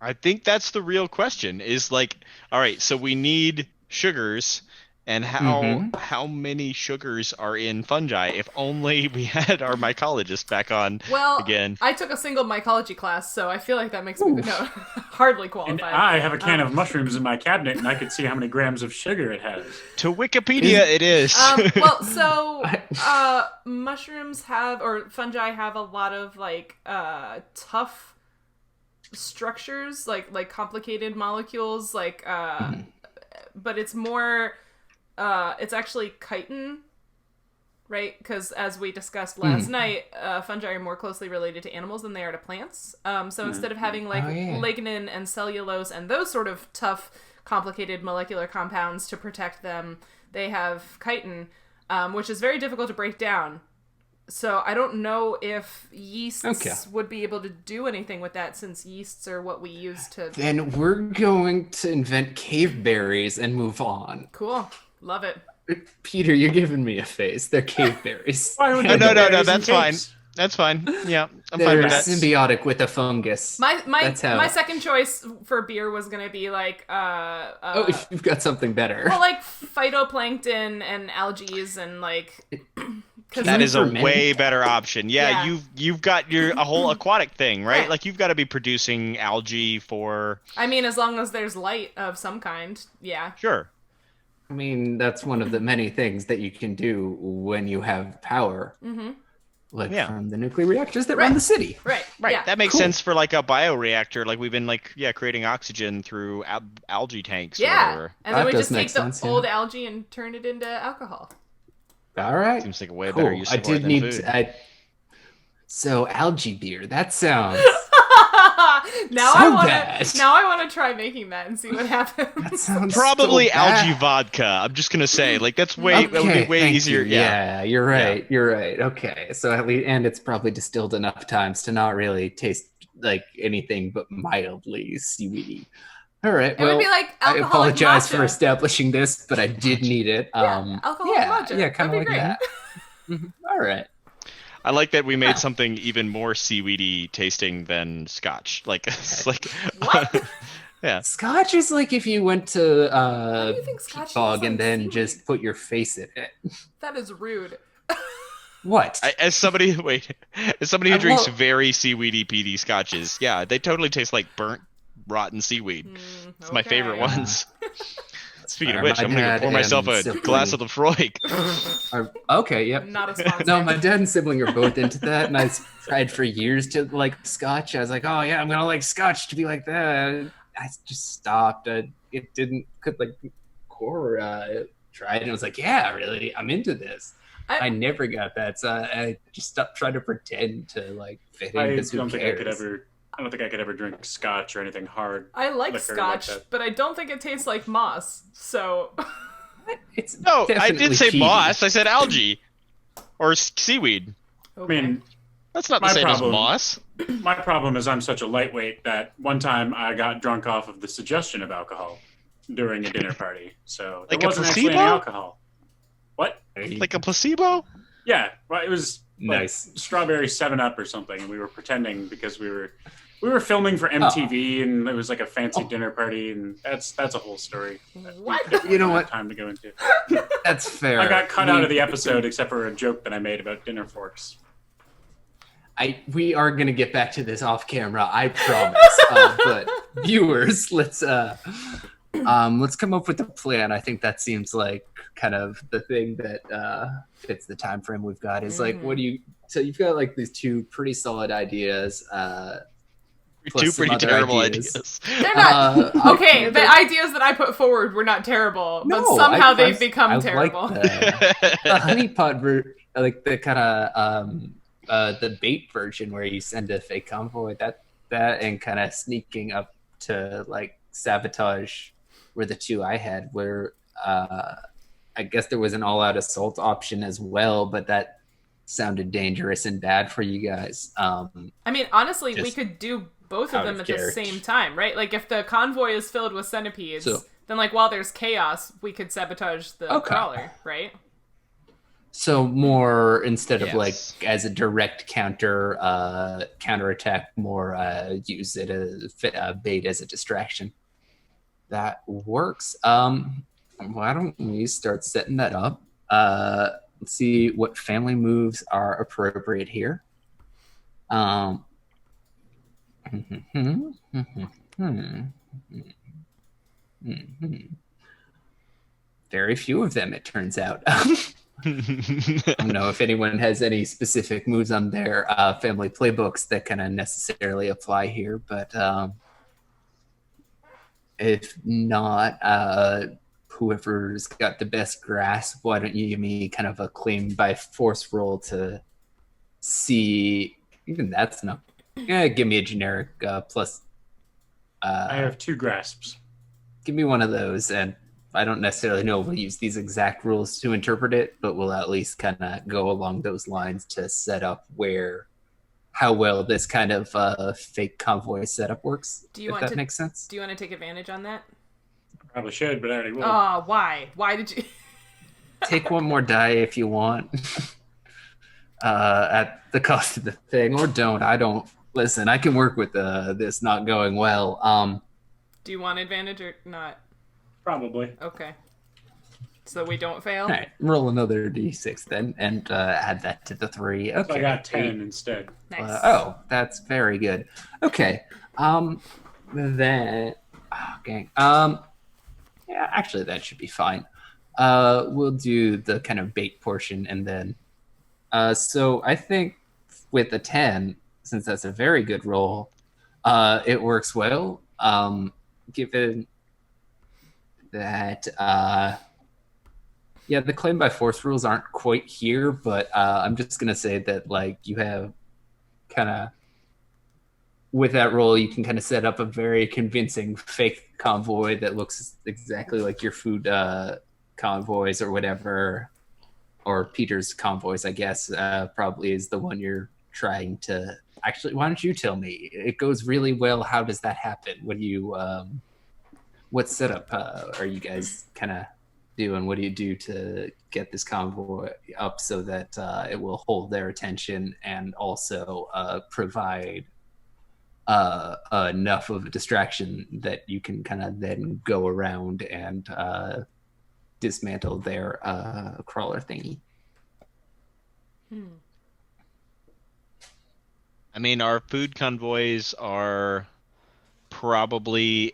I think that's the real question. Is like, all right, so we need sugars, and how many sugars are in fungi? If only we had our mycologist back on again. I took a single mycology class, so I feel like that makes me hardly qualified. And I have a can of mushrooms in my cabinet, and I could see how many grams of sugar it has. To Wikipedia, it is. Well, so mushrooms have, or fungi have, a lot of like tough structures, like complicated molecules, like but it's more. It's actually chitin, right? Because as we discussed last night, fungi are more closely related to animals than they are to plants. So instead of having like lignin and cellulose and those sort of tough, complicated molecular compounds to protect them, they have chitin, which is very difficult to break down. So I don't know if yeasts would be able to do anything with that, since yeasts are what we use to... Then we're going to invent cave berries and move on. Cool. Love it. Peter, you're giving me a face. They're cave berries. No, that's fine. That's fine. Yeah, I'm fine They're with that. symbiotic with a fungus. My second choice for beer was gonna be like if you've got something better. well, like phytoplankton and algae and like that is a way better option. Yeah. You've got a whole aquatic thing, right? Like you've got to be producing algae for... I mean, as long as there's light of some kind, yeah. Sure. I mean, that's one of the many things that you can do when you have power. Mm-hmm. Like from the nuclear reactors that run the city. Right. Yeah. That makes sense for like a bioreactor. Like we've been creating oxygen through algae tanks or whatever. And then we just take the old algae and turn it into alcohol. All right. Seems like a way better use of I did than need food. So algae beer, that sounds now I want to try making that and see what happens. That sounds probably so bad. algae vodka. I'm just gonna say, like that would be way easier. Yeah, you're right. You're right. Okay, so at least, and it's probably distilled enough times to not really taste like anything but mildly seaweedy. All right. It would be like I alcoholic apologize matcha. for establishing this, but I did need it. Alcoholic matcha. Yeah, kind of like great. that. All right. I like that we made something even more seaweedy tasting than Scotch. Like it's like what? Yeah. Scotch is like if you went to do you think Scotch fog tastes and like then seaweed? just put your face in it. That is rude. What? As somebody who drinks very seaweedy peaty scotches, they totally taste like burnt, rotten seaweed. It's my favorite ones. Speaking of which, I'm gonna go pour myself a glass of Lefroy. Okay, yep. Not a sponsor. No, my dad and sibling are both into that, and I tried for years to like Scotch. I was like, oh yeah, I'm gonna like Scotch to be like that. I just stopped. It didn't tried, and I was like, yeah, really, I'm into this. I never got that, so I just stopped trying to pretend to like fit in. I don't think I could ever drink Scotch or anything hard. I like Scotch, but I don't think it tastes like moss. So I did say moss. I said algae or seaweed. Okay. I mean, that's not the same as moss. My problem is I'm such a lightweight that one time I got drunk off of the suggestion of alcohol during a dinner party. So like there wasn't a actually any placebo? alcohol. What? Like a placebo? Yeah, well, it was nice. Like strawberry 7-Up or something, and we were pretending because we were filming for MTV, and it was like a fancy dinner party, and that's a whole story. What? You know what? Time to go into. That's fair. I got cut out of the episode except for a joke that I made about dinner forks. We are gonna get back to this off camera, I promise. But viewers, let's come up with a plan. I think that seems like kind of the thing that fits the time frame we've got. Is like, so you've got like these two pretty solid ideas. Two pretty terrible ideas. They're not okay. The ideas that I put forward were not terrible, but somehow they've become terrible. Like the honeypot, like the kind of the bait version where you send a fake convoy. That and kind of sneaking up to like sabotage were the two I had. Where I guess there was an all-out assault option as well, but that sounded dangerous and bad for you guys. I mean, honestly, we Just could do both of out them of at the character. same time, right? Like, if the convoy is filled with centipedes, then, like, while there's chaos, we could sabotage the crawler, right? So more, instead of Yes. like as a direct counterattack, more use it as bait as a distraction. That works. Why don't we start setting that up? Let's see what family moves are appropriate here. Very few of them, it turns out. I don't know if anyone has any specific moves on their family playbooks that kind of necessarily apply here, but if not, whoever's got the best grasp, why don't you give me kind of a claim by force roll to see? Even that's not. Yeah, give me a generic plus. I have 2 grasps. Give me one of those, and I don't necessarily know if we'll use these exact rules to interpret it, but we'll at least kind of go along those lines to set up how well this kind of fake convoy setup works. Makes sense. Do you want to take advantage on that? Probably should, but I already will. Oh, why? Why did you? Take one more die if you want, at the cost of the thing, or don't. I don't. Listen, I can work with this not going well. Do you want advantage or not? Probably. Okay. So we don't fail? All right, roll another d6 then, and add that to the 3. Okay. So I got 10 instead. Nice. That's very good. Okay. Then, gang. Yeah, actually, that should be fine. We'll do the kind of bait portion, and then. So I think with a 10, since that's a very good roll, it works well. Given that, the claim by force rules aren't quite here, but I'm just gonna say that like you have kind of with that roll, you can kind of set up a very convincing fake convoy that looks exactly like your food convoys or whatever, or Peter's convoys, I guess, probably is the one you're trying to. Actually, why don't you tell me? It goes really well. How does that happen? What do you, what setup are you guys kind of doing? What do you do to get this convoy up so that it will hold their attention and also provide enough of a distraction that you can kind of then go around and dismantle their crawler thingy? I mean, our food convoys are probably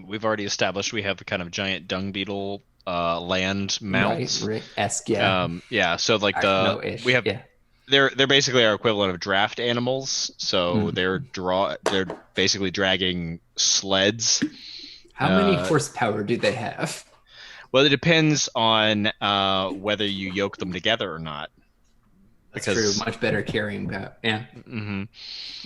we've already established we have a kind of giant dung beetle land mounts. Right. Yeah. So like we have they're basically our equivalent of draft animals. So they're basically dragging sleds. How many horsepower do they have? Well, it depends on whether you yoke them together or not. That's true. Much better carrying power. Yeah. Mm-hmm.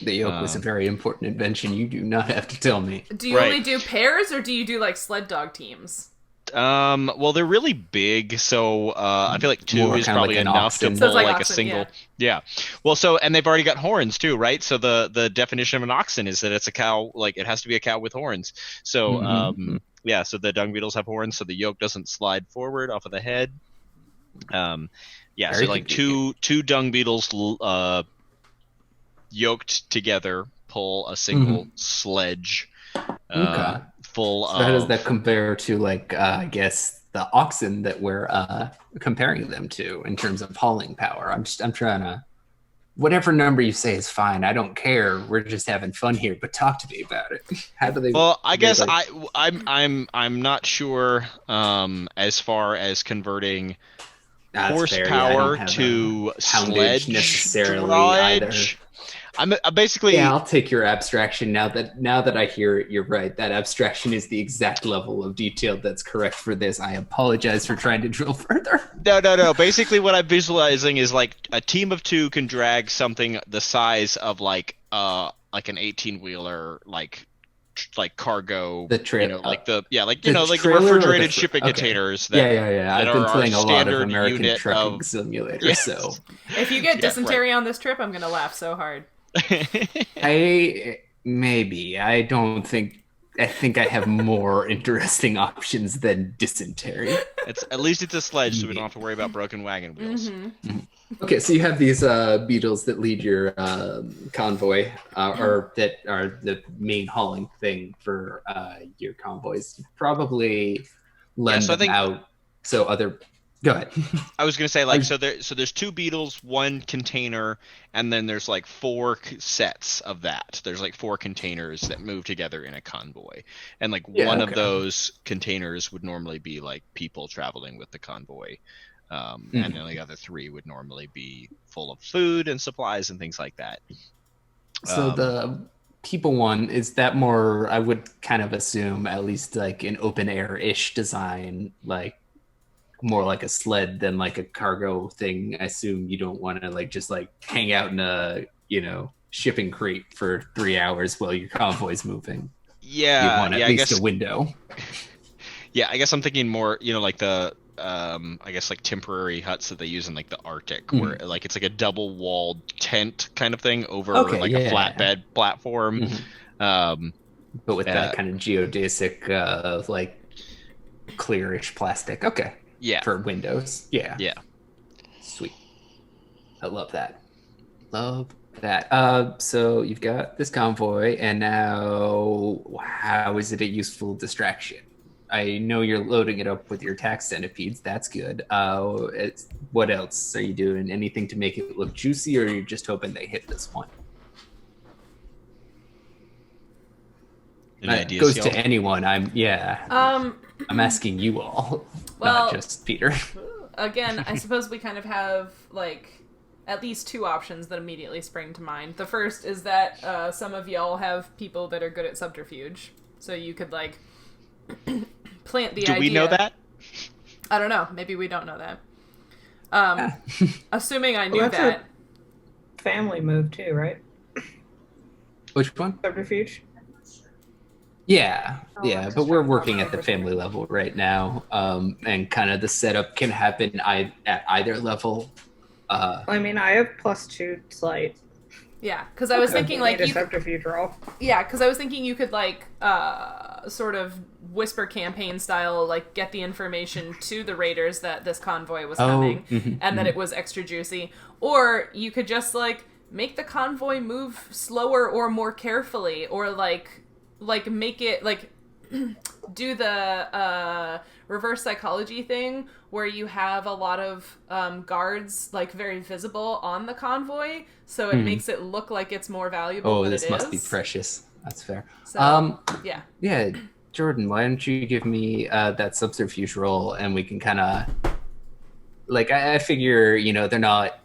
The yoke was a very important invention. You do not have to tell me. Do you only do pairs, or do you do like sled dog teams? Well, they're really big, so I feel like 2 is probably like enough to oxen. pull like oxen, a single. Yeah. Well, so and they've already got horns too, right? So the definition of an oxen is that it's a cow. Like it has to be a cow with horns. So yeah. So the dung beetles have horns, so the yoke doesn't slide forward off of the head. Yeah. Very so like two dung beetles yoked together pull a single sledge. Full so how does that compare to like I guess the oxen that we're comparing them to in terms of hauling power? I'm trying to, whatever number you say is fine. I don't care. We're just having fun here. But talk to me about it. How do they? Well, I guess I'm not sure as far as converting horsepower to sledge necessarily drag. either. I'm basically. Yeah, I'll take your abstraction now that I hear it. You're right. That abstraction is the exact level of detail that's correct for this. I apologize for trying to drill further. No. Basically, what I'm visualizing is like a team of 2 can drag something the size of like an 18-wheeler like like cargo, The trailer, like the the refrigerated shipping containers. That, yeah. that I've been are playing our a lot of standard American unit Trucking of- Simulator, Yes. so If you get Yeah, dysentery on this trip, I'm gonna laugh so hard. I don't think. I think I have more interesting options than dysentery. At least it's a sledge, so we don't have to worry about broken wagon wheels. Okay, so you have these beetles that lead your convoy, or that are the main hauling thing for your convoys. Probably lend so I them think- out so other. Go ahead. I was gonna say there's 2 beetles, 1 container, and then there's like 4 sets of that. There's like 4 containers that move together in a convoy, and like one of those containers would normally be like people traveling with the convoy, and then the other 3 would normally be full of food and supplies and things like that. So the people one, is that more? I would kind of assume at least like an open air-ish design, like. More like a sled than like a cargo thing. I assume you don't want to like just like hang out in a shipping crate for 3 hours while your convoy's moving. Yeah, you want at least a window. Yeah, I guess I'm thinking more, like the I guess like temporary huts that they use in like the Arctic, where like it's like a double walled tent kind of thing over a flatbed platform. But with that kind of geodesic like clearish plastic. Okay. Yeah. For windows. Yeah. Yeah. Sweet. I love that. So you've got this convoy, and now how is it a useful distraction? I know you're loading it up with your attack centipedes. That's good. What else are you doing? Anything to make it look juicy, or are you just hoping they hit this one? Any It ideas, goes y'all? to anyone. I'm asking you all, Well, not just Peter. Again, I suppose we kind of have like at least 2 options that immediately spring to mind. The first is that some of y'all have people that are good at subterfuge, so you could like plant the idea. Do we know that? I don't know. Maybe we don't know that. Assuming I knew Well, that's that. a family move too, right? Which one? Subterfuge. Yeah, that's but we're just working right. at the family level right now, and kind of the setup can happen at either level. I mean, I have +2 sleight. Yeah, because I was Okay. thinking I like need a you. subterfuge roll. Yeah, because I was thinking you could like sort of whisper campaign style, like get the information to the raiders that this convoy was coming and that it was extra juicy, or you could just like make the convoy move slower or more carefully, or like make it like do the reverse psychology thing where you have a lot of guards like very visible on the convoy, so it makes it look like it's more valuable than This it must be is. precious. That's fair. So, yeah. Yeah, Jordan, why don't you give me that subterfuge roll, and we can kind of like I figure they're not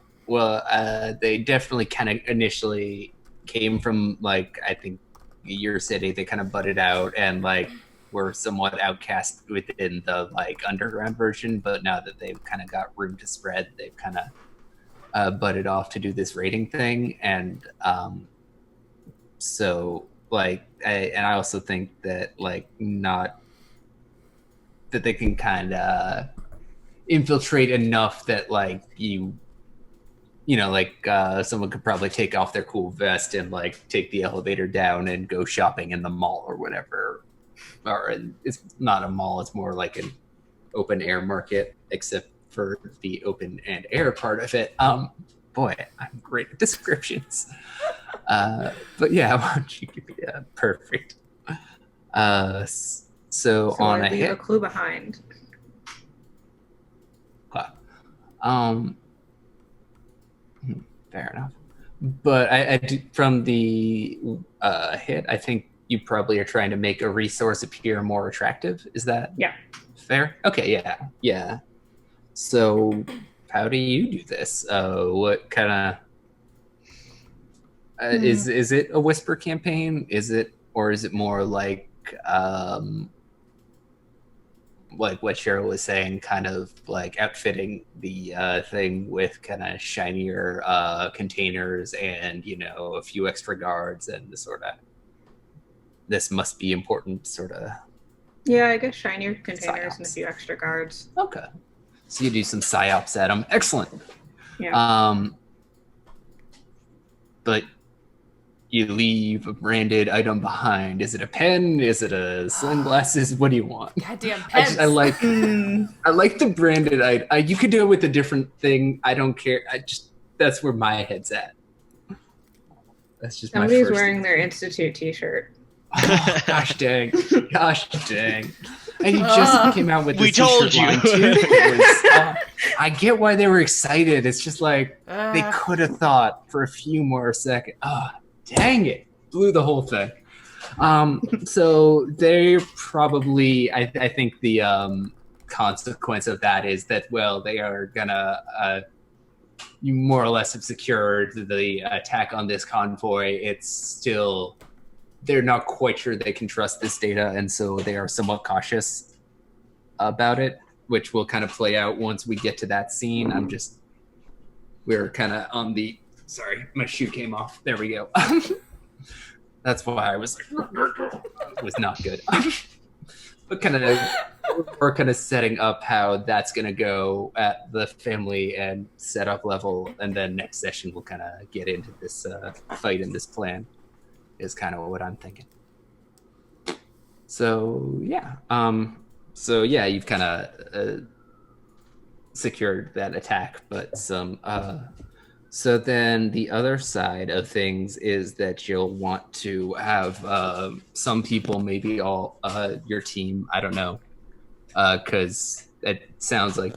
they definitely kind of initially came from like I think your city. They kind of butted out and like were somewhat outcast within the like underground version, but now that they've kind of got room to spread, they've kind of butted off to do this raiding thing, and so like I also think that like not that they can kind of infiltrate enough that like someone could probably take off their cool vest and like take the elevator down and go shopping in the mall or whatever. Or it's not a mall, it's more like an open air market, except for the open and air part of it. Boy, I'm great at descriptions. But yeah, why don't you give me a perfect. So on I a leave hit. a clue behind. Fair enough. But I do, from the hit, I think you probably are trying to make a resource appear more attractive. Is that fair? Okay, yeah. So how do you do this? What kind of is it a whisper campaign? Is it more like what Sheryl was saying, kind of like outfitting the thing with kind of shinier containers and a few extra guards and the sort of this must be important, sort of. Yeah, I guess shinier containers and a Psyops. few extra guards. Okay. So you do some psyops at them. Excellent. Yeah. But you leave a branded item behind. Is it a pen? Is it a sunglasses? What do you want? Goddamn pens. I like the branded item. You could do it with a different thing. I don't care. That's where my head's at. That's just Somebody's my first wearing their Institute t-shirt. Oh, gosh dang. Gosh dang. And he just came out with this We told t-shirt line, you. too. It was, I get why they were excited. It's just like they could have thought for a few more seconds. Oh, dang it. Blew the whole thing. So they probably, I think the consequence of that is that, well, they are gonna you more or less have secured the attack on this convoy. It's still, they're not quite sure they can trust this data, and so they are somewhat cautious about it, which will kind of play out once we get to that scene. We're kind of on the, sorry, my shoe came off. There we go. That's why I was like, it was not good. But we're kind of setting up how that's going to go at the family and setup level, and then next session we'll kind of get into this fight and this plan is kind of what I'm thinking. So yeah, you've kind of secured that attack, but so then the other side of things is that you'll want to have some people, maybe all your team, I don't know, because it sounds like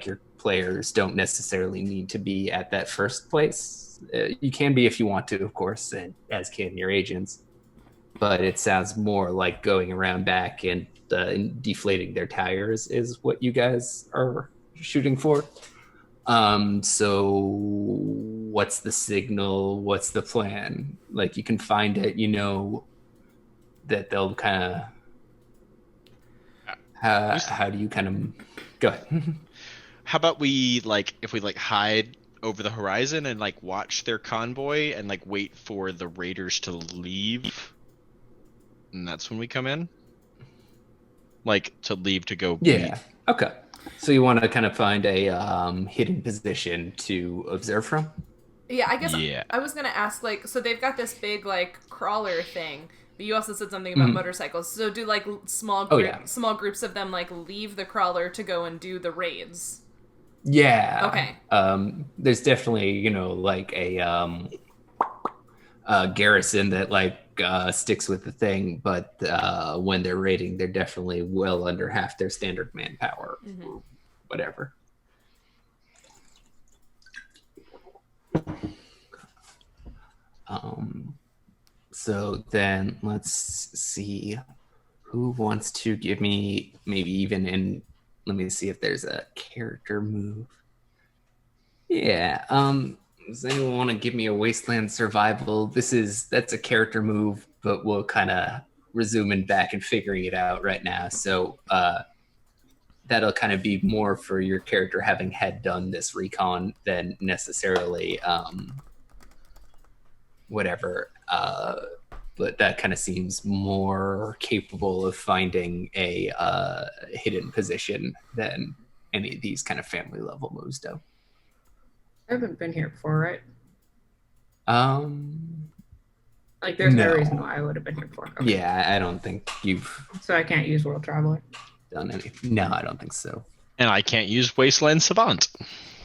your players don't necessarily need to be at that first place. You can be if you want to, of course, and as can your agents. But it sounds more like going around back and deflating their tires is what you guys are shooting for. So what's the signal? What's the plan? Like, you can find it, you know, that they'll kind of, how do you kind of, go ahead. How about we, if we hide over the horizon and watch their convoy and wait for the raiders to leave, and that's when we come in, to leave to go. Yeah. Meet. Okay. So you want to kind of find a hidden position to observe from? Yeah, I guess Yeah. I was going to ask, so they've got this big, crawler thing, but you also said something about motorcycles. So do, small groups of them, leave the crawler to go and do the raids? Yeah. Okay. There's definitely, a garrison that, sticks with the thing, but when they're raiding, they're definitely well under half their standard manpower, or whatever. So then let's see who wants to give me let me see if there's a character move. Yeah. Does anyone want to give me a wasteland survival? That's a character move, but we'll kind of resuming back and figuring it out right now. So that'll kind of be more for your character having had done this recon than necessarily whatever. But that kind of seems more capable of finding a hidden position than any of these kind of family level moves do. I haven't been here before, right? No. There's no reason why I would have been here before. Okay. Yeah, I don't think you've So I can't use World Traveler? done anything. No, I don't think so. And I can't use Wasteland Savant.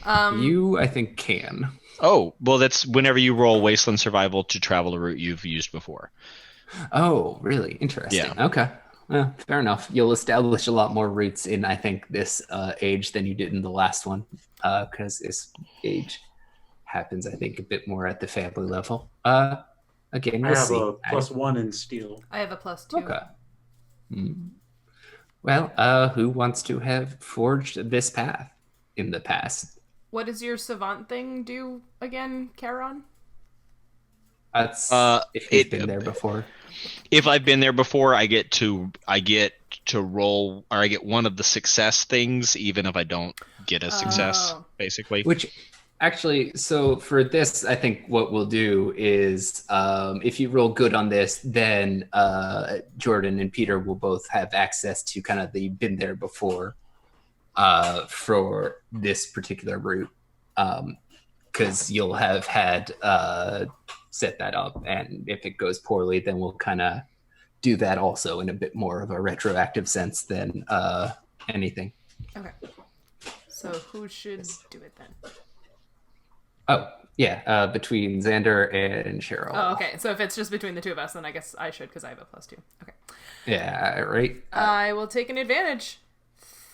You, I think, can. Oh, well, that's whenever you roll Wasteland Survival to travel a route you've used before. Oh, really? Interesting. Yeah. Okay. Well, fair enough. You'll establish a lot more routes in, I think, this age than you did in the last one, because this age happens, I think, a bit more at the family level. Again, we'll I have see. a +1 in steel. I have a +2. Okay. Well, who wants to have forged this path in the past? What does your savant thing do again, Charon? That's if you've been there before. If I've been there before, I get to roll, or I get one of the success things, even if I don't get a success, Oh. basically. Which Actually, so for this, I think what we'll do is if you roll good on this, then Jordan and Peter will both have access to kind of the been there before for this particular route. Because you'll have had set that up, and if it goes poorly, then we'll kind of do that also in a bit more of a retroactive sense than anything. Okay. So who should do it then? Oh, yeah, between Xander and Sheryl. Oh, okay. So if it's just between the two of us, then I guess I should because I have a +2. Okay. Yeah, right. I will take an advantage.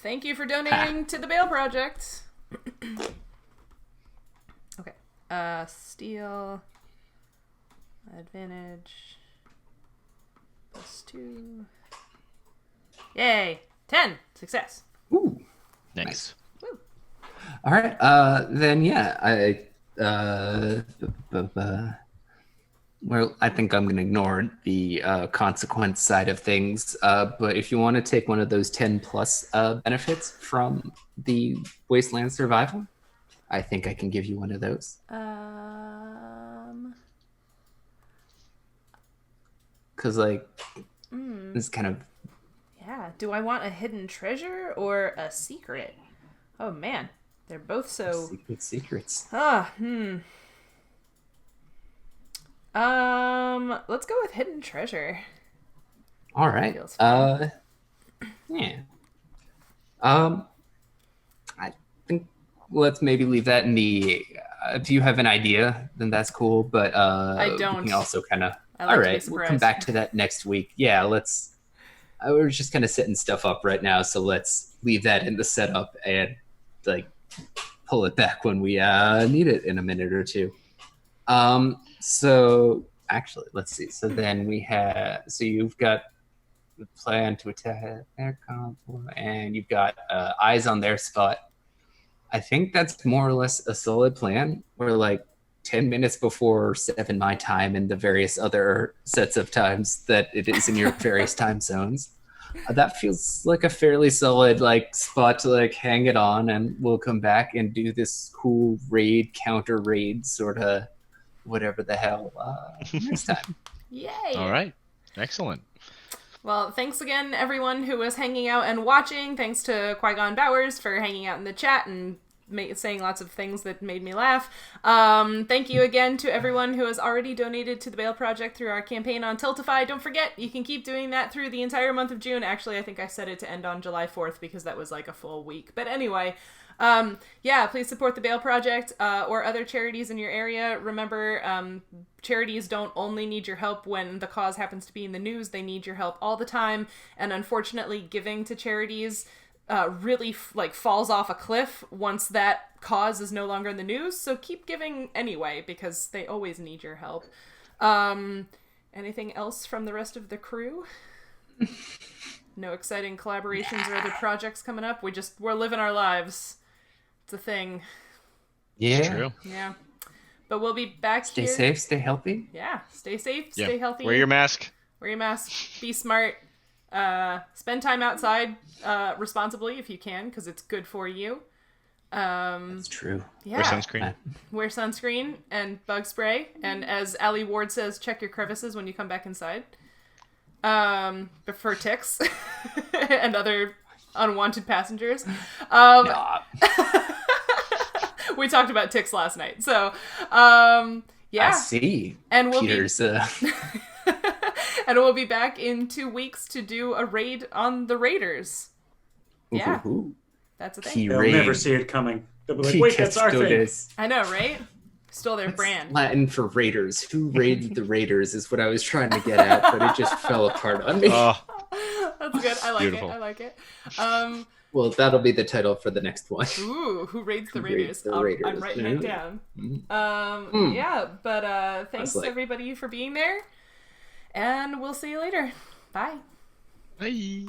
Thank you for donating to the Bale Project. Okay. Steal. Advantage. +2. Yay! 10. Success. Ooh, Nice. Woo. all right. Then yeah, well, I think I'm going to ignore the consequence side of things. But if you want to take one of those 10 plus benefits from the Wasteland Survival, I think I can give you one of those. Because, like, it's kind of... Yeah. Do I want a hidden treasure or a secret? Oh, man. They're both so... Secrets. Let's go with hidden treasure. All right. Feels fun. Yeah. I think let's maybe leave that in the. If you have an idea, then that's cool. But I don't. We can also kind of. I like All to be right, we'll come surprised. back to that next week. Yeah, let's. We're just kind of setting stuff up right now, so let's leave that in the setup and like pull it back when we need it in a minute or two. So actually, let's see. So then we have. So you've got the plan to attack their convoy, and you've got eyes on their spot. I think that's more or less a solid plan. We're like 10 minutes before 7 my time and the various other sets of times that it is in your various time zones. That feels like a fairly solid like spot to like hang it on, and we'll come back and do this cool raid, counter raid sort of whatever the hell next time. Yay! All right. Excellent. Well, thanks again, everyone who was hanging out and watching. Thanks to Qui-Gon Bowers for hanging out in the chat and saying lots of things that made me laugh. Thank you again to everyone who has already donated to the Bale Project through our campaign on Tiltify. Don't forget, you can keep doing that through the entire month of June. Actually, I think I set it to end on July 4th because that was like a full week. But anyway, yeah, please support the Bale Project or other charities in your area. Remember, charities don't only need your help when the cause happens to be in the news. They need your help all the time. And unfortunately, giving to charities really falls off a cliff once that cause is no longer in the news. So keep giving anyway, because they always need your help. Anything else from the rest of the crew? No exciting collaborations or other projects coming up? We're living our lives. It's a thing. Yeah. It's true. Yeah. But we'll be back Stay here. safe, stay healthy. Yeah. Stay safe, Yeah. stay healthy. Wear your mask. Wear your mask. Be smart. Spend time outside responsibly if you can, because it's good for you. That's true. Yeah. Wear sunscreen. Wear sunscreen and bug spray. And as Ali Ward says, check your crevices when you come back inside. But for ticks and other unwanted passengers. Nah. We talked about ticks last night. So, yeah. I see. And we'll Peter's and we'll be back in 2 weeks to do a raid on the Raiders. Yeah. Ooh. That's a thing. Key They'll raid. never see it coming. They'll be like, Key wait, that's our thing. custodes. I know, right? Stole their brand. Latin for raiders. Who raided the raiders is what I was trying to get at, but it just fell apart on me. Oh, That's good. I like Beautiful. it. I like it. Well, that'll be the title for the next one. Ooh, who raids the Who Raiders? raids the I'm Raiders? writing it down. Mm. Yeah, but thanks like- everybody for being there. And we'll see you later. Bye. bye.